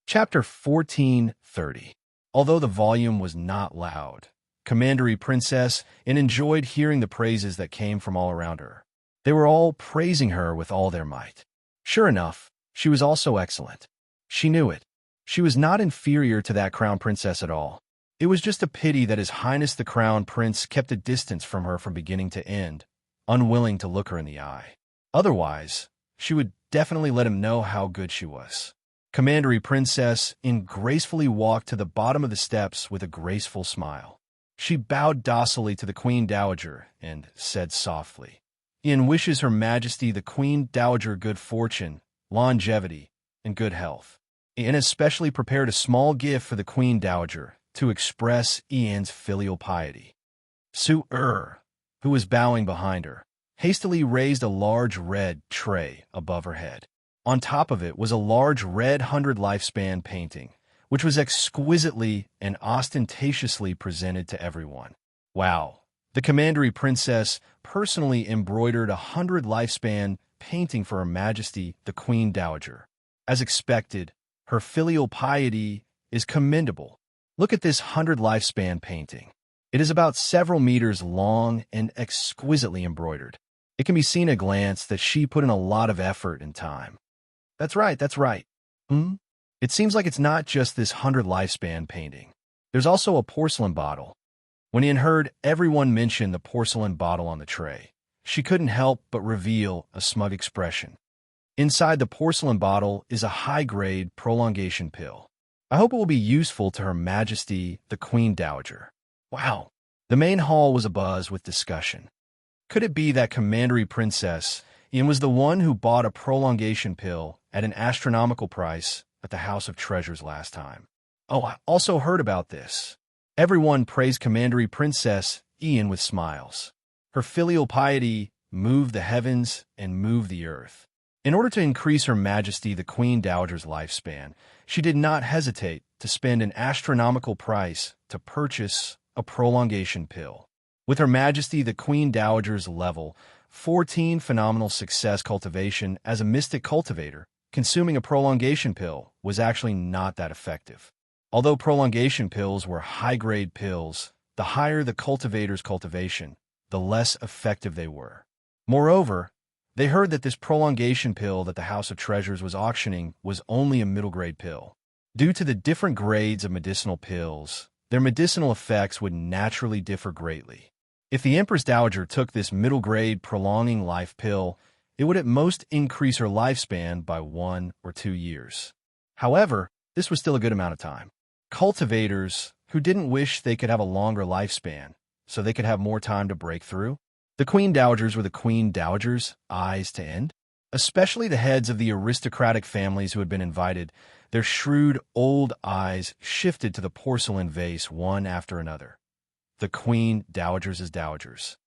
Chapter 1430. Although the volume was not loud, Commandery Princess enjoyed hearing the praises that came from all around her. They were all praising her with all their might. Sure enough, she was also excellent. She knew it. She was not inferior to that crown princess at all. It was just a pity that His Highness the Crown Prince kept a distance from her from beginning to end, unwilling to look her in the eye. Otherwise, she would definitely let him know how good she was. Commandery Princess gracefully walked to the bottom of the steps with a graceful smile. She bowed docilely to the Queen Dowager and said softly, "Ian wishes Her Majesty the Queen Dowager good fortune, longevity, and good health." Ian especially prepared a small gift for the Queen Dowager to express Ian's filial piety. Su-er, who was bowing behind her, hastily raised a large red tray above her head. On top of it was a large red 100 lifespan painting, which was exquisitely and ostentatiously presented to everyone. Wow! The Commandery Princess personally embroidered a 100 lifespan painting for Her Majesty the Queen Dowager. As expected, her filial piety is commendable. Look at this 100 lifespan painting. It is about several meters long and exquisitely embroidered. It can be seen at a glance that she put in a lot of effort and time. That's right, that's right. It seems like it's not just this 100 lifespan painting. There's also a porcelain bottle. When Ian heard everyone mention the porcelain bottle on the tray, she couldn't help but reveal a smug expression. Inside the porcelain bottle is a high-grade prolongation pill. I hope it will be useful to Her Majesty, the Queen Dowager. Wow. The main hall was abuzz with discussion. Could it be that Commandery Princess Ian was the one who bought a prolongation pill at an astronomical price at the House of Treasures last time? Oh, I also heard about this. Everyone praised Commandery Princess Ian with smiles. Her filial piety moved the heavens and moved the earth. In order to increase Her Majesty the Queen Dowager's lifespan, she did not hesitate to spend an astronomical price to purchase a prolongation pill. With Her Majesty the Queen Dowager's level 14 phenomenal success cultivation as a mystic cultivator, consuming a prolongation pill was actually not that effective. Although prolongation pills were high-grade pills, the higher the cultivator's cultivation, the less effective they were. Moreover, they heard that this prolongation pill that the House of Treasures was auctioning was only a middle-grade pill. Due to the different grades of medicinal pills, their medicinal effects would naturally differ greatly. If the Empress Dowager took this middle-grade prolonging life pill, it would at most increase her lifespan by 1 or 2 years. However, this was still a good amount of time. Cultivators who didn't wish they could have a longer lifespan, so they could have more time to break through. The Queen Dowagers were the Queen Dowager's eyes to end, especially the heads of the aristocratic families who had been invited. Their shrewd old eyes shifted to the porcelain vase one after another. The Queen Dowagers as dowagers.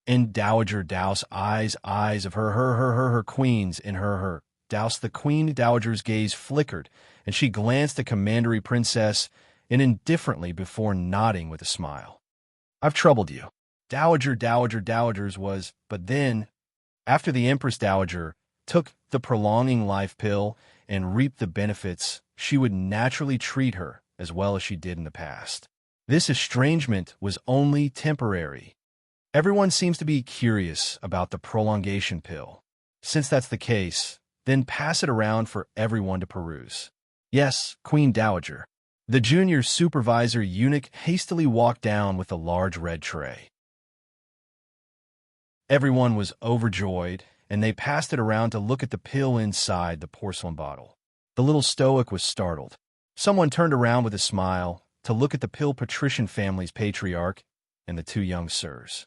In Dowager Douse eyes of her queens in her. Douse the Queen Dowager's gaze flickered, and she glanced at Commandery Princess and indifferently before nodding with a smile. I've troubled you. Dowagers was, but then, after the Empress Dowager took the prolonging life pill and reaped the benefits, she would naturally treat her as well as she did in the past. This estrangement was only temporary. Everyone seems to be curious about the prolongation pill. Since that's the case, then pass it around for everyone to peruse. Yes, Queen Dowager. The junior supervisor eunuch hastily walked down with a large red tray. Everyone was overjoyed, and they passed it around to look at the pill inside the porcelain bottle. The little stoic was startled. Someone turned around with a smile to look at the pill patrician family's patriarch and the two young sirs.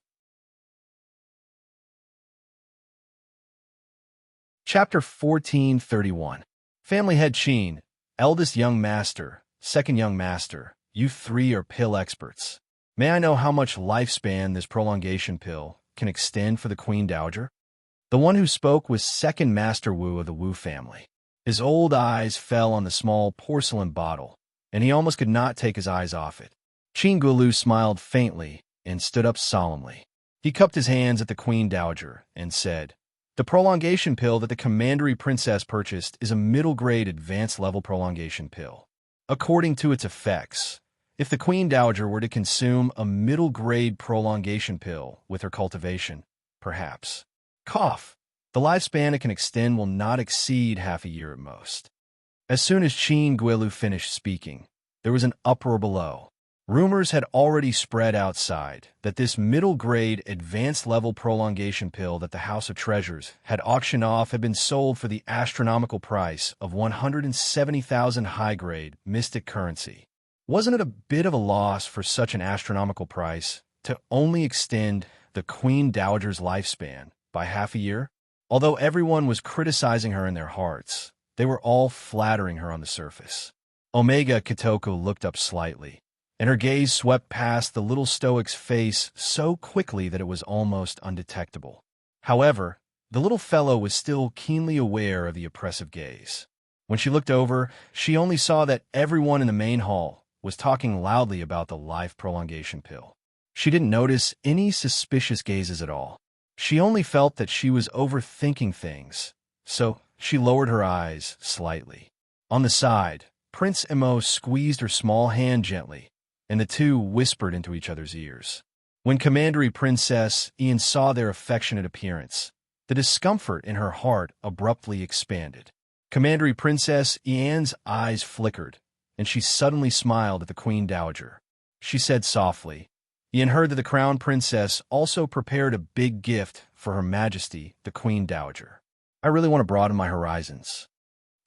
Chapter 1431. Family Head Sheen, eldest young master, second young master, you three are pill experts. May I know how much lifespan this prolongation pill can extend for the Queen Dowager? The one who spoke was second Master Wu of the Wu family. His old eyes fell on the small porcelain bottle, and he almost could not take his eyes off it. Qin Guolu smiled faintly and stood up solemnly. He cupped his hands at the Queen Dowager and said, "The prolongation pill that the Commandery Princess purchased is a middle-grade advanced-level prolongation pill. According to its effects, if the Queen Dowager were to consume a middle-grade prolongation pill with her cultivation, perhaps. Cough. The lifespan it can extend will not exceed half a year at most." As soon as Qin Guolu finished speaking, there was an uproar below. Rumors had already spread outside that this middle-grade, advanced-level prolongation pill that the House of Treasures had auctioned off had been sold for the astronomical price of 170,000 high-grade mystic currency. Wasn't it a bit of a loss for such an astronomical price to only extend the Queen Dowager's lifespan by half a year? Although everyone was criticizing her in their hearts, they were all flattering her on the surface. Omega Kitoko looked up slightly, and her gaze swept past the little stoic's face so quickly that it was almost undetectable. However, the little fellow was still keenly aware of the oppressive gaze. When she looked over, she only saw that everyone in the main hall was talking loudly about the life prolongation pill. She didn't notice any suspicious gazes at all. She only felt that she was overthinking things, so she lowered her eyes slightly. On the side, Prince Emo squeezed her small hand gently, and the two whispered into each other's ears. When Commandery Princess Ian saw their affectionate appearance, the discomfort in her heart abruptly expanded. Commandery Princess Ian's eyes flickered, and she suddenly smiled at the Queen Dowager. She said softly, Ian heard that the crown princess also prepared a big gift for Her Majesty, the Queen Dowager. I really want to broaden my horizons.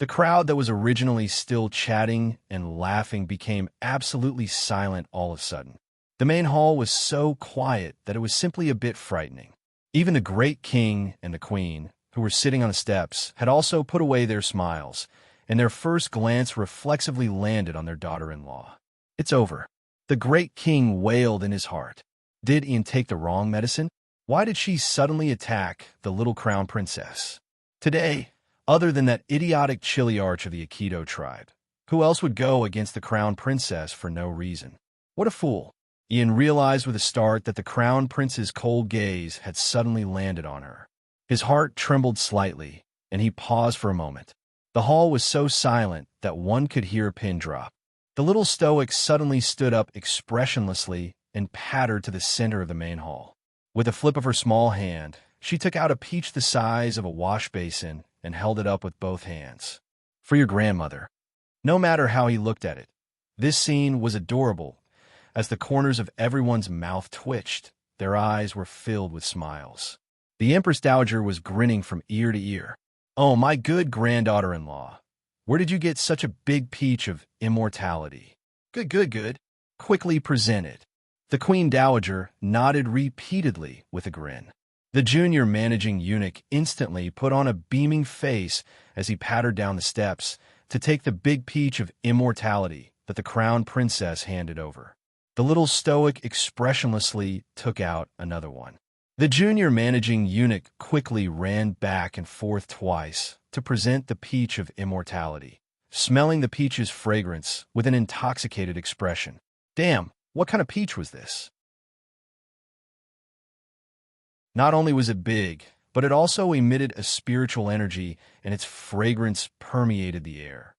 The crowd that was originally still chatting and laughing became absolutely silent all of a sudden. The main hall was so quiet that it was simply a bit frightening. Even the great king and the queen, who were sitting on the steps, had also put away their smiles, and their first glance reflexively landed on their daughter-in-law. It's over. The great king wailed in his heart. Did Ian take the wrong medicine? Why did she suddenly attack the little crown princess? Today, other than that idiotic Chiliarch of the Aikido tribe, who else would go against the crown princess for no reason? What a fool. Ian realized with a start that the crown prince's cold gaze had suddenly landed on her. His heart trembled slightly, and he paused for a moment. The hall was so silent that one could hear a pin drop. The little stoic suddenly stood up expressionlessly and pattered to the center of the main hall. With a flip of her small hand, she took out a peach the size of a wash basin and held it up with both hands. For your grandmother. No matter how he looked at it, this scene was adorable. As the corners of everyone's mouth twitched, their eyes were filled with smiles. The Empress Dowager was grinning from ear to ear. "Oh, my good granddaughter-in-law, where did you get such a big peach of immortality?" "Good, good, good. Quickly present it." The Queen Dowager nodded repeatedly with a grin. The junior managing eunuch instantly put on a beaming face as he pattered down the steps to take the big peach of immortality that the crown princess handed over. The little stoic expressionlessly took out another one. The junior managing eunuch quickly ran back and forth twice to present the peach of immortality, smelling the peach's fragrance with an intoxicated expression. Damn, what kind of peach was this? Not only was it big, but it also emitted a spiritual energy, and its fragrance permeated the air.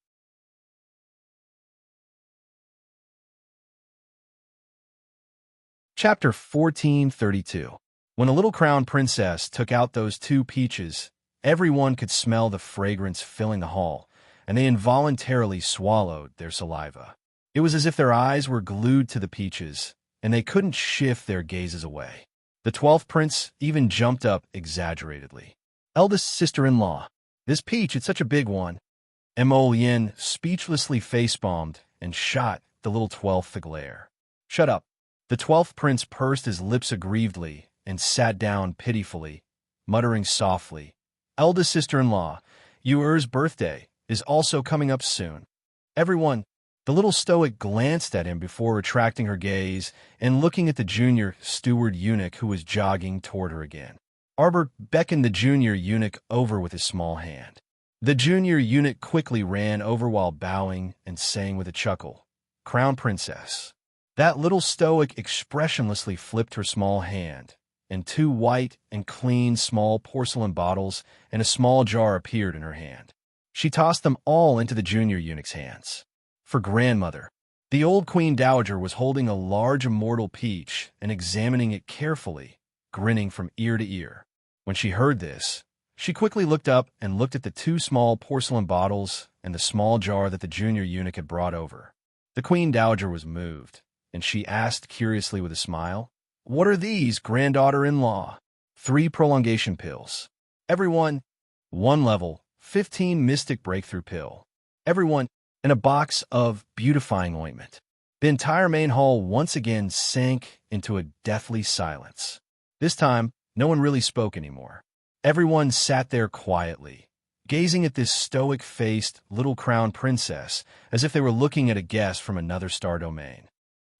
Chapter 1432. When the little crown princess took out those two peaches, everyone could smell the fragrance filling the hall, and they involuntarily swallowed their saliva. It was as if their eyes were glued to the peaches, and they couldn't shift their gazes away. The 12th prince even jumped up exaggeratedly. "Eldest sister-in-law, this peach, it's such a big one." Mo Yin speechlessly facepalmed and shot the little 12th a glare. "Shut up." The 12th prince pursed his lips aggrievedly and sat down pitifully, muttering softly, "Eldest sister-in-law, Yuer's birthday is also coming up soon." Everyone, the little stoic glanced at him before retracting her gaze and looking at the junior steward eunuch who was jogging toward her again. Arbor beckoned the junior eunuch over with his small hand. The junior eunuch quickly ran over while bowing and saying with a chuckle, "Crown Princess." That little stoic expressionlessly flipped her small hand, and two white and clean small porcelain bottles and a small jar appeared in her hand. She tossed them all into the junior eunuch's hands. For grandmother. The old Queen Dowager was holding a large immortal peach and examining it carefully, grinning from ear to ear. When she heard this, she quickly looked up and looked at the two small porcelain bottles and the small jar that the junior eunuch had brought over. The Queen Dowager was moved, and she asked curiously with a smile, "What are these, granddaughter-in-law?" 3 prolongation pills. Everyone, 1 level, 15 mystic breakthrough pill. Everyone, and a box of beautifying ointment. The entire main hall once again sank into a deathly silence. This time, no one really spoke anymore. Everyone sat there quietly, gazing at this stoic-faced little crown princess as if they were looking at a guest from another star domain.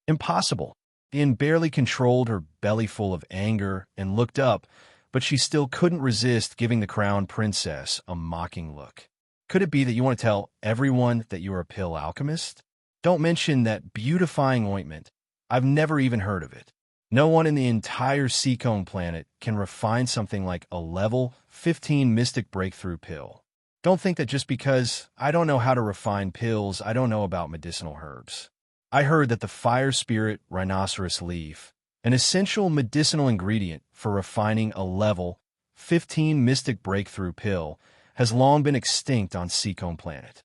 Impossible. Ian barely controlled her belly full of anger and looked up, but she still couldn't resist giving the crown princess a mocking look. Could it be that you want to tell everyone that you're a pill alchemist? Don't mention that beautifying ointment. I've never even heard of it. No one in the entire Seacone planet can refine something like a level 15 mystic breakthrough pill. Don't think that just because I don't know how to refine pills, I don't know about medicinal herbs. I heard that the fire spirit rhinoceros leaf, an essential medicinal ingredient for refining a level 15 mystic breakthrough pill, has long been extinct on Seacone planet.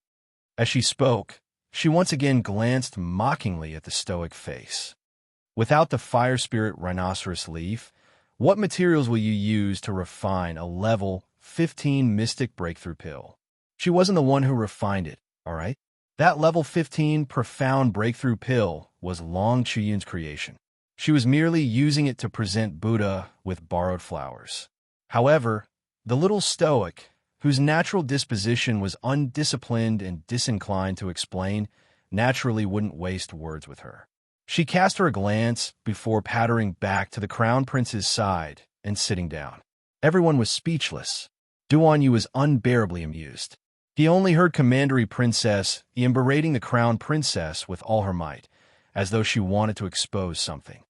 As she spoke, she once again glanced mockingly at the stoic face. Without the fire spirit rhinoceros leaf, what materials will you use to refine a level 15 mystic breakthrough pill? She wasn't the one who refined it, all right? That level 15 profound breakthrough pill was Long Chuyun's creation. She was merely using it to present Buddha with borrowed flowers. However, the little stoic, whose natural disposition was undisciplined and disinclined to explain, naturally wouldn't waste words with her. She cast her a glance before pattering back to the crown prince's side and sitting down. Everyone was speechless. Duan Yu was unbearably amused. He only heard Commandery Princess berating the crown princess with all her might, as though she wanted to expose something.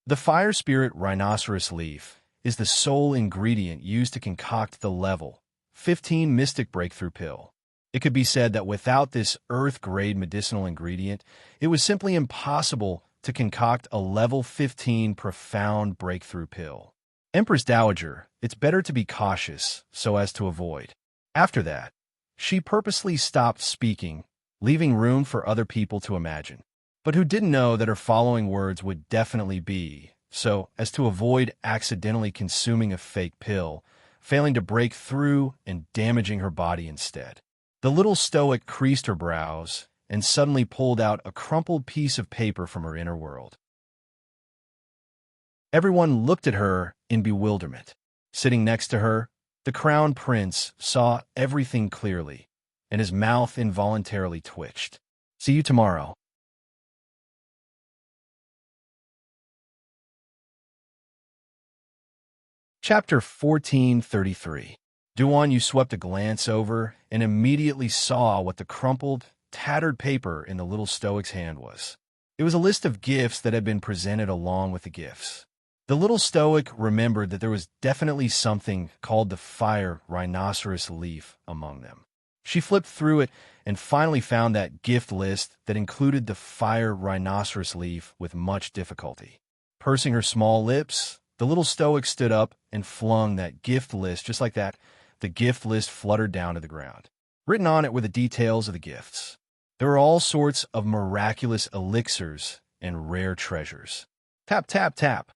The fire spirit rhinoceros leaf is the sole ingredient used to concoct the level 15 mystic breakthrough pill. It could be said that without this earth-grade medicinal ingredient, it was simply impossible to concoct a level 15 profound breakthrough pill. Empress Dowager, it's better to be cautious so as to avoid. After that, she purposely stopped speaking, leaving room for other people to imagine, but who didn't know that her following words would definitely be so as to avoid accidentally consuming a fake pill, failing to break through and damaging her body instead. The little stoic creased her brows and suddenly pulled out a crumpled piece of paper from her inner world. Everyone looked at her in bewilderment. Sitting next to her, the crown prince saw everything clearly, and his mouth involuntarily twitched. See you tomorrow. Chapter 1433. Duan Yu swept a glance over and immediately saw what the crumpled, tattered paper in the little stoic's hand was. It was a list of gifts that had been presented along with the gifts. The little stoic remembered that there was definitely something called the fire rhinoceros leaf among them. She flipped through it and finally found that gift list that included the fire rhinoceros leaf with much difficulty. Pursing her small lips, the little stoic stood up and flung that gift list just like that. The gift list fluttered down to the ground. Written on it were the details of the gifts. There were all sorts of miraculous elixirs and rare treasures. Tap, tap, tap.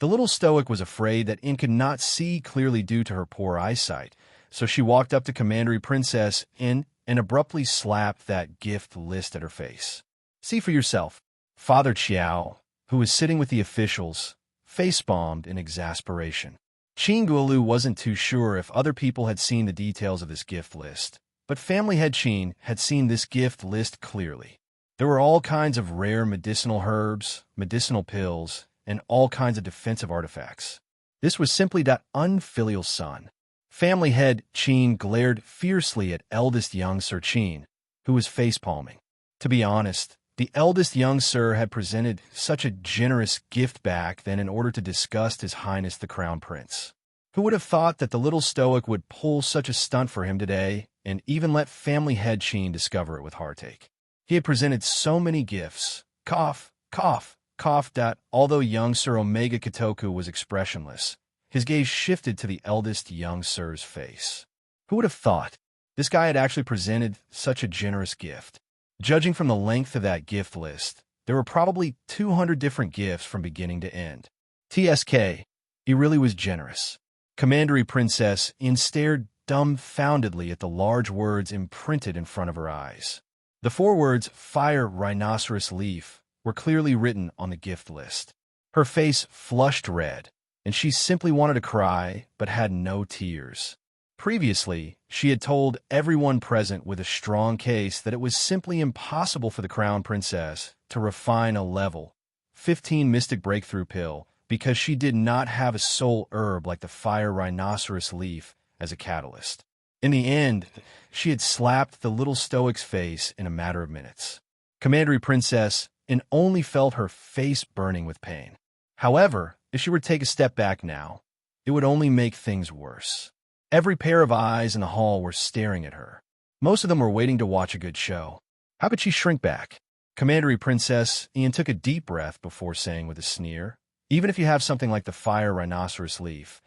The little stoic was afraid that In could not see clearly due to her poor eyesight, so she walked up to Commandery Princess In and abruptly slapped that gift list at her face. See for yourself. Father Chiao, who was sitting with the officials, face-bombed in exasperation. Qin Guolu wasn't too sure if other people had seen the details of this gift list, but family head Qin had seen this gift list clearly. There were all kinds of rare medicinal herbs, medicinal pills, and all kinds of defensive artifacts. This was simply that unfilial son. Family head Qin glared fiercely at eldest young Sir Qin, who was face-palming. To be honest, the eldest young sir had presented such a generous gift back then in order to disgust His Highness the Crown Prince. Who would have thought that the little stoic would pull such a stunt for him today and even let family head Qin discover it with heartache? He had presented so many gifts. Cough, cough, cough that, although young Sir Omega Kitoku was expressionless, his gaze shifted to the eldest young sir's face. Who would have thought? This guy had actually presented such a generous gift. Judging from the length of that gift list, there were probably 200 different gifts from beginning to end. TSK, he really was generous. Commandery Princess In stared dumbfoundedly at the large words imprinted in front of her eyes. The 4 words, Fire Rhinoceros Leaf, were clearly written on the gift list. Her face flushed red, and she simply wanted to cry, but had no tears. Previously, she had told everyone present with a strong case that it was simply impossible for the Crown Princess to refine a level 15 mystic breakthrough pill because she did not have a soul herb like the fire rhinoceros leaf as a catalyst. In the end, she had slapped the little stoic's face in a matter of minutes. Commandery Princess In only felt her face burning with pain. However, if she were to take a step back now, it would only make things worse. Every pair of eyes in the hall were staring at her. Most of them were waiting to watch a good show. How could she shrink back? Commandery Princess Ian took a deep breath before saying with a sneer, even if you have something like the fire rhinoceros leaf,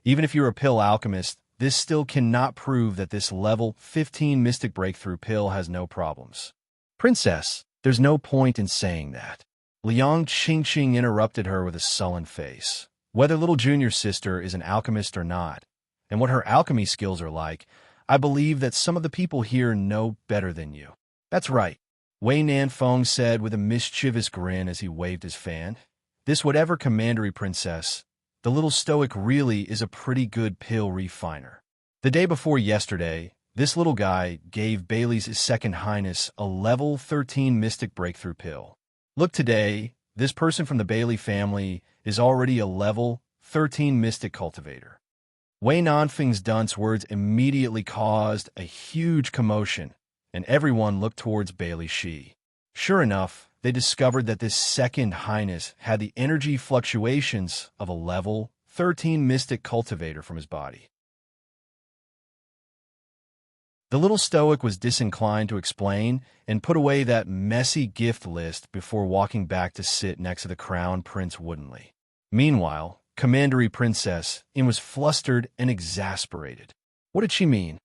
even if you're a pill alchemist, this still cannot prove that this level 15 mystic breakthrough pill has no problems. Princess, there's no point in saying that. Liang Qingqing interrupted her with a sullen face. Whether little junior sister is an alchemist or not, and what her alchemy skills are like, I believe that some of the people here know better than you. That's right, Wei Nanfeng said with a mischievous grin as he waved his fan. This whatever commandery princess, the little stoic really is a pretty good pill refiner. The day before yesterday, this little guy gave Bailey's Second Highness a level 13 mystic breakthrough pill. Look today, this person from the Bailey family is already a level 13 mystic cultivator. Wei Nanfeng's dunce words immediately caused a huge commotion, and everyone looked towards Bailey Shi. Sure enough, they discovered that this Second Highness had the energy fluctuations of a level 13 mystic cultivator from his body. The little stoic was disinclined to explain and put away that messy gift list before walking back to sit next to the crown prince woodenly. Meanwhile, Commandery Princess In was flustered and exasperated. What did she mean?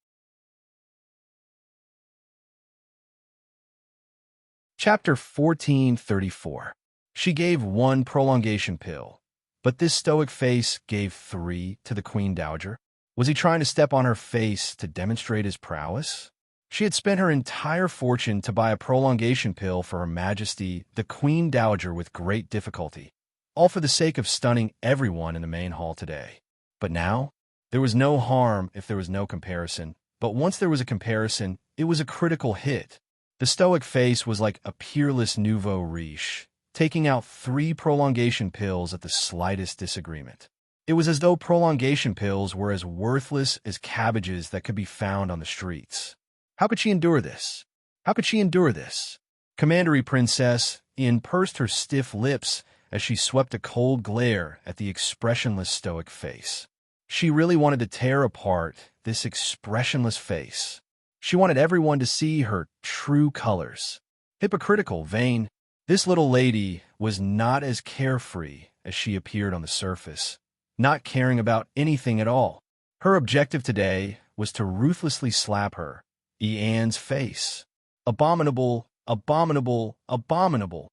Chapter 1434. She gave 1 prolongation pill, but this stoic face gave 3 to the Queen Dowager. Was he trying to step on her face to demonstrate his prowess? She had spent her entire fortune to buy a prolongation pill for Her Majesty, the Queen Dowager, with great difficulty, all for the sake of stunning everyone in the main hall today. But now, there was no harm if there was no comparison, but once there was a comparison, it was a critical hit. The stoic face was like a peerless nouveau riche, taking out 3 prolongation pills at the slightest disagreement. It was as though prolongation pills were as worthless as cabbages that could be found on the streets. How could she endure this? How could she endure this? Commandery Princess In pursed her stiff lips as she swept a cold glare at the expressionless stoic face. She really wanted to tear apart this expressionless face. She wanted everyone to see her true colors. Hypocritical, vain, this little lady was not as carefree as she appeared on the surface, not caring about anything at all. Her objective today was to ruthlessly slap her, Ian's face. Abominable, abominable, abominable.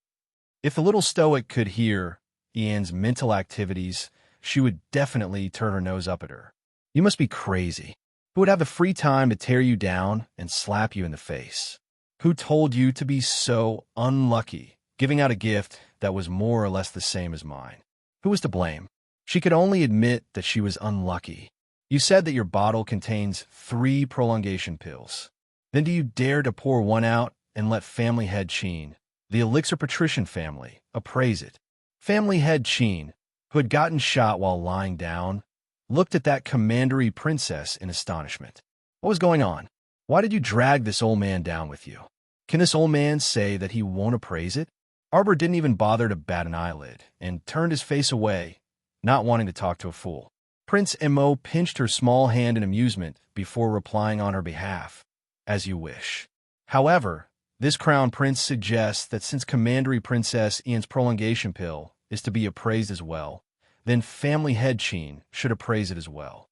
If the little stoic could hear Ian's mental activities, she would definitely turn her nose up at her. You must be crazy. Who would have the free time to tear you down and slap you in the face? Who told you to be so unlucky, giving out a gift that was more or less the same as mine? Who was to blame? She could only admit that she was unlucky. You said that your bottle contains 3 prolongation pills. Then do you dare to pour one out and let Family Head Qin, the Elixir Patrician family, appraise it? Family Head Qin, who had gotten shot while lying down, looked at that commandery princess in astonishment. What was going on? Why did you drag this old man down with you? Can this old man say that he won't appraise it? Arbor didn't even bother to bat an eyelid and turned his face away, not wanting to talk to a fool. Prince Mo pinched her small hand in amusement before replying on her behalf, as you wish. However, this crown prince suggests that since Commandery Princess Ian's prolongation pill is to be appraised as well, then Family Head Qin should appraise it as well.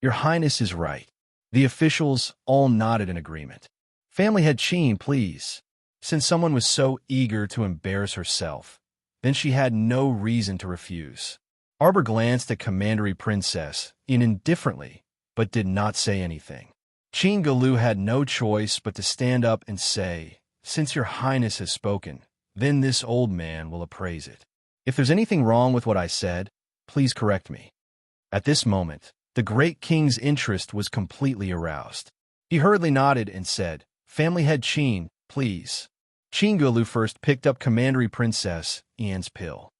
Your Highness is right. The officials all nodded in agreement. Family Head Qin, please. Since someone was so eager to embarrass herself, then she had no reason to refuse. Arbor glanced at Commandery Princess Ian indifferently, but did not say anything. Qin Galu had no choice but to stand up and say, since your Highness has spoken, then this old man will appraise it. If there's anything wrong with what I said, please correct me. At this moment, the great king's interest was completely aroused. He hurriedly nodded and said, Family Head Qin, please. Qin Galu first picked up Commandery Princess Ian's pill.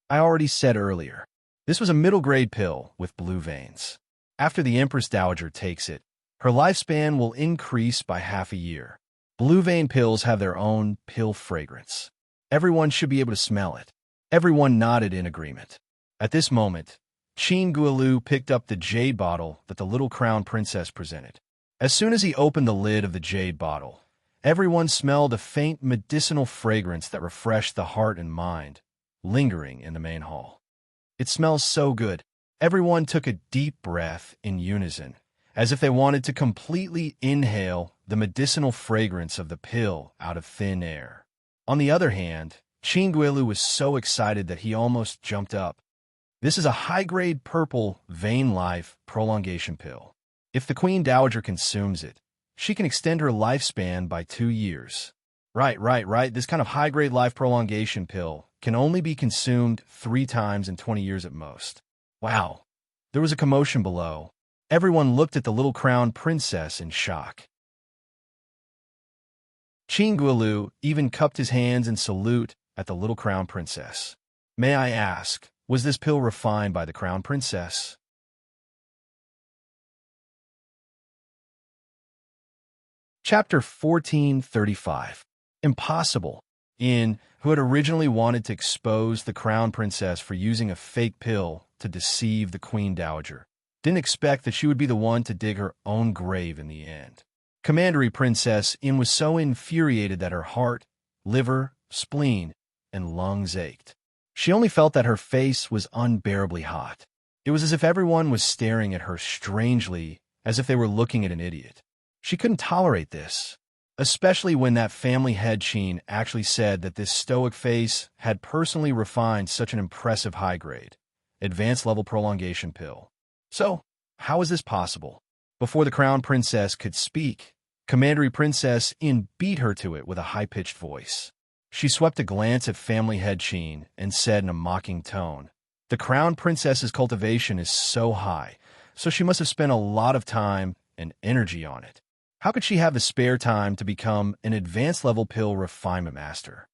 I already said earlier, this was a middle-grade pill with blue veins. After the Empress Dowager takes it, her lifespan will increase by half a year. Blue vein pills have their own pill fragrance. Everyone should be able to smell it. Everyone nodded in agreement. At this moment, Qin Galu picked up the jade bottle that the little crown princess presented. As soon as he opened the lid of the jade bottle, everyone smelled a faint medicinal fragrance that refreshed the heart and mind, lingering in the main hall. It smells so good. Everyone took a deep breath in unison, as if they wanted to completely inhale the medicinal fragrance of the pill out of thin air. On the other hand, Chinguelu was so excited that he almost jumped up. This is a high-grade purple vein life prolongation pill. If the Queen Dowager consumes it, she can extend her lifespan by 2 years. Right. This kind of high-grade life prolongation pill can only be consumed 3 times in 20 years at most. Wow. There was a commotion below. Everyone looked at the little crown princess in shock. Chinguelu even cupped his hands in salute at the little crown princess. May I ask, was this pill refined by the crown princess? Chapter 1435. Impossible. In, who had originally wanted to expose the crown princess for using a fake pill to deceive the Queen Dowager, didn't expect that she would be the one to dig her own grave in the end. Commandery Princess In was so infuriated that her heart, liver, spleen, and lungs ached. She only felt that her face was unbearably hot. It was as if everyone was staring at her strangely, as if they were looking at an idiot. She couldn't tolerate this, especially when that family head Sheen actually said that this stoic face had personally refined such an impressive high-grade, advanced-level prolongation pill. So, how is this possible? Before the Crown Princess could speak, Commandery Princess In beat her to it with a high-pitched voice. She swept a glance at family head Sheen and said in a mocking tone, "The Crown Princess's cultivation is so high, so she must have spent a lot of time and energy on it. How could she have the spare time to become an advanced-level pill refinement master?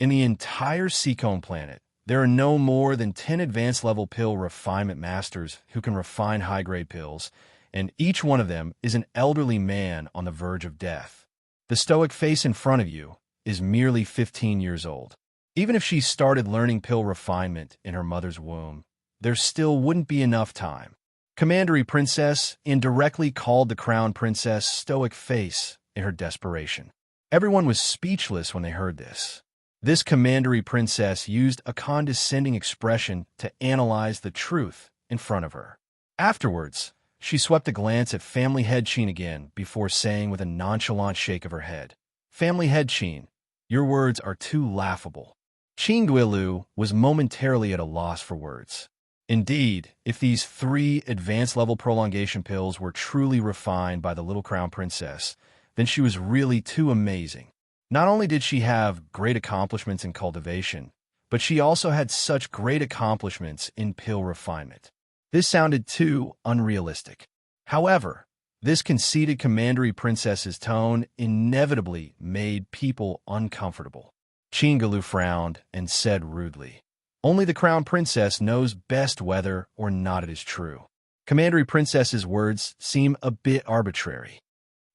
In the entire Seacone planet, there are no more than 10 advanced-level pill refinement masters who can refine high-grade pills, and each one of them is an elderly man on the verge of death. The stoic face in front of you is merely 15 years old. Even if she started learning pill refinement in her mother's womb, there still wouldn't be enough time." Commandery Princess indirectly called the Crown Princess stoic face in her desperation. Everyone was speechless when they heard this. This Commandery Princess used a condescending expression to analyze the truth in front of her. Afterwards, she swept a glance at Family Head Sheen again before saying with a nonchalant shake of her head, "Family Head Sheen, your words are too laughable." Chinguelu was momentarily at a loss for words. Indeed, if these 3 advanced-level prolongation pills were truly refined by the little Crown Princess, then she was really too amazing. Not only did she have great accomplishments in cultivation, but she also had such great accomplishments in pill refinement. This sounded too unrealistic. However, this conceited Commandery Princess's tone inevitably made people uncomfortable. Chinguelu frowned and said rudely, "Only the Crown Princess knows best whether or not it is true." Commandery Princess's words seem a bit arbitrary.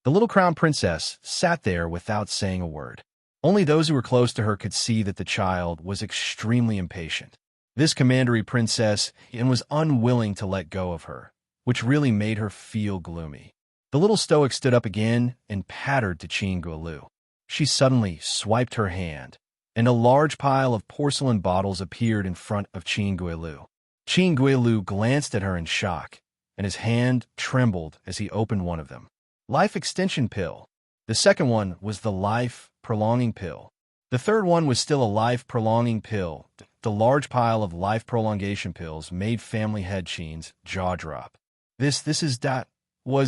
The little Crown Princess sat there without saying a word. Only those who were close to her could see that the child was extremely impatient. This Commandery Princess was unwilling to let go of her, which really made her feel gloomy. The little stoic stood up again and pattered to Chinguelu. She suddenly swiped her hand, and a large pile of porcelain bottles appeared in front of Chinguelu. Chinguelu glanced at her in shock, and his hand trembled as he opened one of them. Life Extension Pill. The second one was the Life Prolonging Pill. The third one was still a Life Prolonging Pill. The large pile of life prolongation pills made Family Head Sheen's jaw drop. Was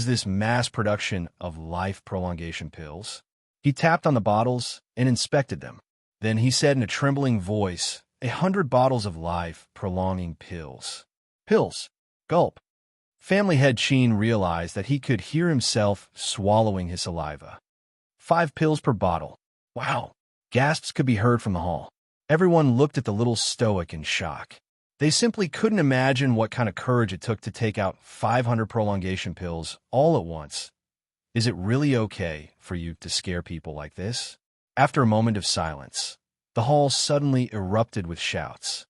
this mass production of life prolongation pills? He tapped on the bottles and inspected them. Then he said in a trembling voice, 100 bottles of life-prolonging pills. Pills. Gulp. Family Head Sheen realized that he could hear himself swallowing his saliva. 5 pills per bottle. Wow. Gasps could be heard from the hall. Everyone looked at the little stoic in shock. They simply couldn't imagine what kind of courage it took to take out 500 prolongation pills all at once. Is it really okay for you to scare people like this? After a moment of silence, the hall suddenly erupted with shouts.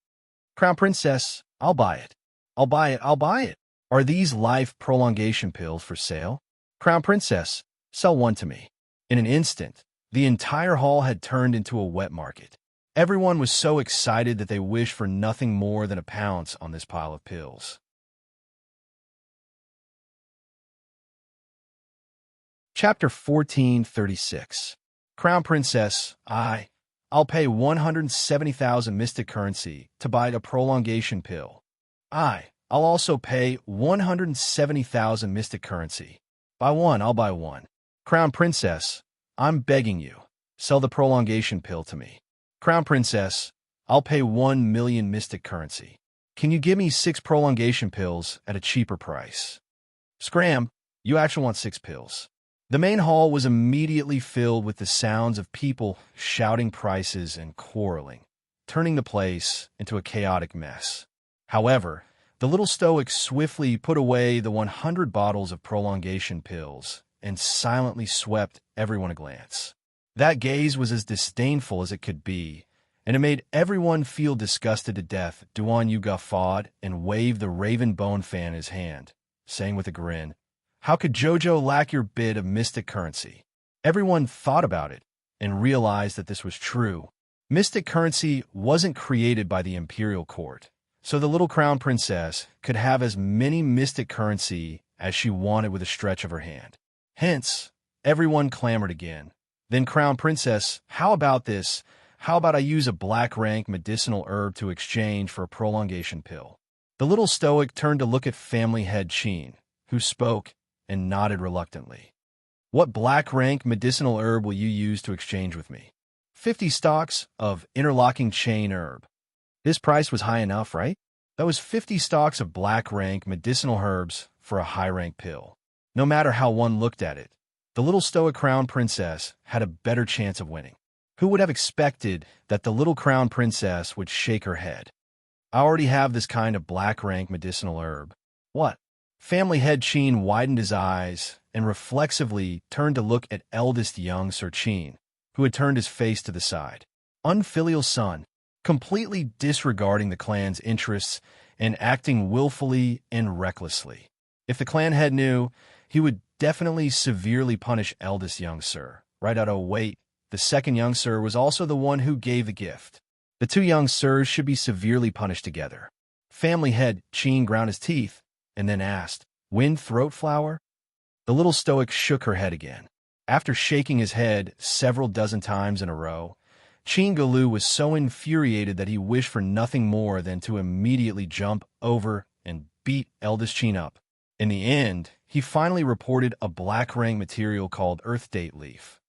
Crown Princess, I'll buy it. I'll buy it. I'll buy it. Are these life prolongation pills for sale? Crown Princess, sell one to me. In an instant, the entire hall had turned into a wet market. Everyone was so excited that they wished for nothing more than a pounce on this pile of pills. Chapter 1436. Crown Princess, I'll pay 170,000 mystic currency to buy a prolongation pill. I'll also pay 170,000 mystic currency. Buy one, I'll buy one. Crown Princess, I'm begging you, sell the prolongation pill to me. Crown Princess, I'll pay 1 million mystic currency. Can you give me 6 prolongation pills at a cheaper price? Scram, you actually want 6 pills. The main hall was immediately filled with the sounds of people shouting prices and quarreling, turning the place into a chaotic mess. However, the little stoic swiftly put away the 100 bottles of prolongation pills and silently swept everyone a glance. That gaze was as disdainful as it could be, and it made everyone feel disgusted to death. Duan Yu guffawed and waved the raven bone fan in his hand, saying with a grin, "How could Jojo lack your bid of mystic currency?" Everyone thought about it and realized that this was true. Mystic currency wasn't created by the imperial court, so the little crown princess could have as many mystic currency as she wanted with a stretch of her hand. Hence, everyone clamored again. Then Crown Princess, how about this? How about I use a black rank medicinal herb to exchange for a prolongation pill? The little stoic turned to look at family head Qin, who spoke and nodded reluctantly. What black rank medicinal herb will you use to exchange with me? 50 stalks of interlocking chain herb. This price was high enough, right? That was 50 stalks of black rank medicinal herbs for a high rank pill. No matter how one looked at it, the little stoic crown princess had a better chance of winning. Who would have expected that the little crown princess would shake her head? I already have this kind of black rank medicinal herb. What? Family head Qin widened his eyes and reflexively turned to look at eldest young Sir Qin, who had turned his face to the side. Unfilial son, completely disregarding the clan's interests and acting willfully and recklessly. If the clan head knew, he would definitely severely punish eldest young sir. Right out of wait, the second young sir was also the one who gave the gift. The two young sirs should be severely punished together. Family head Qin ground his teeth and then asked, "Wind throat flower?" The little stoic shook her head again. After shaking his head several dozen times in a row, Qin Galu was so infuriated that he wished for nothing more than to immediately jump over and beat eldest Qin up. In the end, he finally reported a black ring material called Earth Date Leaf.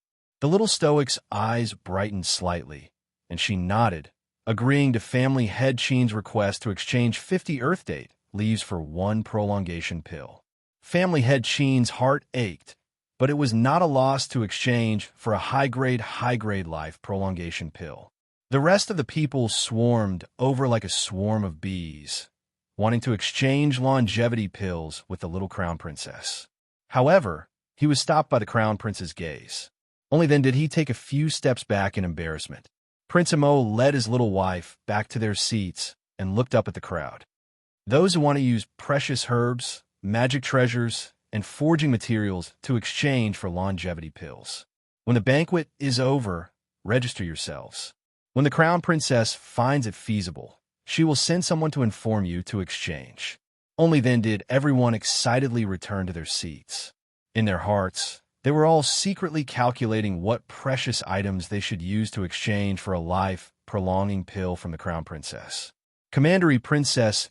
The little stoic's eyes brightened slightly, and she nodded, agreeing to family head Qin's request to exchange 50 Earth Date leaves for 1 prolongation pill. Family head Qin's heart ached, but it was not a loss to exchange for a high-grade life prolongation pill. The rest of the people swarmed over like a swarm of bees, wanting to exchange longevity pills with the little crown princess. However, he was stopped by the crown prince's gaze. Only then did he take a few steps back in embarrassment. Prince Imo led his little wife back to their seats and looked up at the crowd. Those who want to use precious herbs, magic treasures, and forging materials to exchange for longevity pills. When the banquet is over, register yourselves. When the crown princess finds it feasible, she will send someone to inform you to exchange. Only then did everyone excitedly return to their seats. In their hearts, they were all secretly calculating what precious items they should use to exchange for a life-prolonging pill from the crown princess. Commandery Princess,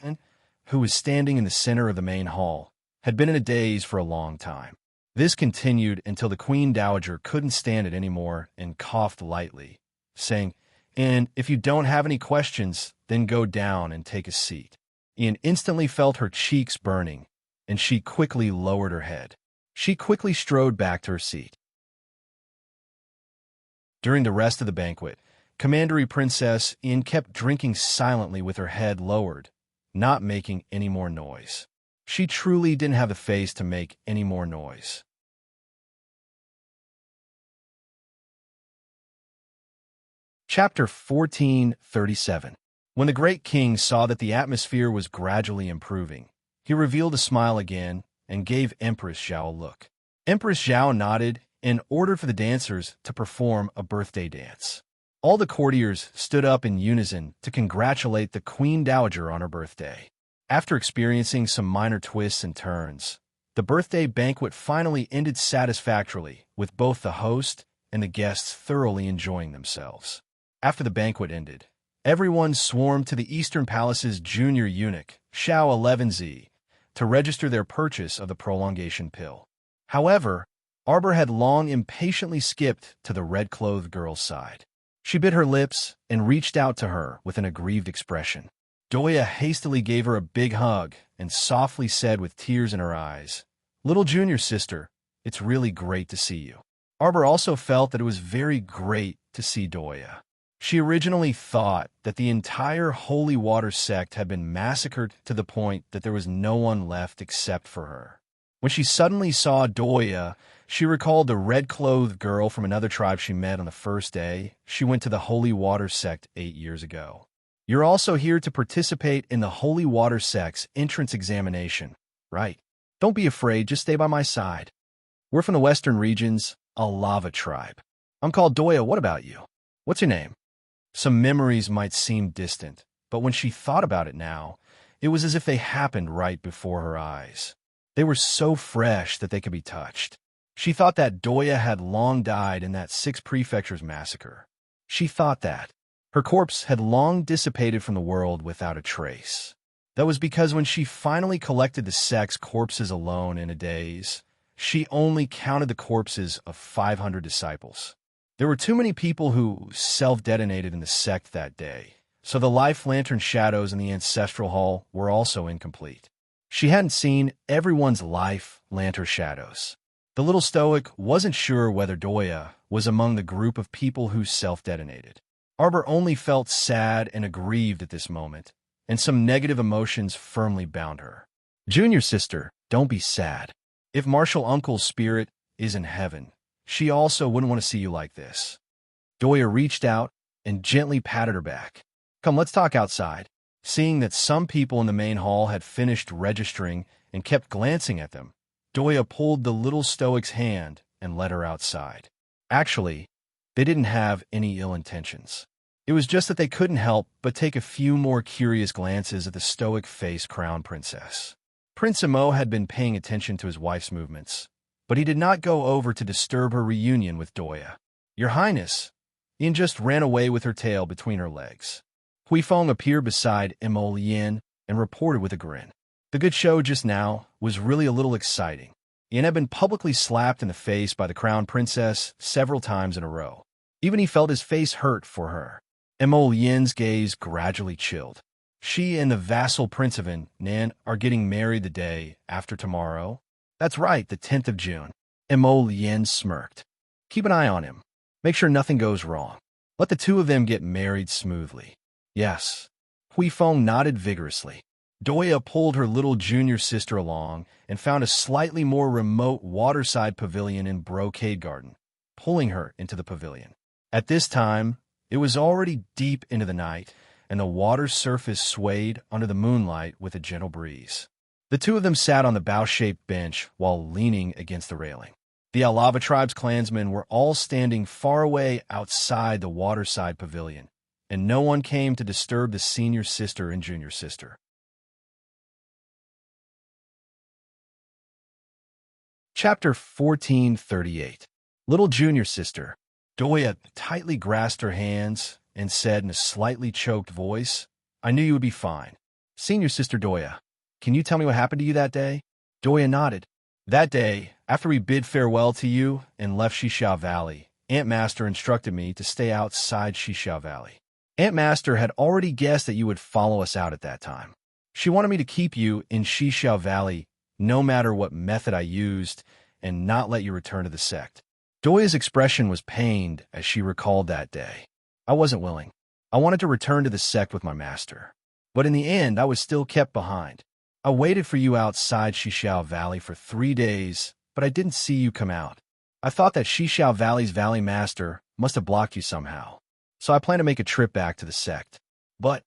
who was standing in the center of the main hall, had been in a daze for a long time. This continued until the Queen Dowager couldn't stand it anymore and coughed lightly, saying, "And if you don't have any questions, then go down and take a seat." Ian instantly felt her cheeks burning, and she quickly lowered her head. She quickly strode back to her seat. During the rest of the banquet, Commandery Princess Ian kept drinking silently with her head lowered, not making any more noise. She truly didn't have the face to make any more noise. Chapter 1437. When the great king saw that the atmosphere was gradually improving, he revealed a smile again and gave Empress Zhao a look. Empress Zhao nodded and ordered for the dancers to perform a birthday dance. All the courtiers stood up in unison to congratulate the Queen Dowager on her birthday. After experiencing some minor twists and turns, the birthday banquet finally ended satisfactorily, with both the host and the guests thoroughly enjoying themselves. After the banquet ended, everyone swarmed to the Eastern Palace's junior eunuch, Xiao 11Z, to register their purchase of the prolongation pill. However, Arbor had long impatiently skipped to the red-clothed girl's side. She bit her lips and reached out to her with an aggrieved expression. Doya hastily gave her a big hug and softly said with tears in her eyes, "Little junior sister, it's really great to see you." Arbor also felt that it was very great to see Doya. She originally thought that the entire holy water sect had been massacred to the point that there was no one left except for her. When she suddenly saw Doya, she recalled the red-clothed girl from another tribe she met on the first day she went to the holy water sect 8 years ago. "You're also here to participate in the holy water sect's entrance examination, right? Don't be afraid, just stay by my side. We're from the western regions, a lava tribe. I'm called Doya. What about you? What's your name?" Some memories might seem distant, but when she thought about it now, it was as if they happened right before her eyes. They were so fresh that they could be touched. She thought that Doya had long died in that 6 prefectures massacre. She thought that her corpse had long dissipated from the world without a trace. That was because when she finally collected the sect's corpses alone in a daze, she only counted the corpses of 500 disciples. There were too many people who self-detonated in the sect that day, so the life lantern shadows in the ancestral hall were also incomplete. She hadn't seen everyone's life lantern shadows. The little stoic wasn't sure whether Doya was among the group of people who self-detonated. Arbor only felt sad and aggrieved at this moment, and some negative emotions firmly bound her. "Junior sister, don't be sad. If Marshal Uncle's spirit is in heaven, she also wouldn't want to see you like this." Doya reached out and gently patted her back. "Come, let's talk outside." Seeing that some people in the main hall had finished registering and kept glancing at them, Doya pulled the little stoic's hand and led her outside. Actually, they didn't have any ill intentions. It was just that they couldn't help but take a few more curious glances at the stoic-faced crown princess. Prince Imo had been paying attention to his wife's movements, but he did not go over to disturb her reunion with Doya. "Your Highness," Yin just ran away with her tail between her legs. Huifeng appeared beside Imo Yin and reported with a grin. The good show just now was really a little exciting. Yin had been publicly slapped in the face by the crown princess several times in a row. Even he felt his face hurt for her. Imo Yin's gaze gradually chilled. "She and the vassal prince of Nan are getting married the day after tomorrow." "That's right, the 10th of June. Imo Yin smirked. "Keep an eye on him. Make sure nothing goes wrong. Let the two of them get married smoothly." "Yes." Huifeng nodded vigorously. Doya pulled her little junior sister along and found a slightly more remote waterside pavilion in Brocade Garden, pulling her into the pavilion. At this time, it was already deep into the night, and the water's surface swayed under the moonlight with a gentle breeze. The two of them sat on the bow-shaped bench while leaning against the railing. The Alava tribe's clansmen were all standing far away outside the waterside pavilion, and no one came to disturb the senior sister and junior sister. Chapter 1438. Little Junior Sister. Doya tightly grasped her hands and said in a slightly choked voice, "I knew you would be fine." "Senior Sister Doya, can you tell me what happened to you that day?" Doya nodded. "That day, after we bid farewell to you and left Shishao Valley, Aunt Master instructed me to stay outside Shishao Valley. Aunt Master had already guessed that you would follow us out at that time. She wanted me to keep you in Shishao Valley no matter what method I used and not let you return to the sect." Doya's expression was pained as she recalled that day. "I wasn't willing. I wanted to return to the sect with my master. But in the end, I was still kept behind. I waited for you outside Shishao Valley for 3 days, but I didn't see you come out. I thought that Shishao Valley's Valley Master must have blocked you somehow. So I planned to make a trip back to the sect. But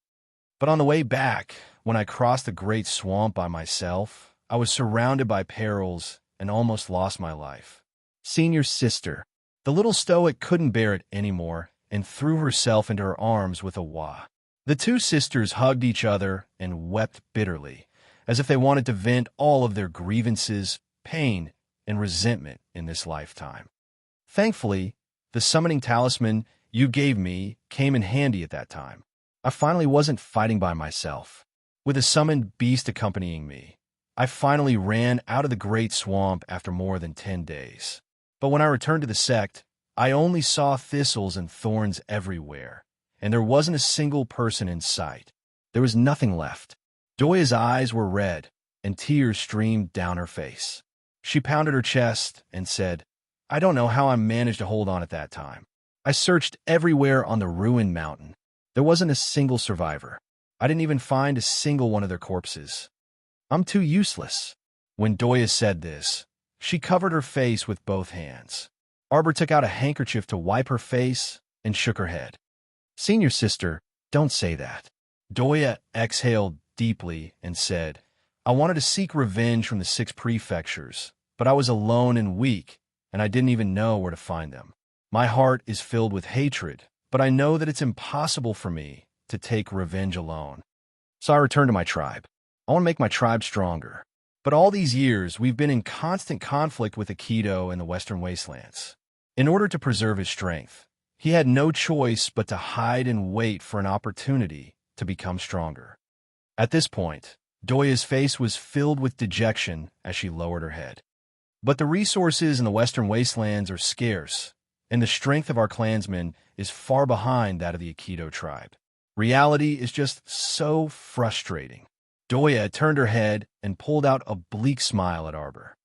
on the way back, when I crossed the great swamp by myself, I was surrounded by perils and almost lost my life." Senior sister. The little stoic couldn't bear it anymore and threw herself into her arms with a wah. The two sisters hugged each other and wept bitterly, as if they wanted to vent all of their grievances, pain, and resentment in this lifetime. Thankfully, the summoning talisman you gave me came in handy at that time. I finally wasn't fighting by myself. With a summoned beast accompanying me, I finally ran out of the great swamp after more than 10 days. But when I returned to the sect, I only saw thistles and thorns everywhere, and there wasn't a single person in sight. There was nothing left. Doya's eyes were red, and tears streamed down her face. She pounded her chest and said, I don't know how I managed to hold on at that time. I searched everywhere on the ruined mountain. There wasn't a single survivor. I didn't even find a single one of their corpses. I'm too useless. When Doya said this, she covered her face with both hands. Arbor took out a handkerchief to wipe her face and shook her head. Senior sister, don't say that. Doya exhaled deeply and said, I wanted to seek revenge from the 6 prefectures, but I was alone and weak, and I didn't even know where to find them. My heart is filled with hatred, but I know that it's impossible for me to take revenge alone. So I returned to my tribe. I want to make my tribe stronger. But all these years, we've been in constant conflict with Aikido in the Western Wastelands. In order to preserve his strength, he had no choice but to hide and wait for an opportunity to become stronger. At this point, Doya's face was filled with dejection as she lowered her head. But the resources in the Western Wastelands are scarce, and the strength of our clansmen is far behind that of the Aikido tribe. Reality is just so frustrating. Doya turned her head and pulled out a bleak smile at Arbor.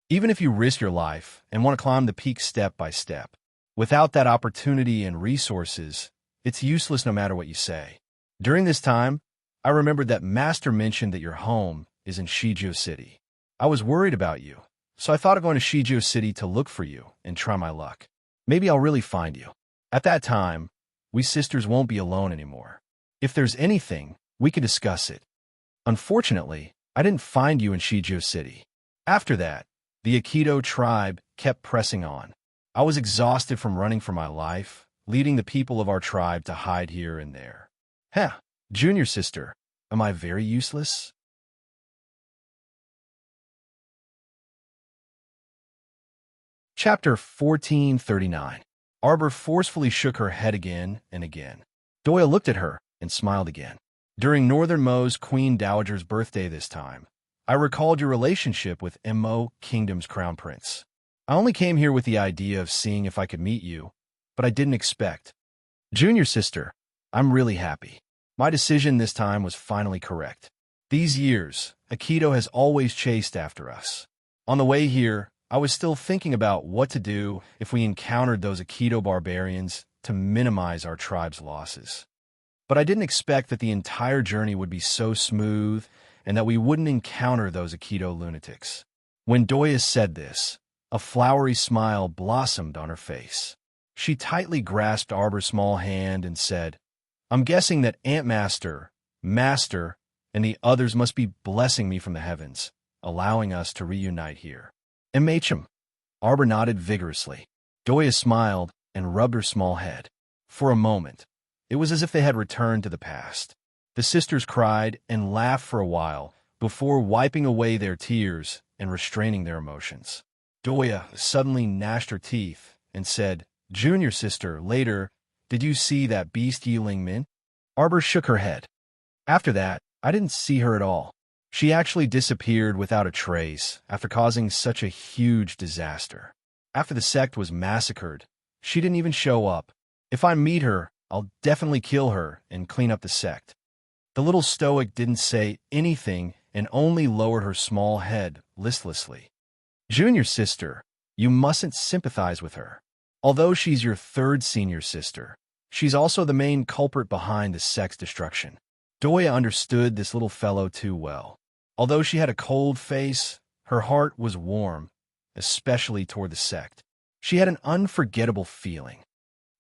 Even if you risk your life and want to climb the peak step by step, without that opportunity and resources, it's useless no matter what you say. During this time, I remembered that Master mentioned that your home is in Shijo City. I was worried about you, so I thought of going to Shijo City to look for you and try my luck. Maybe I'll really find you. At that time, we sisters won't be alone anymore. If there's anything, we can discuss it. Unfortunately, I didn't find you in Shijo City. After that, the Aikido tribe kept pressing on. I was exhausted from running for my life, leading the people of our tribe to hide here and there. Junior sister, am I very useless? Chapter 1439. Arbor forcefully shook her head again and again. Doya looked at her and smiled again. During Northern Mo's Queen Dowager's birthday this time, I recalled your relationship with Mo Kingdom's Crown Prince. I only came here with the idea of seeing if I could meet you, but I didn't expect. Junior sister, I'm really happy. My decision this time was finally correct. These years, Aikido has always chased after us. On the way here, I was still thinking about what to do if we encountered those Aikido barbarians to minimize our tribe's losses. But I didn't expect that the entire journey would be so smooth and that we wouldn't encounter those Aikido lunatics. When Doya said this, a flowery smile blossomed on her face. She tightly grasped Arbor's small hand and said, I'm guessing that Master, and the others must be blessing me from the heavens, allowing us to reunite here. Immerse. Arbor nodded vigorously. Doya smiled and rubbed her small head. For a moment, it was as if they had returned to the past. The sisters cried and laughed for a while before wiping away their tears and restraining their emotions. Doya suddenly gnashed her teeth and said, Junior sister, later, did you see that beast Yi Ling Min? Arbor shook her head. After that, I didn't see her at all. She actually disappeared without a trace after causing such a huge disaster. After the sect was massacred, she didn't even show up. If I meet her, I'll definitely kill her and clean up the sect. The little stoic didn't say anything and only lowered her small head listlessly. Junior sister, you mustn't sympathize with her. Although she's your 3rd senior sister, she's also the main culprit behind the sect's destruction. Doya understood this little fellow too well. Although she had a cold face, her heart was warm, especially toward the sect. She had an unforgettable feeling.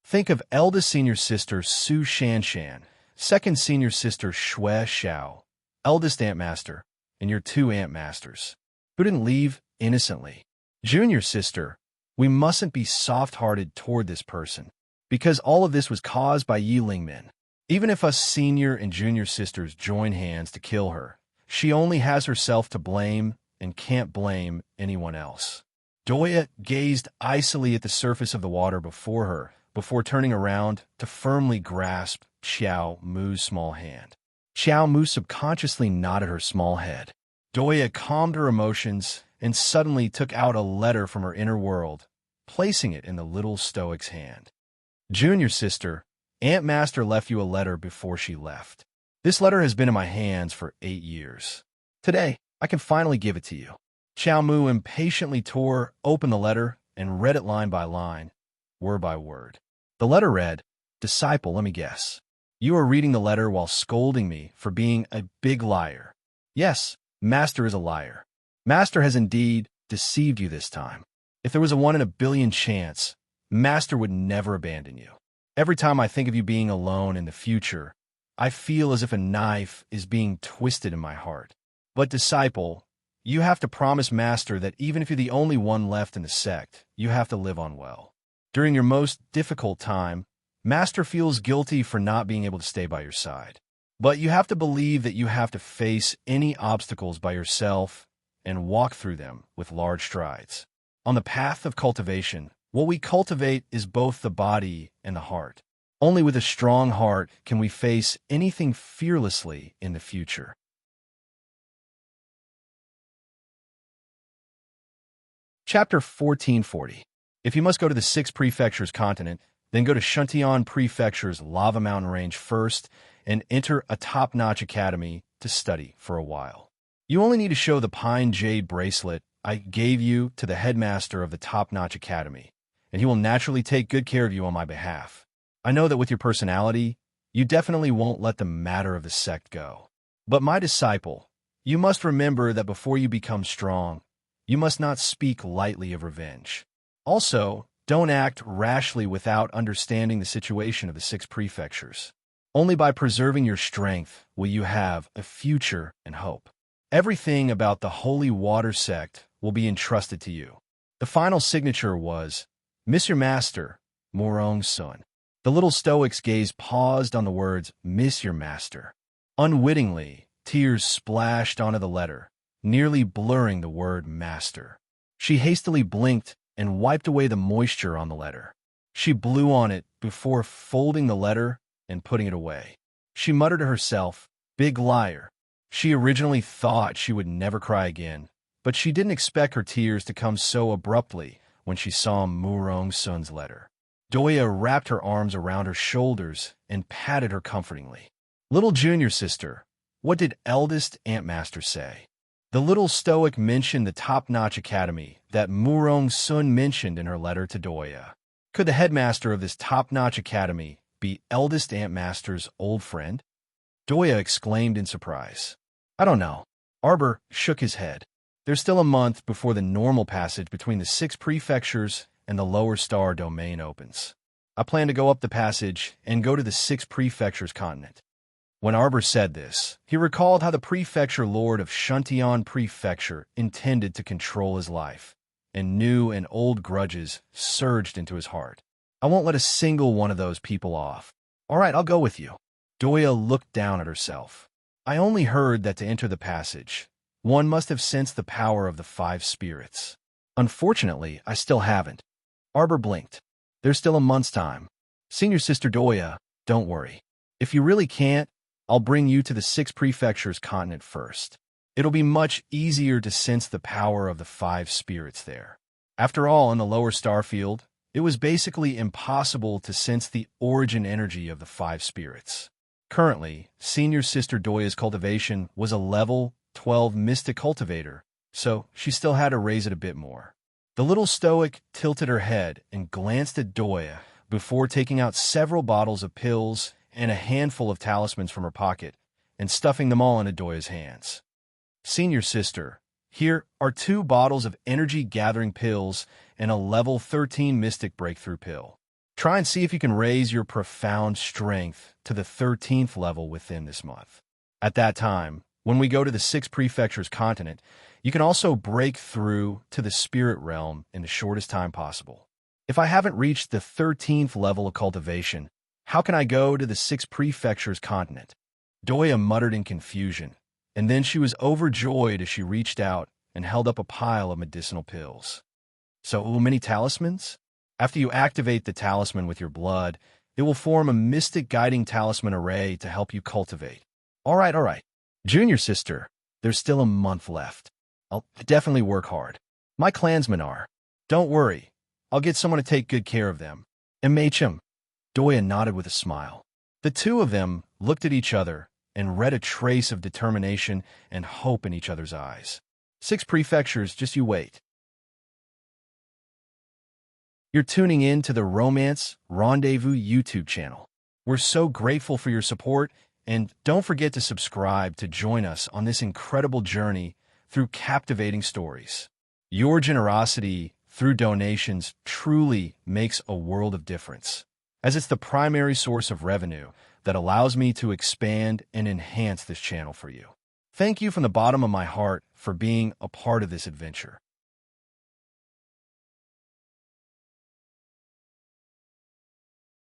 Think of eldest senior sister Su Shanshan, 2nd senior sister Shui Xiao, eldest Master, and your 2 Masters, who didn't leave innocently. Junior sister, we mustn't be soft-hearted toward this person, because all of this was caused by Yi Ling Min. Even if us senior and junior sisters join hands to kill her, she only has herself to blame and can't blame anyone else. Doya gazed icily at the surface of the water before her before turning around to firmly grasp Xiao Mu's small hand. Xiao Mu subconsciously nodded her small head. Doya calmed her emotions and suddenly took out a letter from her inner world, placing it in the little stoic's hand. Junior sister, Aunt Master left you a letter before she left. This letter has been in my hands for 8 years. Today, I can finally give it to you. Xiao Mu impatiently tore open the letter and read it line by line, word by word. The letter read, "Disciple, let me guess. You are reading the letter while scolding me for being a big liar. Yes, Master is a liar. Master has indeed deceived you this time. If there was a 1 in a billion chance, Master would never abandon you. Every time I think of you being alone in the future, I feel as if a knife is being twisted in my heart. But disciple, you have to promise Master that even if you're the only one left in the sect, you have to live on well. During your most difficult time, Master feels guilty for not being able to stay by your side. But you have to believe that you have to face any obstacles by yourself and walk through them with large strides. On the path of cultivation, what we cultivate is both the body and the heart. Only with a strong heart can we face anything fearlessly in the future." Chapter 1440. If you must go to the 6 prefectures continent, then go to Shuntian Prefecture's Lava Mountain Range first and enter a top-notch academy to study for a while. You only need to show the pine jade bracelet I gave you to the headmaster of the top-notch academy, and he will naturally take good care of you on my behalf. I know that with your personality, you definitely won't let the matter of the sect go. But my disciple, you must remember that before you become strong, you must not speak lightly of revenge. Also, don't act rashly without understanding the situation of the 6 prefectures. Only by preserving your strength will you have a future and hope. Everything about the Holy Water Sect will be entrusted to you. The final signature was, "Miss your master, Murong Sun." The little stoic's gaze paused on the words, "Miss your master." Unwittingly, tears splashed onto the letter, nearly blurring the word master. She hastily blinked and wiped away the moisture on the letter. She blew on it before folding the letter and putting it away. She muttered to herself, "Big liar." She originally thought she would never cry again, but she didn't expect her tears to come so abruptly when she saw Murong Sun's letter. Doya wrapped her arms around her shoulders and patted her comfortingly. "Little junior sister, what did eldest Aunt Master say?" The little stoic mentioned the top-notch academy that Murong Sun mentioned in her letter to Doya. Could the headmaster of this top-notch academy be eldest Aunt Master's old friend? Doya exclaimed in surprise. "I don't know." Arbor shook his head. "There's still a month before the normal passage between the 6 prefectures and the lower star domain opens. I plan to go up the passage and go to the 6 prefectures continent." When Arbor said this, he recalled how the prefecture lord of Shuntian Prefecture intended to control his life, and new and old grudges surged into his heart. "I won't let a single one of those people off." "All right, I'll go with you." Doya looked down at herself. "I only heard that to enter the passage, one must have sensed the power of the 5 spirits. Unfortunately, I still haven't." Arbor blinked. "There's still a month's time. Senior sister Doya, don't worry. If you really can't, I'll bring you to the 6 prefectures continent first. It'll be much easier to sense the power of the 5 spirits there." After all, in the lower star field, it was basically impossible to sense the origin energy of the 5 spirits. Currently, senior sister Doya's cultivation was a level 12 mystic cultivator, so she still had to raise it a bit more. The little stoic tilted her head and glanced at Doya before taking out several bottles of pills and a handful of talismans from her pocket and stuffing them all into Doya's hands. "Senior sister, here are 2 bottles of energy-gathering pills and a level 13 mystic breakthrough pill. Try and see if you can raise your profound strength to the 13th level within this month. At that time, when we go to the 6 prefectures continent, you can also break through to the spirit realm in the shortest time possible. If I haven't reached the 13th level of cultivation, how can I go to the 6 prefectures continent?" Doya muttered in confusion, and then she was overjoyed as she reached out and held up a pile of medicinal pills. "So many talismans? After you activate the talisman with your blood, it will form a mystic guiding talisman array to help you cultivate. All right. Junior sister, there's still a month left. I'll definitely work hard. My clansmen are. Don't worry. I'll get someone to take good care of them. MHM. Doya nodded with a smile. The two of them looked at each other and read a trace of determination and hope in each other's eyes. 6 prefectures, just you wait. You're tuning in to the Romance Rendezvous YouTube channel. We're so grateful for your support, and don't forget to subscribe to join us on this incredible journey through captivating stories. Your generosity through donations truly makes a world of difference, as it's the primary source of revenue that allows me to expand and enhance this channel for you. Thank you from the bottom of my heart for being a part of this adventure.